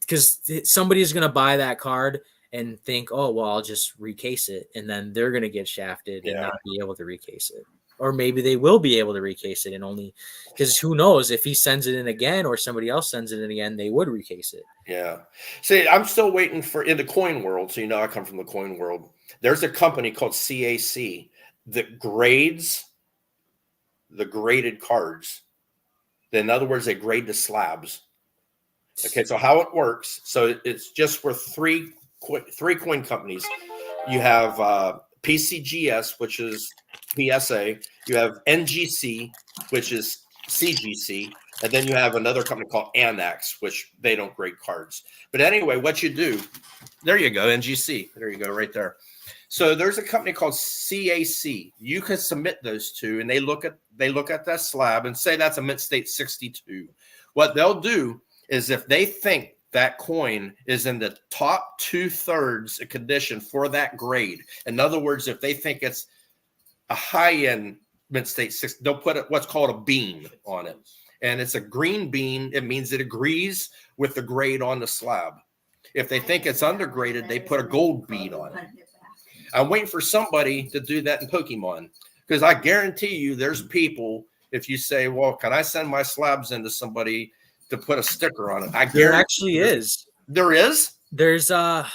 because somebody's going to buy that card and think, oh, well, I'll just recase it. And then they're going to get shafted and not be able to recase it. Or maybe they will be able to recase it and only because who knows if he sends it in again or somebody else sends it in again, they would recase it. Yeah. See, I'm still waiting in the coin world. So, I come from the coin world. There's a company called CAC that grades the graded cards. In other words, they grade the slabs. Okay. So how it works. So it's just for three coin companies. You have PCGS, which is PSA. You have NGC, which is CGC. And then you have another company called Annex, which they don't grade cards. But anyway, what you do, there you go, NGC. There you go, right there. So there's a company called CAC. You can submit those two, and they look at that slab and say that's a mint state 62. What they'll do is if they think that coin is in the top 2/3 condition for that grade. In other words, if they think it's a high-end mint state 6, they'll put what's called a bean on it. And it's a green bean. It means it agrees with the grade on the slab. If they think it's undergraded, they put a gold bead on it. I'm waiting for somebody to do that in Pokemon because I guarantee you there's people, if you say, well, can I send my slabs into somebody to put a sticker on it? There actually is. There is? There's I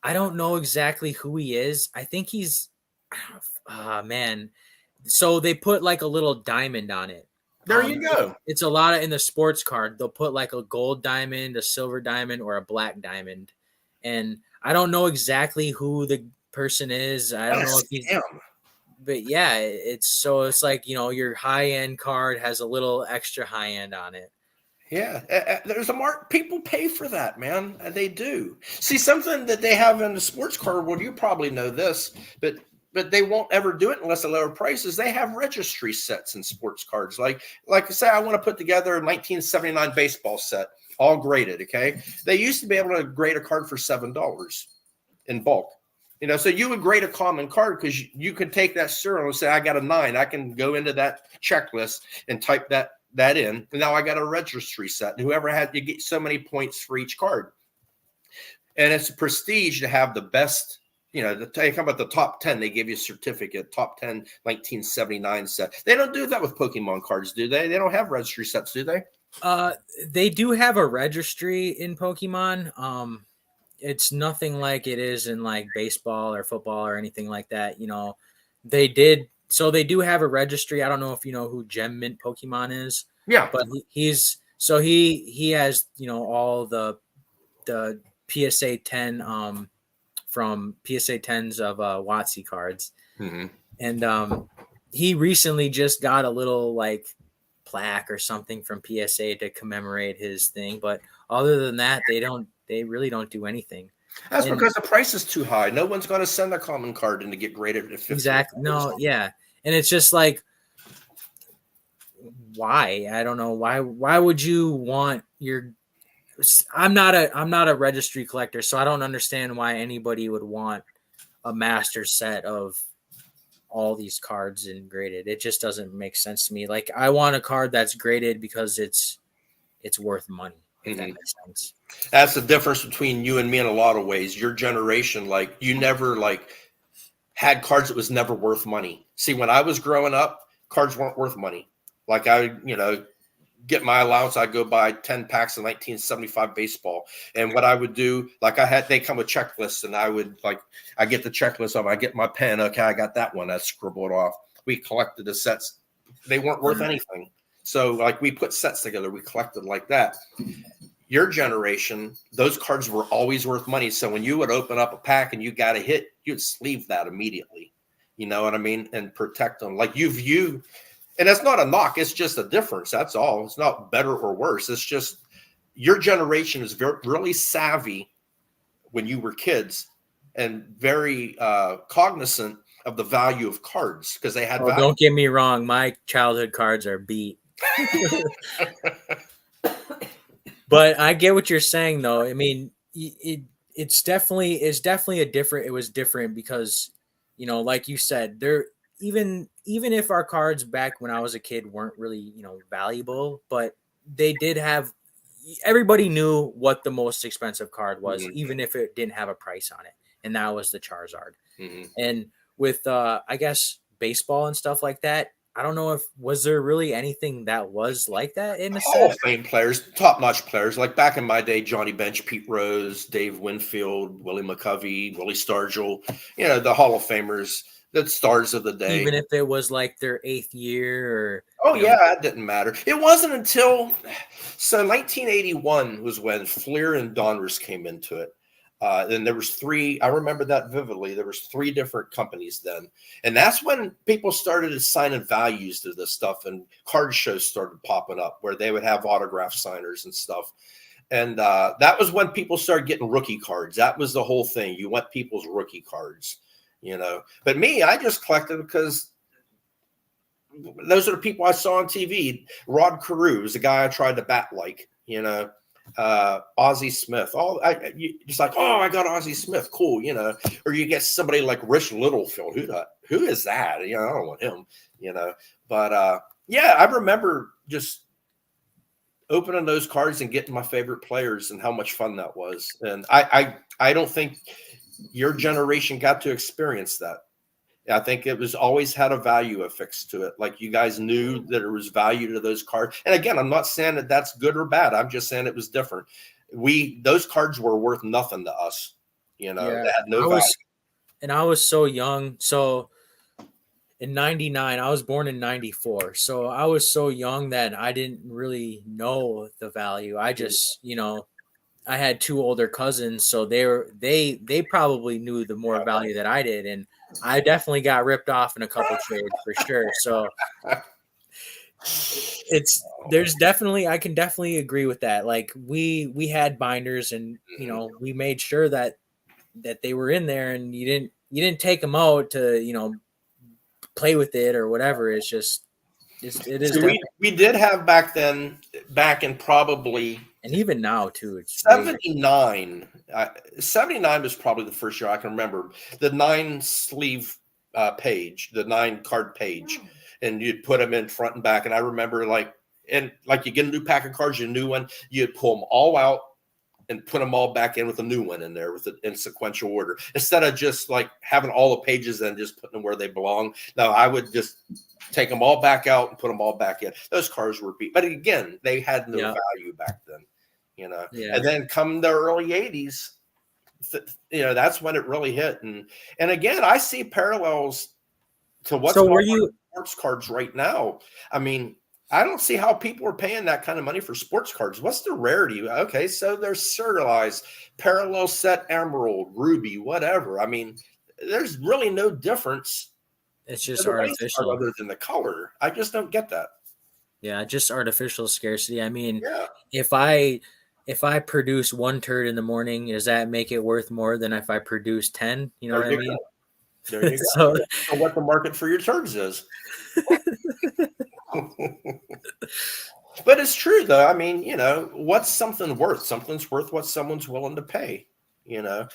don't know exactly who he is. I think he's man. So they put like a little diamond on it. There you go. It's a lot in the sports card. They'll put like a gold diamond, a silver diamond, or a black diamond. And I don't know exactly who the person is. I don't know if he's but yeah, it's like, your high end card has a little extra high end on it. Yeah, there's a mark. People pay for that, man. They do. See, something that they have in the sports card, well, you probably know this, but they won't ever do it unless they lower prices. They have registry sets in sports cards. Like say I want to put together a 1979 baseball set, all graded, okay? They used to be able to grade a card for $7 in bulk. So you would grade a common card because you could take that serial and say, I got a 9. I can go into that checklist and type that in. And now I got a registry set. And whoever you get so many points for each card. And it's a prestige to have the best, they come about the top 10. They give you a certificate, top 10 1979 set. They don't do that with Pokemon cards, do they? They don't have registry sets, do they? They do have a registry in Pokemon. It's nothing like it is in like baseball or football or anything like that. They do have a registry. I don't know if you know who Gem Mint Pokemon is. Yeah. But he has, all the PSA 10 from PSA 10s of WotC cards. Mhm. And he recently just got a little like plaque or something from PSA to commemorate his thing, but other than that, they really don't do anything. That's And because the price is too high. No one's going to send a common card in to get graded at 50. exactly. No, yeah. And it's just like, why? I don't know. Why would you want your I'm not a registry collector, so I don't understand why anybody would want a master set of all these cards and graded. It just doesn't make sense to me. Like, I want a card that's graded because it's worth money, if that makes sense. That's the difference between you and me in a lot of ways. Your generation, like, you never like had cards that was never worth money. See, when I was growing up, cards weren't worth money. Like, I, get my allowance, I'd go buy 10 packs of 1975 baseball. And what I would do, like, they come with checklists, and I get the checklist off, I get my pen. Okay, I got that one. I scribbled off. We collected the sets. They weren't worth anything. So, like, we put sets together. We collected like that. Your generation, those cards were always worth money. So when you would open up a pack and you got a hit, you'd sleeve that immediately. You know what I mean? And protect them. Like, and that's not a knock. It's just a difference. That's all. It's not better or worse. It's just your generation is really savvy when you were kids and very cognizant of the value of cards because they had value. Don't get me wrong. My childhood cards are beat. But I get what you're saying, though. I mean, it's definitely it was different because, like you said, even if our cards back when I was a kid weren't really, valuable, but they did have, everybody knew what the most expensive card was, even if it didn't have a price on it. And that was the Charizard. And with, I guess, baseball and stuff like that, I don't know was there really anything that was like that in the Hall of Fame players, top-notch players. Like back in my day, Johnny Bench, Pete Rose, Dave Winfield, Willie McCovey, Willie Stargell, the Hall of Famers, the stars of the day. Even if it was like their 8th year or it didn't matter. It wasn't until 1981 was when Fleer and Donruss came into it. Then there was 3, I remember that vividly. There was 3 different companies then. And that's when people started assigning values to this stuff and card shows started popping up where they would have autograph signers and stuff. And that was when people started getting rookie cards. That was the whole thing. You want people's rookie cards, But me, I just collected because those are the people I saw on TV. Rod Carew was the guy I tried to bat like, Ozzie Smith. Just like, I got Ozzie Smith, cool, Or you get somebody like Rich Littlefield. Who is that? I don't want him, But I remember just opening those cards and getting my favorite players and how much fun that was. And I don't think your generation got to experience that. I think it was always had a value affixed to it. Like you guys knew that there was value to those cards. And again, I'm not saying that that's good or bad. I'm just saying it was different. Those cards were worth nothing to us. They had no value. And I was so young. So in 99, I was born in 94. So I was so young that I didn't really know the value. I just, I had 2 older cousins. So they probably knew the more value that I did. And I definitely got ripped off in a couple trades for sure. So I can definitely agree with that. Like we had binders and, we made sure that they were in there and you didn't take them out to, play with it or whatever. It is. So we did have back in probably, and even now too, it's 79. 79 was probably the first year I can remember the 9 sleeve page, the 9 card page, and you'd put them in front and back. And I remember you get a new pack of cards, a new one, you'd pull them all out and put them all back in with a new one in there in sequential order instead of just like having all the pages and just putting them where they belong. No, I would just take them all back out and put them all back in. Those cards were beat, but again, they had no value back then. And then come the early 80s, that's when it really hit. And again, I see parallels to what's going on with sports cards right now. I mean, I don't see how people are paying that kind of money for sports cards. What's the rarity? Okay, so they're serialized, parallel set, emerald, ruby, whatever. I mean, there's really no difference It's to just the base card artificial. other than the color. I just don't get that. Yeah, just artificial scarcity. I mean, Yeah, if I produce one turd in the morning, does that make it worth more than if I produce 10? You know there what I you mean? go. There you go. So So what the market for your turds is. But it's true though. I mean, what's something worth? Something's worth what someone's willing to pay,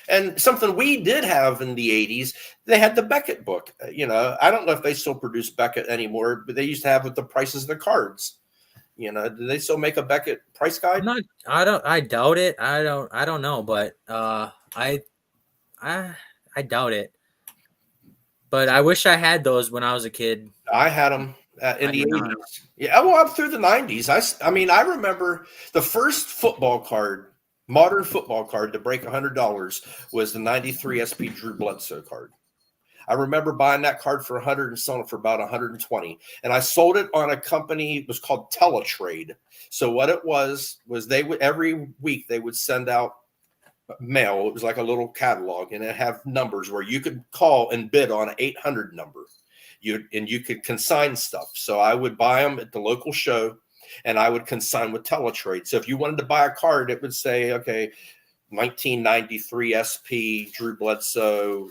And something we did have in the 80s, they had the Beckett book. I don't know if they still produce Beckett anymore, but they used to have with the prices of the cards. Do they still make a Beckett price I'm guide? not I doubt it. I don't know, but I I doubt it. But I wish I had those when I was a kid. I had them in I the did not. 80s. Yeah, well, up through the 90s. I mean, I remember the first football card, modern football card to break $100 was the 93 SP Drew Bledsoe card. I remember buying that card for 100 and selling it for about 120. And I sold it on a company, it was called Teletrade. So what it was they would every week they would send out mail. It was like a little catalog and it have numbers where you could call and bid on an 800 number. You could consign stuff. So I would buy them at the local show and I would consign with Teletrade. So if you wanted to buy a card, it would say, okay, 1993 SP Drew Bledsoe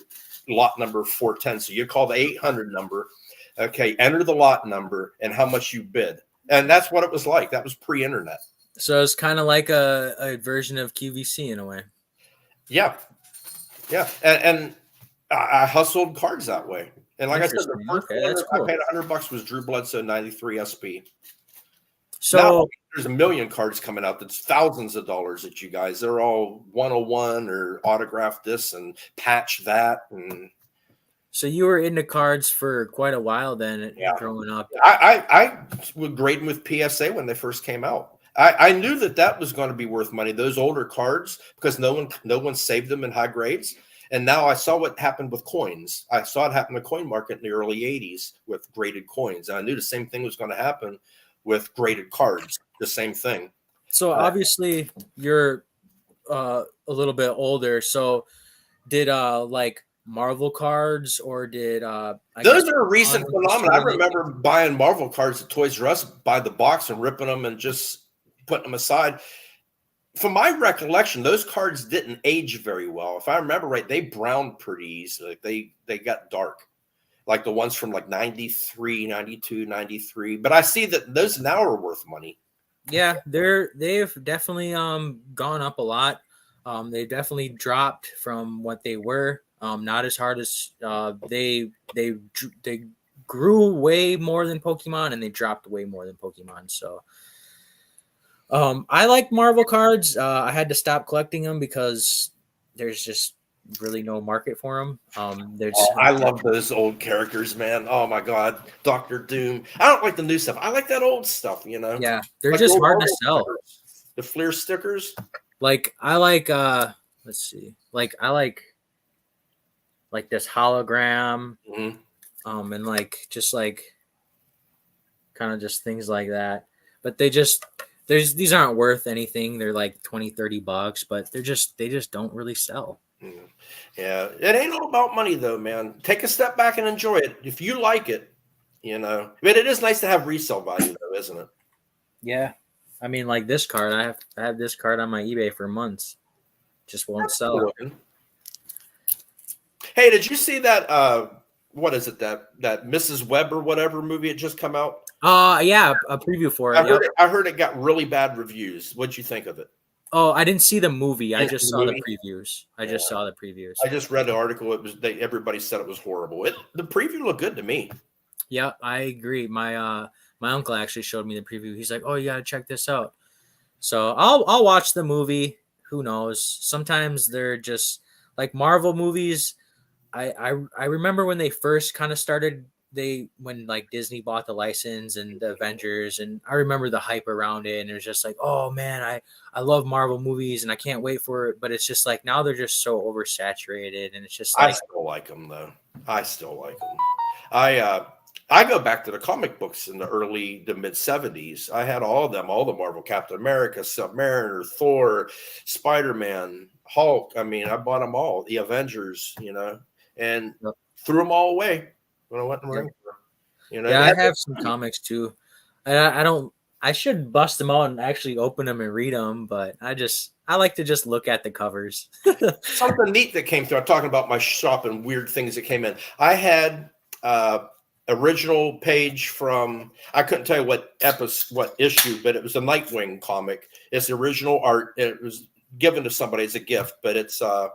lot number 410. So you call the 800 number. Okay, enter the lot number and how much you bid. And that's what it was like. That was pre-internet. So it's kind of like a version of QVC in a way. Yeah. Yeah. And I hustled cards that way. And like I said, the Interesting. first Okay, one that's I cool. paid $100 was Drew Bledsoe 93 SP. So Now there's a million cards coming out that's thousands of dollars at you guys. They're all 101 or autograph this and patch that. And so you were into cards for quite a while then, Yeah. growing up. I would grade them with PSA when they first came out. I knew that was going to be worth money, those older cards, because no one saved them in high grades. And now I saw what happened with coins. I saw it happen in the coin market in the early 80s with graded coins. And I knew the same thing was going to happen with graded cards, the same thing. So obviously you're a little bit older. So did like Marvel cards or did Those are a recent Pokemon phenomenon. I interest you in remember buying Marvel cards at Toys R Us by the box and ripping them and just putting them aside. From my recollection, those cards didn't age very well. If I remember right, they browned pretty easily. They got dark, like the ones from like 93, 92, 93. But I see that those now are worth money. Yeah, they've definitely gone up a lot. They definitely dropped from what they were. Not as hard as they grew way more than Pokemon and they dropped way more than Pokemon. So I like Marvel cards. I had to stop collecting them because there's just really no market for them. I love those old characters, man. Oh my God, Doctor Doom. I don't like the new stuff. I like that old stuff. Yeah, they're Like just old hard to Marvel sell. stickers. The Fleer stickers. Like I like let's see. Like I like this hologram and like just like kind of just things like that. But these aren't worth anything. They're like $20-$30, but they just don't really sell. Yeah, it ain't all about money though, man. Take a step back and enjoy it. If you like it, But it is nice to have resale value though, isn't it? Yeah. I mean, like this card, I have this card on my eBay for months. Just won't sell. Hey, did you see that what is it, that Mrs. Webb or whatever movie had just come out? Yeah, a preview for it. I heard it got really bad reviews. What'd you think of it? Oh, I didn't see the movie. I Didn't just see saw the the movie? previews. I just saw the previews. I just read the article. Everybody said it was horrible. The preview looked good to me. Yeah, I agree. My uncle actually showed me the preview. He's like, "Oh, you gotta check this out." So I'll watch the movie. Who knows? Sometimes they're just like Marvel movies. I remember when they first kind of started. When like Disney bought the license and the Avengers, and I remember the hype around it, and it was just like, oh man, I love Marvel movies and I can't wait for it. But it's just like now they're just so oversaturated, and it's just like I still like them though. I still like them. I go back to the comic books in the mid 70s. I had all of them, all the Marvel, Captain America, Submariner, Thor, Spider-Man, Hulk. I mean, I bought them all, the Avengers, and Yep. threw them all away when I went and Yep. ran. I have some comics too. I don't. I should bust them out and actually open them and read them, but I like to just look at the covers. Something neat that came through. I'm talking about my shop and weird things that came in. I had original page from, I couldn't tell you what issue, but it was a Nightwing comic. It's the original art. It was given to somebody as a gift, but it's the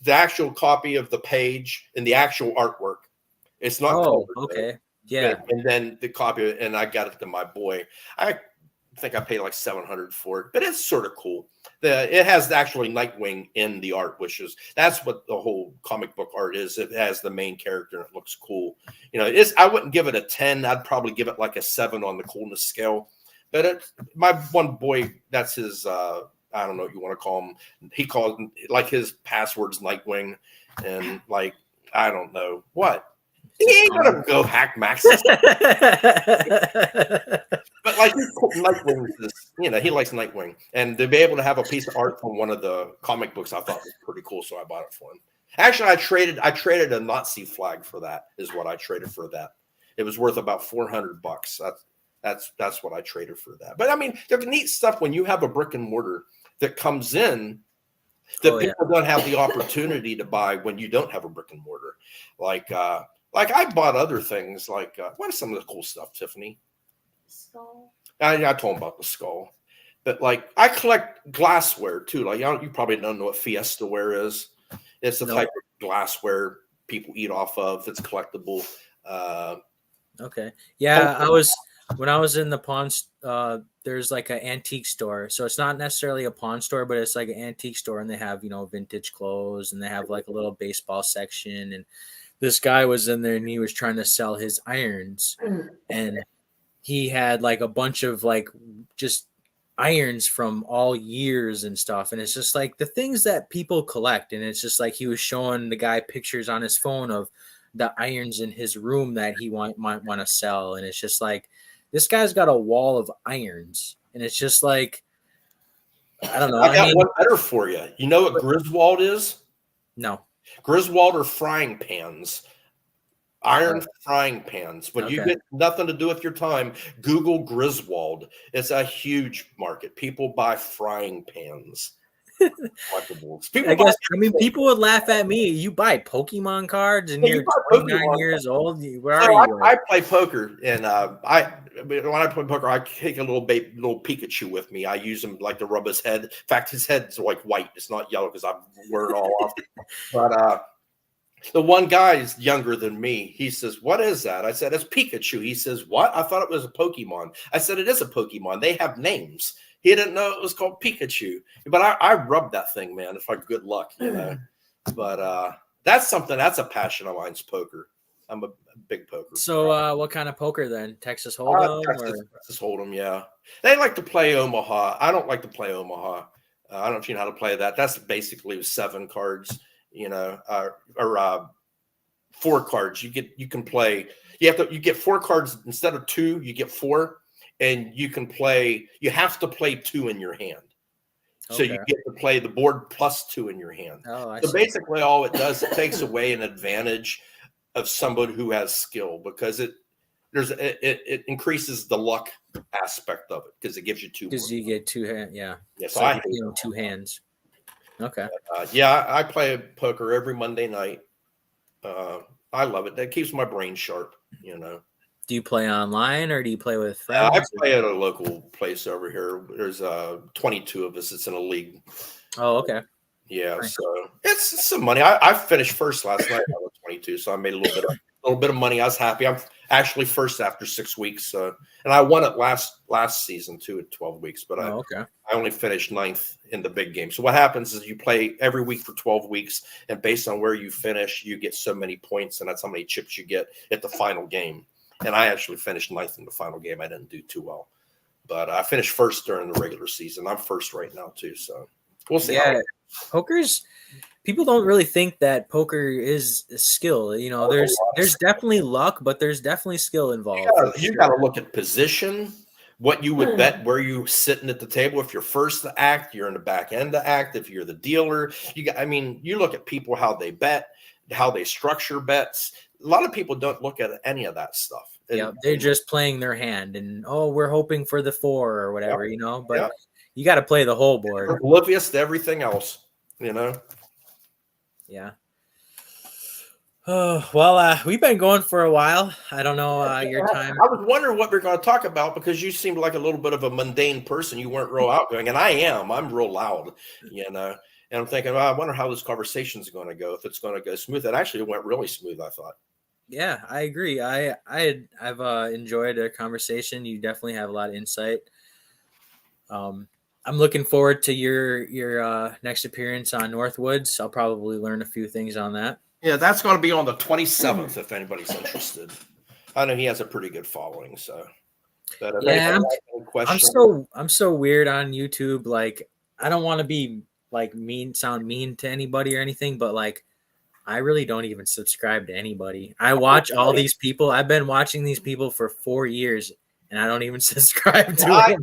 actual copy of the page and the actual artwork. It's not colored, okay. Yeah. And then the copy, and I got it to my boy. I think I paid like $700 for it, but it's sort of cool. It has actually Nightwing in the art, that's what the whole comic book art is. It has the main character and it looks cool. I wouldn't give it a 10. I'd probably give it like a 7 on the coolness scale. But my one boy, that's his, I don't know what you want to call him. He calls him, like, his password's Nightwing, and like, I don't know what. He ain't gonna go hack Max's. But like, Nightwing is, he likes Nightwing, and to be able to have a piece of art from one of the comic books, I thought was pretty cool, so I bought it for him. Actually, I traded a Nazi flag for that. Is what I traded for that. It was worth about $400. That's what I traded for that. But I mean, there's neat stuff when you have a brick and mortar that comes in that people don't have the opportunity to buy when you don't have a brick and mortar. Like I bought other things. Like what is some of the cool stuff, Tiffany? Skull. I told him about the skull, but like, I collect glassware too. Like, you probably don't know what Fiesta ware is. It's the type of glassware people eat off of. It's collectible. Okay. Yeah, when I was in the pawn, there's like an antique store. So it's not necessarily a pawn store, but it's like an antique store, and they have, vintage clothes, and they have like a little baseball section. And this guy was in there, and he was trying to sell his irons, and he had like a bunch of like just irons from all years and stuff. And it's just like the things that people collect. And it's just like he was showing the guy pictures on his phone of the irons in his room that he might want to sell. And it's just like, this guy's got a wall of irons. And it's just like, I don't know. I got one better for you. You know what Griswold is? No. Griswold are frying pans. Iron frying pans. When you get nothing to do with your time, Google Griswold. It's a huge market. People buy frying pans. People would laugh at me. You buy Pokemon cards and you're 29 years old. Where are you? I play poker, and when I play poker, I take a little Pikachu with me. I use him like to rub his head. In fact, his head's like white. It's not yellow because I wear it all off. But the one guy is younger than me. He says, "What is that?" I said, "It's Pikachu." He says, "What?" I thought it was a Pokemon. I said, "It is a Pokemon. They have names." He didn't know it was called Pikachu. But I rubbed that thing, man. It's like good luck, But that's a passion of mine's, poker. I'm a big poker. So what kind of poker then? Texas Hold'em? Texas Hold'em, yeah. They like to play Omaha. I don't like to play Omaha. I don't know if you know how to play that. That's basically 7 cards. Or 4 cards. You can play. You get 4 cards instead of 2. You get 4, and you can play. You have to play 2 in your hand, so you get to play the board plus 2 in your hand. So basically, all it does, it takes away an advantage of somebody who has skill, because it increases the luck aspect of it, because it gives you 2. Because you get 2 hands, yeah. So I hate 2 hands. Okay. I play poker every Monday night. I love it. That keeps my brain sharp, Do you play online or do you play with friends? I play at a local place over here. There's 22 of us. It's in a league. Oh, okay. Yeah, nice. So it's some money. I finished first last night. I was 22, so I made a little bit of money. I was happy. I'm actually first after 6 weeks, and I won it last season too at 12 weeks. But I only finished 9th in the big game. So what happens is you play every week for 12 weeks, and based on where you finish, you get so many points, and that's how many chips you get at the final game. And I actually finished 9th in the final game. I didn't do too well, but I finished first during the regular season. I'm first right now too, so we'll see. Yeah, poker's people don't really think that poker is a skill. You know, there's definitely luck, but there's definitely skill involved. You got to look at position, what you would bet, where you sitting at the table. If you're first to act, you're in the back end to act. If you're the dealer, you look at people, how they bet, how they structure bets. A lot of people don't look at any of that stuff. Yeah, they're just playing their hand, and we're hoping for the 4 or whatever, But you got to play the whole board. They're oblivious to everything else, Yeah. Oh, well, we've been going for a while. I don't know your time. I was wondering what we're going to talk about because you seemed like a little bit of a mundane person. You weren't real outgoing, and I am. I'm real loud, And I'm thinking, I wonder how this conversation is going to go. If it's going to go smooth. It actually went really smooth, I thought. Yeah, I agree. I've enjoyed the conversation. You definitely have a lot of insight. I'm looking forward to your next appearance on Northwoods. I'll probably learn a few things on that. Yeah, that's going to be on the 27th if anybody's interested. I know he has a pretty good following, so. But yeah, I'm so weird on YouTube. Like, I don't want to be like sound mean to anybody or anything, but like, I really don't even subscribe to anybody. I watch all these people. I've been watching these people for 4 years, and I don't even subscribe to them.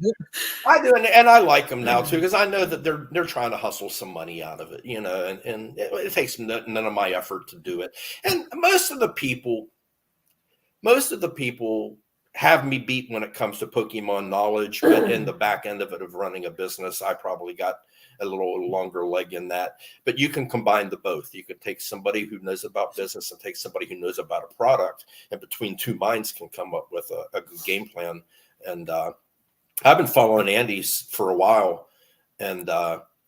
I do, and I like them now too because I know that they're trying to hustle some money out of it, and it takes none of my effort to do it. And most of the people have me beat when it comes to Pokemon knowledge, but in the back end of it of running a business, I probably got a little longer leg in that. But you can combine the both. You can take somebody who knows about business and take somebody who knows about a product, and between two minds can come up with a good game plan. And I've been following Andy's for a while, and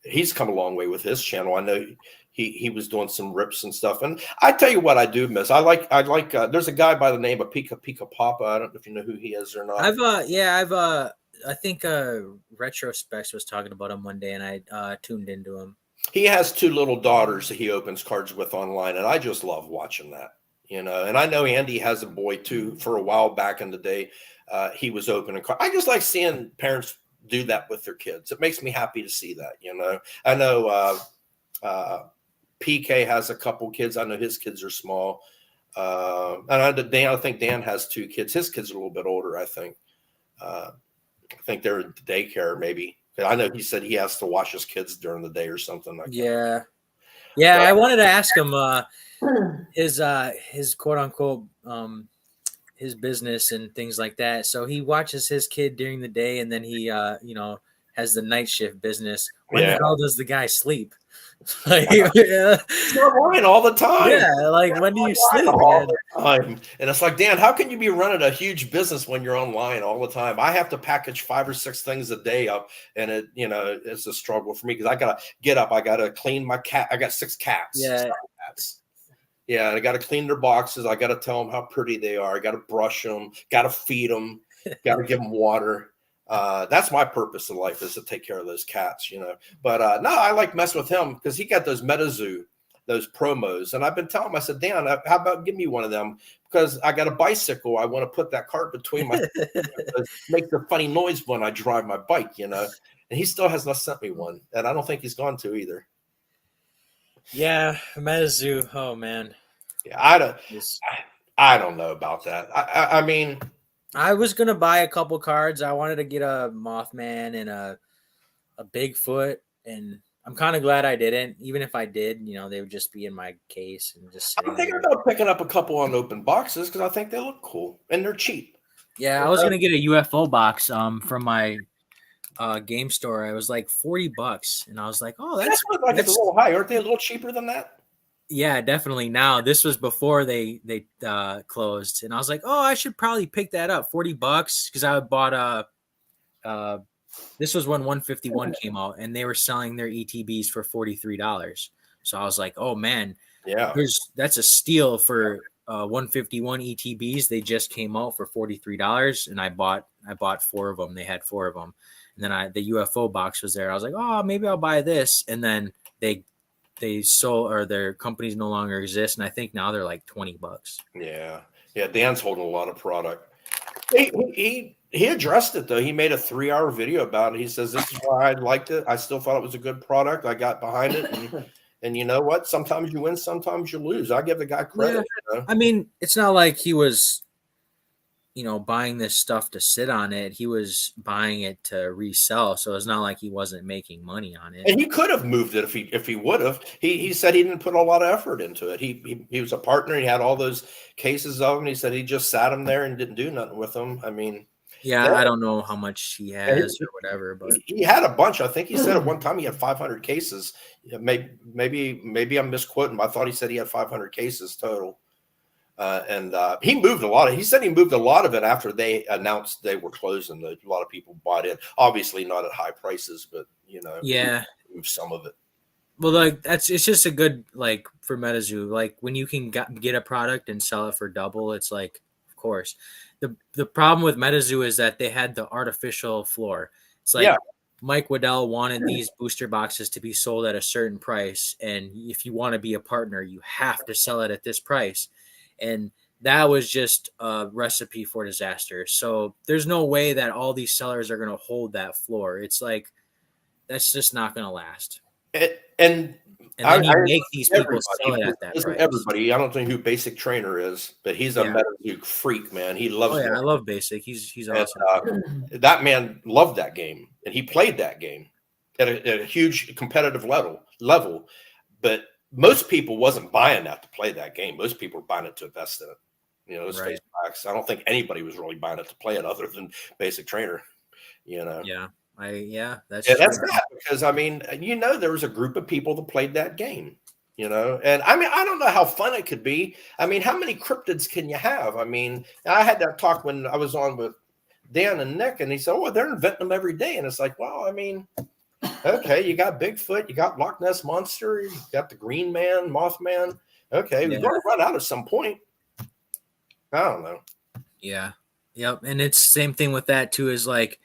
he's come a long way with his channel. I know he was doing some rips and stuff. And I tell you what I do miss. I like there's a guy by the name of Pika Pika Papa. I don't know if you know who he is or not. I think Retrospecs was talking about him one day, and I tuned into him. He has 2 little daughters that he opens cards with online, and I just love watching that, And I know Andy has a boy too. For a while back in the day, he was opening cards. I just like seeing parents do that with their kids. It makes me happy to see that. I know PK has a couple kids. I know his kids are small. And I think Dan has 2 kids. His kids are a little bit older, I think. I think they're in daycare, maybe. I know he said he has to watch his kids during the day or something like that. Yeah. I wanted to ask him his quote unquote his business and things like that. So he watches his kid during the day, and then he has the night shift business. When the hell does the guy sleep? Like, He's working all the time. Yeah, like when do you sleep? All the time. And it's like, Dan, how can you be running a huge business when you're online all the time? I have to package 5 or 6 things a day up, and it's a struggle for me because I gotta get up, I gotta clean my cat. I got 6 cats. Yeah. Yeah, I got to clean their boxes. I got to tell them how pretty they are. I got to brush them. Got to feed them. Got to give them water. That's my purpose in life, is to take care of those cats, But no, I like mess with him because he got those MetaZoo, those promos, and I've been telling him. I said, Dan, how about give me one of them because I got a bicycle. I want to put that cart between my make the funny noise when I drive my bike, And he still has not sent me one, and I don't think he's gone to either. Yeah, MetaZoo. Oh man. Yeah, I don't know about that. I mean, I was gonna buy a couple cards. I wanted to get a Mothman and a Bigfoot, and I'm kind of glad I didn't. Even if I did, they would just be in my case and just. I'm thinking about picking up a couple on open boxes because I think they look cool and they're cheap. Yeah, I was gonna get a UFO box from my game store. It was like $40, and I was like, "Oh, that's like it's a little high. Aren't they a little cheaper than that?" Yeah, definitely. Now this was before they closed, and I was like, "Oh, I should probably pick that up, $40," because I bought this was when 151 came out, and they were selling their ETBs for $43. So I was like, "Oh man, yeah, that's a steal for 151 ETBs. They just came out for $43, and I bought 4 of them. They had 4 of them." And then the UFO box was there. I was like, oh, maybe I'll buy this. And then they sold, or their companies no longer exist. And I think now they're like $20. Yeah. Dan's holding a lot of product. He addressed it though. He made a 3-hour video about it. He says, this is why I liked it. I still thought it was a good product. I got behind it. And you know what? Sometimes you win, sometimes you lose. I give the guy credit. Yeah. I mean, it's not like he was, buying this stuff to sit on it. He was buying it to resell. So it's not like he wasn't making money on it. And he could have moved it if he would have. He said he didn't put a lot of effort into it. He was a partner. He had all those cases of them. He said he just sat them there and didn't do nothing with them. I mean, yeah, I don't know how much he has or whatever, but he had a bunch. I think he said at one time he had 500 cases. Maybe I'm misquoting, but I thought he said he had 500 cases total. And he moved a lot. He said he moved a lot of it after they announced they were closing. A lot of people bought in, obviously not at high prices, but yeah, moved some of it. Well, like it's just a good for MetaZoo. Like when you can get a product and sell it for double, it's like, of course. The problem with MetaZoo is that they had the artificial floor. It's like Mike Waddell wanted these booster boxes to be sold at a certain price, and if you want to be a partner, you have to sell it at this price. And that was just a recipe for disaster. So there's no way that all these sellers are going to hold that floor. It's like, that's just not going to last. And then you make these people sell it at that price. Everybody, I don't know who Basic Trainer is, but he's a MetaZoo freak, man. He loves I love Basic. He's awesome. That man loved that game, and he played that game at a huge competitive level. But most people wasn't buying that to play that game. Most people were buying it to invest in it. Those face packs. I don't think anybody was really buying it to play it other than Basic Trainer. Yeah. That's that because I mean, there was a group of people that played that game, and I mean, I don't know how fun it could be. I mean, how many cryptids can you have? I mean, I had that talk when I was on with Dan and Nick, and he said, "Oh, they're inventing them every day," and it's like, well, I mean, okay, you got Bigfoot, you got Loch Ness Monster, you got the Green Man, Mothman. Okay, we're going to run out at some point. I don't know. Yeah. Yep. And it's the same thing with that too, is like,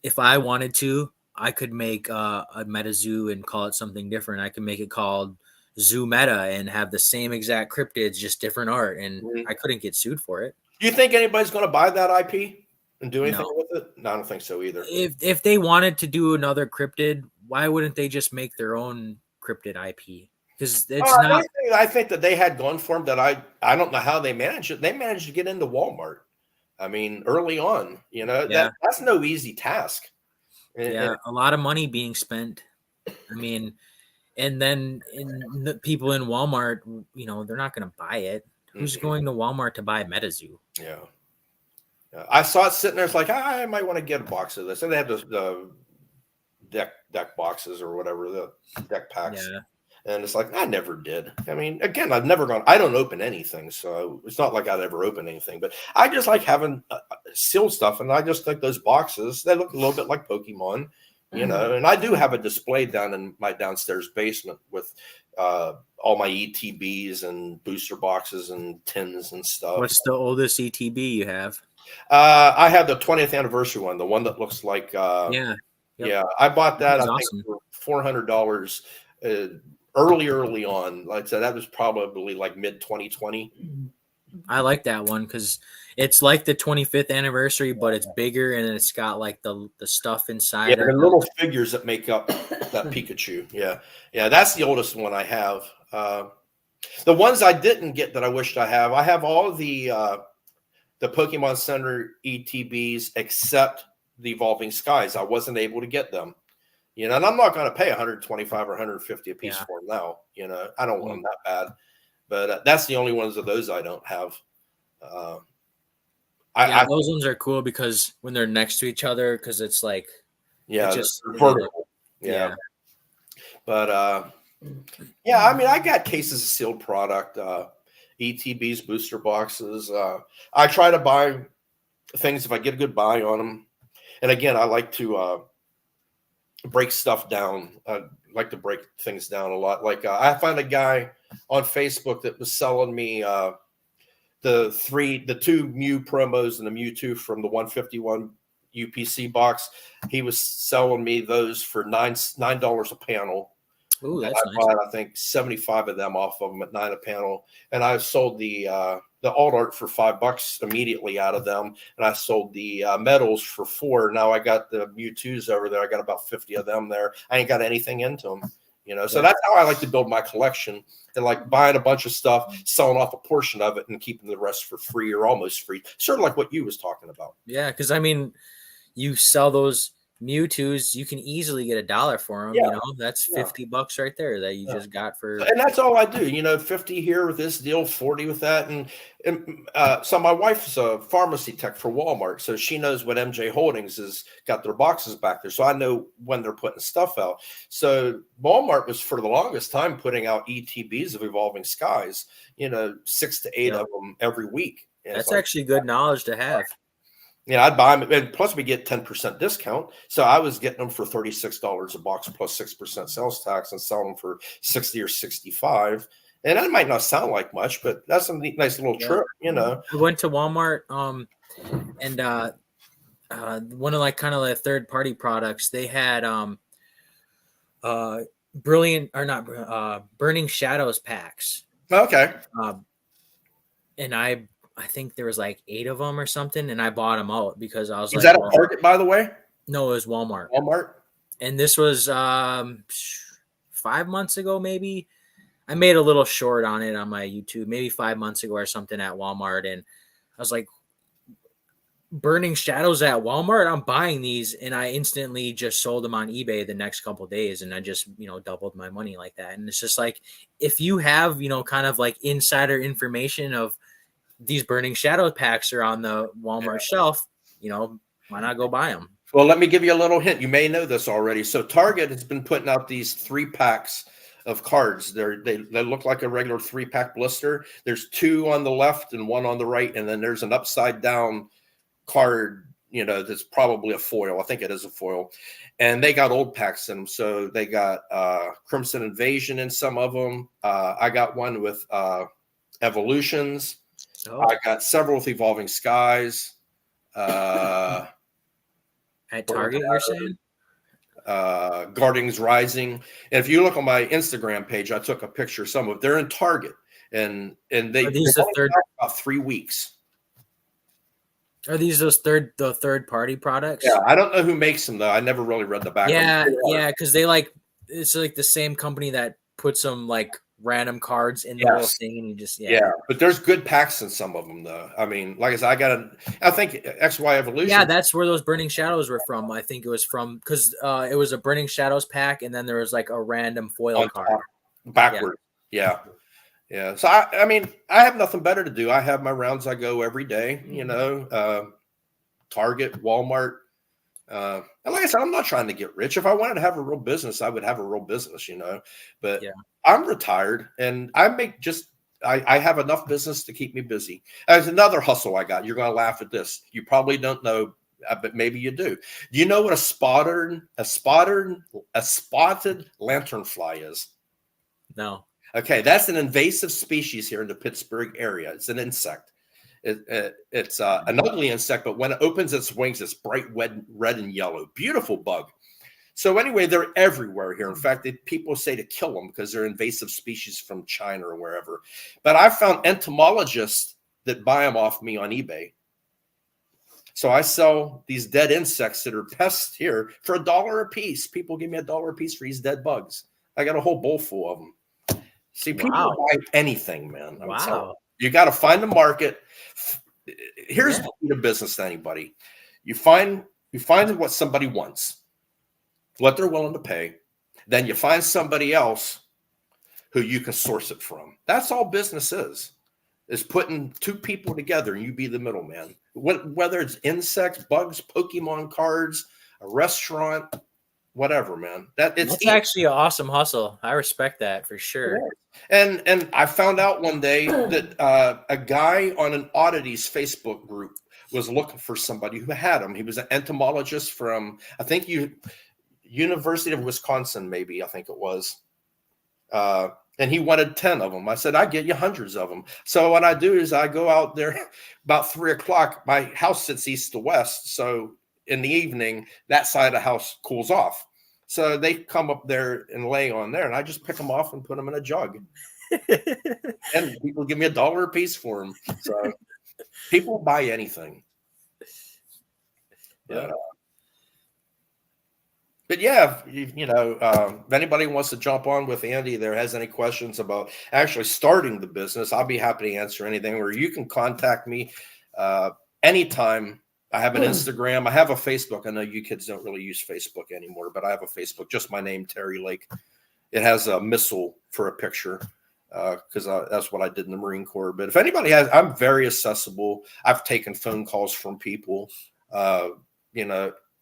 if I wanted to, I could make a MetaZoo and call it something different. I could make it called Zoo Meta and have the same exact cryptids, just different art, and I couldn't get sued for it. Do you think anybody's going to buy that IP and do anything with it? No, I don't think so either. If they wanted to do another cryptid, why wouldn't they just make their own cryptid IP? Because it's not. I think that they had going for them that I don't know how they managed it. They managed to get into Walmart. I mean, early on, that's no easy task. A lot of money being spent. I mean, and then the people in Walmart, they're not going to buy it. Who's going to Walmart to buy MetaZoo? Yeah. I saw it sitting there. It's like, I might want to get a box of this. And they have the deck boxes or whatever, the deck packs. Yeah. And it's like, I never did. I mean, again, I don't open anything. So it's not like I'd ever open anything. But I just like having sealed stuff. And I just think those boxes, they look a little bit like Pokemon, and I do have a display down in my downstairs basement with all my ETBs and booster boxes and tins and stuff. What's the oldest ETB you have? I have the 20th anniversary one, the one that looks like yeah, I bought that. I think for $400 early on. Like I said, that was probably like mid 2020. I like that one because it's like the 25th anniversary, but it's bigger and it's got like the stuff inside. Yeah, the little figures that make up that Pikachu. Yeah, that's the oldest one I have. The ones I didn't get that I wished I have all the Pokemon Center ETBs except the Evolving Skies. I wasn't able to get them. And I'm not going to pay 125 or 150 a piece for them now. I don't want them that bad. But that's the only ones of those I don't have. Those ones are cool because when they're next to each other, because it's like, just vertical. Yeah. But I mean, I got cases of sealed product, ETBs, booster boxes. I try to buy things if I get a good buy on them. And again, I like to break stuff down. I like to break things down a lot. Like I found a guy on Facebook that was selling me the two Mew promos and the Mewtwo from the 151 UPC box. He was selling me those for $9 a panel. Ooh, that's nice. Bought, I think 75 of them off of them at $9 a panel, and I sold the alt art for $5 immediately out of them, and I sold the medals for $4. Now I got the Mewtwo's over there. I got about 50 of them there. I ain't got anything into them, So Yeah. that's how I like to build my collection, and like buying a bunch of stuff, selling off a portion of it, and keeping the rest for free or almost free. Sort of like what you was talking about. Yeah, because I mean, you sell those Mewtwo's, you can easily get $1 for them. Yeah. That's Yeah. $50 right there that you Yeah. just got for. And that's all I do, 50 here with this deal, 40 with that. So my wife's a pharmacy tech for Walmart. So she knows what MJ Holdings has got their boxes back there. So I know when they're putting stuff out. So Walmart was for the longest time putting out ETBs of Evolving Skies, 6 to 8 Yeah. of them every week. And That's it's like, actually good knowledge to have. I'd buy them, and plus we get 10% discount. So I was getting them for $36 a box plus 6% sales tax, and selling them for 60 or 65. And that might not sound like much, but that's a nice little Yeah. trip, I went to Walmart, and one of like kind of like third party products. They had brilliant or not Burning Shadows packs. Okay. And I think there was like 8 of them or something, and I bought them out because I was Is like, that a Target, by the way? no, it was Walmart. Walmart? And this was 5 months ago, maybe. I made a little short on it on my YouTube, maybe 5 months ago or something at Walmart. And I was like, Burning Shadows at Walmart, I'm buying these. And I instantly just sold them on eBay the next couple of days. And I just, doubled my money like that. And it's just like, if you have, kind of like insider information of these Burning Shadow packs are on the Walmart shelf, why not go buy them? Well, let me give you a little hint. You may know this already. So Target has been putting out these 3 packs of cards. They look like a regular 3-pack blister. There's 2 on the left and 1 on the right, and then there's an upside down card, that's probably a foil. I think it is a foil. And they got old packs in them. So they got Crimson Invasion in some of them. I got one with Evolutions. Oh, I got several with Evolving Skies. at Target, you're saying? Guardians Rising. And if you look on my Instagram page, I took a picture of some of them. They're in Target, and they've these been the third? about 3 weeks. Are these the third party products? Yeah, I don't know who makes them though. I never really read the back. Yeah, because it's like the same company that puts some like random cards in the little thing, and you just yeah. But there's good packs in some of them though. I mean, like I said, I think XY Evolution. Yeah, that's where those Burning Shadows were from. I think it was from because it was a Burning Shadows pack, and then there was like a random foil on card top, backward. Yeah. So I mean, I have nothing better to do. I have my rounds I go every day. Target, Walmart. And like I said, I'm not trying to get rich. If I wanted to have a real business, I would have a real business, But I'm retired, and I have enough business to keep me busy. There's another hustle I got. You're going to laugh at this. You probably don't know, but maybe you do. Do you know what a spotted lanternfly is? No. Okay, that's an invasive species here in the Pittsburgh area. It's an insect. It's an ugly insect, but when it opens its wings, it's bright red and yellow. Beautiful bug. So anyway, they're everywhere here. In fact, people say to kill them because they're invasive species from China or wherever. But I found entomologists that buy them off me on eBay. So I sell these dead insects that are pests here for $1 a piece. People give me $1 a piece for these dead bugs. I got a whole bowl full of them. See, people buy anything, man. Wow. You got to find the market. Here's the business to anybody. You find what somebody wants, what they're willing to pay. Then you find somebody else who you can source it from. That's all business is putting 2 people together and you be the middleman. Whether it's insects, bugs, Pokemon cards, a restaurant, whatever, man. That's actually an awesome hustle. I respect that for sure. And I found out one day that a guy on an oddities Facebook group was looking for somebody who had them. He was an entomologist from, I think, University of Wisconsin, maybe, I think it was. And he wanted 10 of them. I said, I get you hundreds of them. So what I do is I go out there about 3:00. My house sits east to west. So in the evening, that side of the house cools off. So they come up there and lay on there, and I just pick them off and put them in a jug. And people give me $1 a piece for them. So people buy anything. But yeah, if anybody wants to jump on with Andy, there has any questions about actually starting the business, I'll be happy to answer anything. Or you can contact me anytime. I have an Instagram. I have a Facebook. I know you kids don't really use Facebook anymore, but I have a Facebook. Just my name, Terry Lake. It has a missile for a picture because that's what I did in the Marine Corps. But if anybody has, I'm very accessible. I've taken phone calls from people.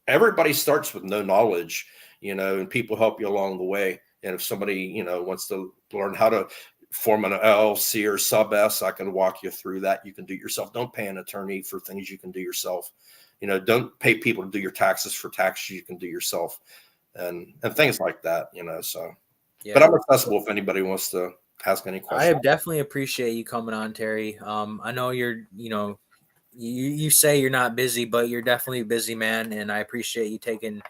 Everybody starts with no knowledge, and people help you along the way. And if somebody, wants to learn how to form an LLC or sub S, I can walk you through that. You can do it yourself. Don't pay an attorney for things you can do yourself. Don't pay people to do your taxes for taxes you can do yourself, and things like that. So. Yeah. But I'm accessible if anybody wants to ask any questions. I definitely appreciate you coming on, Terry. I know you say you're not busy, but you're definitely a busy man, and I appreciate you taking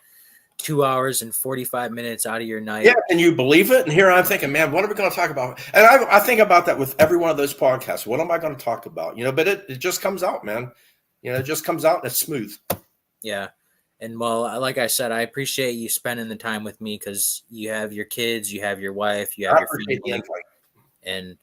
2 hours and 45 minutes out of your night. Yeah, can you believe it? And here I'm thinking, man, what are we going to talk about? And I think about that with every one of those podcasts. What am I going to talk about? But it just comes out, man. It just comes out and it's smooth. Yeah. And well, like I said, I appreciate you spending the time with me because you have your kids, you have your wife, you have your family, and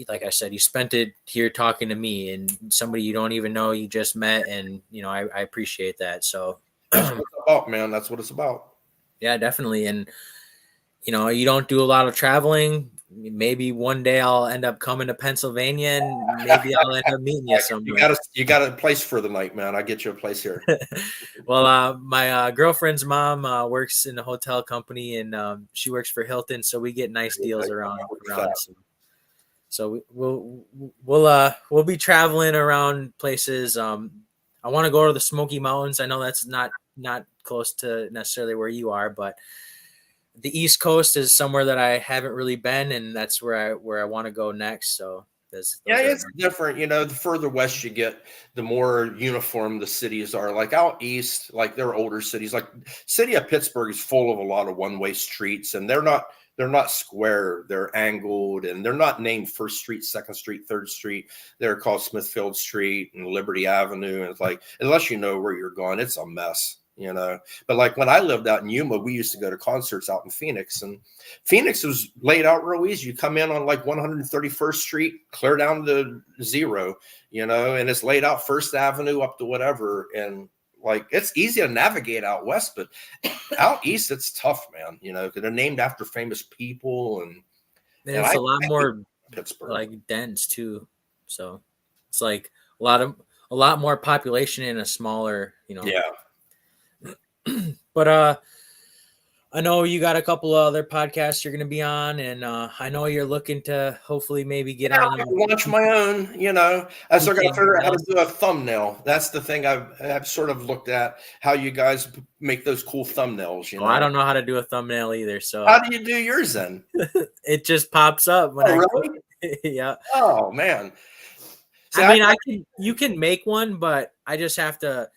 like I said, you spent it here talking to me and somebody you don't even know you just met, and I appreciate that. So that's what it's about, man. That's what it's about. Yeah, definitely. And you don't do a lot of traveling. Maybe one day I'll end up coming to Pennsylvania, and maybe I'll end up meeting you somewhere. You got a place for the night, man. I get you a place here. Well, my girlfriend's mom works in a hotel company, and she works for Hilton, so we get nice deals around. So we'll be traveling around places. I want to go to the Smoky Mountains. I know that's not close to necessarily where you are, but the East Coast is somewhere that I haven't really been, and that's where I want to go next. So it's different. The further west you get, the more uniform the cities are. Like out east, like they're older cities. Like city of Pittsburgh is full of a lot of one-way streets, and they're not square. They're angled, and they're not named First Street, Second Street, Third Street. They're called Smithfield Street and Liberty Avenue. And it's like, unless you know where you're going, it's a mess. But like when I lived out in Yuma, we used to go to concerts out in Phoenix, and Phoenix was laid out real easy. You come in on like 131st Street, clear down to 0, and it's laid out First Avenue up to whatever. And like, it's easy to navigate out west, but out east, it's tough, man, because they're named after famous people. And it's a lot more Pittsburgh, like dense too. So it's like a lot more population in a smaller, Yeah. But I know you got a couple of other podcasts you're going to be on, and I know you're looking to hopefully maybe get on. Launch my own, I still got to figure out how to do a thumbnail. That's the thing I've sort of looked at, how you guys make those cool thumbnails. I don't know how to do a thumbnail either. So how do you do yours then? It just pops up when really? Yeah. Oh man. See, you can make one, but I just have to.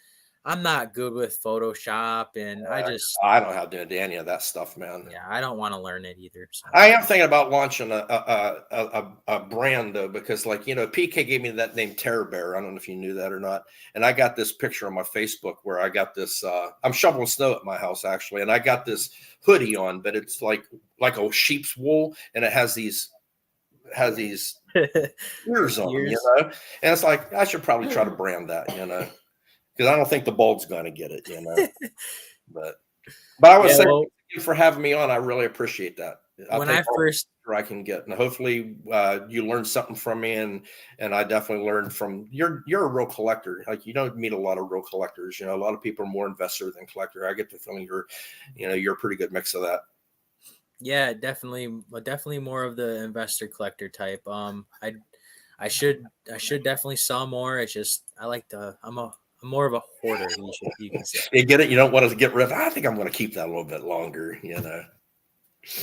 I'm not good with Photoshop, and I don't have to do any of that stuff, man. Yeah, I don't want to learn it either. So. I am thinking about launching a brand though, because like PK gave me that name Terror Bear. I don't know if you knew that or not. And I got this picture on my Facebook where I got this. I'm shoveling snow at my house actually, and I got this hoodie on, but it's like a sheep's wool, and it has these ears on, and it's like I should probably try to brand that, because I don't think the bald's going to get it, But I would say thank you for having me on. I really appreciate that. I can get, and hopefully you learned something from me, and I definitely learned from you're a real collector. Like you don't meet a lot of real collectors. A lot of people are more investor than collector. I get the feeling you're a pretty good mix of that. Yeah, definitely more of the investor collector type. I should definitely sell more. It's just I'm more of a hoarder. You can say. You get it. You don't want to get rid of. I think I'm going to keep that a little bit longer.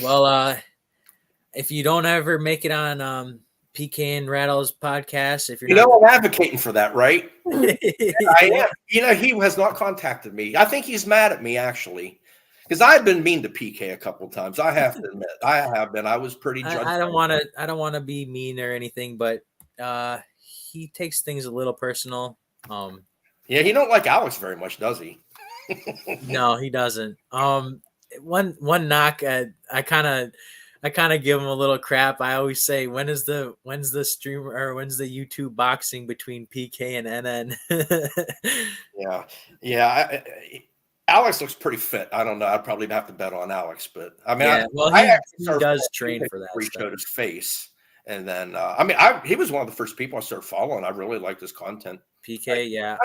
Well, if you don't ever make it on PK and Rattle's podcast, if you're I'm advocating for that, right? I am. He has not contacted me. I think he's mad at me actually, because I've been mean to PK a couple of times. I have to admit, I have been. I was pretty. I don't want to be mean or anything, but he takes things a little personal. Yeah, he don't like Alex very much, does he? No, he doesn't. One knock I kind of give him a little crap. I always say, when's the stream or when's the YouTube boxing between PK and NN? Yeah, yeah. Alex looks pretty fit. I don't know. I'd probably have to bet on Alex, but I mean, Yeah, well, I he actually started does following train him for that before he stuff. showed his face, and then he was one of the first people I started following. I really liked his content. PK, yeah.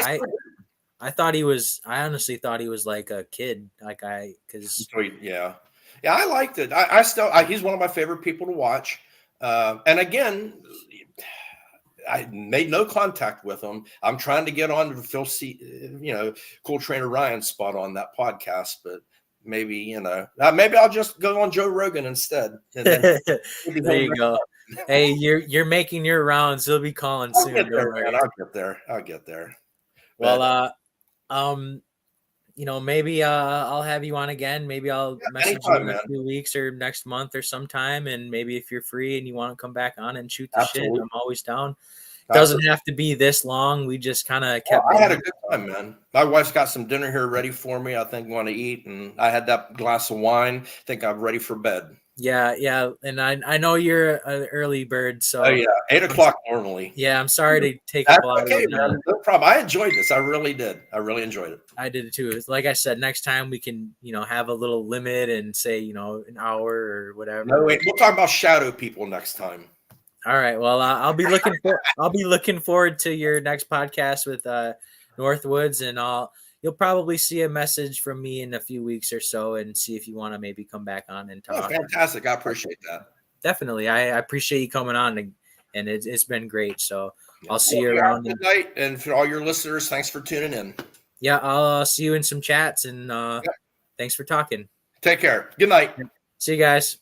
I thought he was. I honestly thought he was like a kid, because Yeah, yeah. I liked it. I still. He's one of my favorite people to watch. And again, I made no contact with him. I'm trying to get on to Phil C, Cool Trainer Ryan's spot on that podcast, but maybe maybe I'll just go on Joe Rogan instead. And then there you go. Hey, you're making your rounds. He'll be calling I'll soon. get there, Don't worry. man. I'll get there. Well, maybe I'll have you on again. Maybe I'll message anytime, you in a man. few weeks or next month or sometime, and maybe if you're free and you want to come back on and shoot the Absolutely. shit, I'm always down. Doesn't have to be this long. We just kind of kept. I had a good time, man. My wife's got some dinner here ready for me. I think want to eat, and I had that glass of wine. I think I'm ready for bed. Yeah, and I know you're an early bird, so 8:00 normally. Yeah, I'm sorry to take That's a lot okay, of your time. man. No problem. I enjoyed this. I really did. I really enjoyed it. I did it too. Like I said, next time we can, have a little limit and say, an hour or whatever. No, wait, we'll talk about shadow people next time. All right. Well, I'll be looking forward to your next podcast with Northwoods, and you'll probably see a message from me in a few weeks or so, and see if you want to maybe come back on and talk. Oh, fantastic! I appreciate that. Definitely, I appreciate you coming on, and it's been great. So I'll see you around. Good night, and for all your listeners, thanks for tuning in. Yeah, I'll see you in some chats, and thanks for talking. Take care. Good night. See you guys.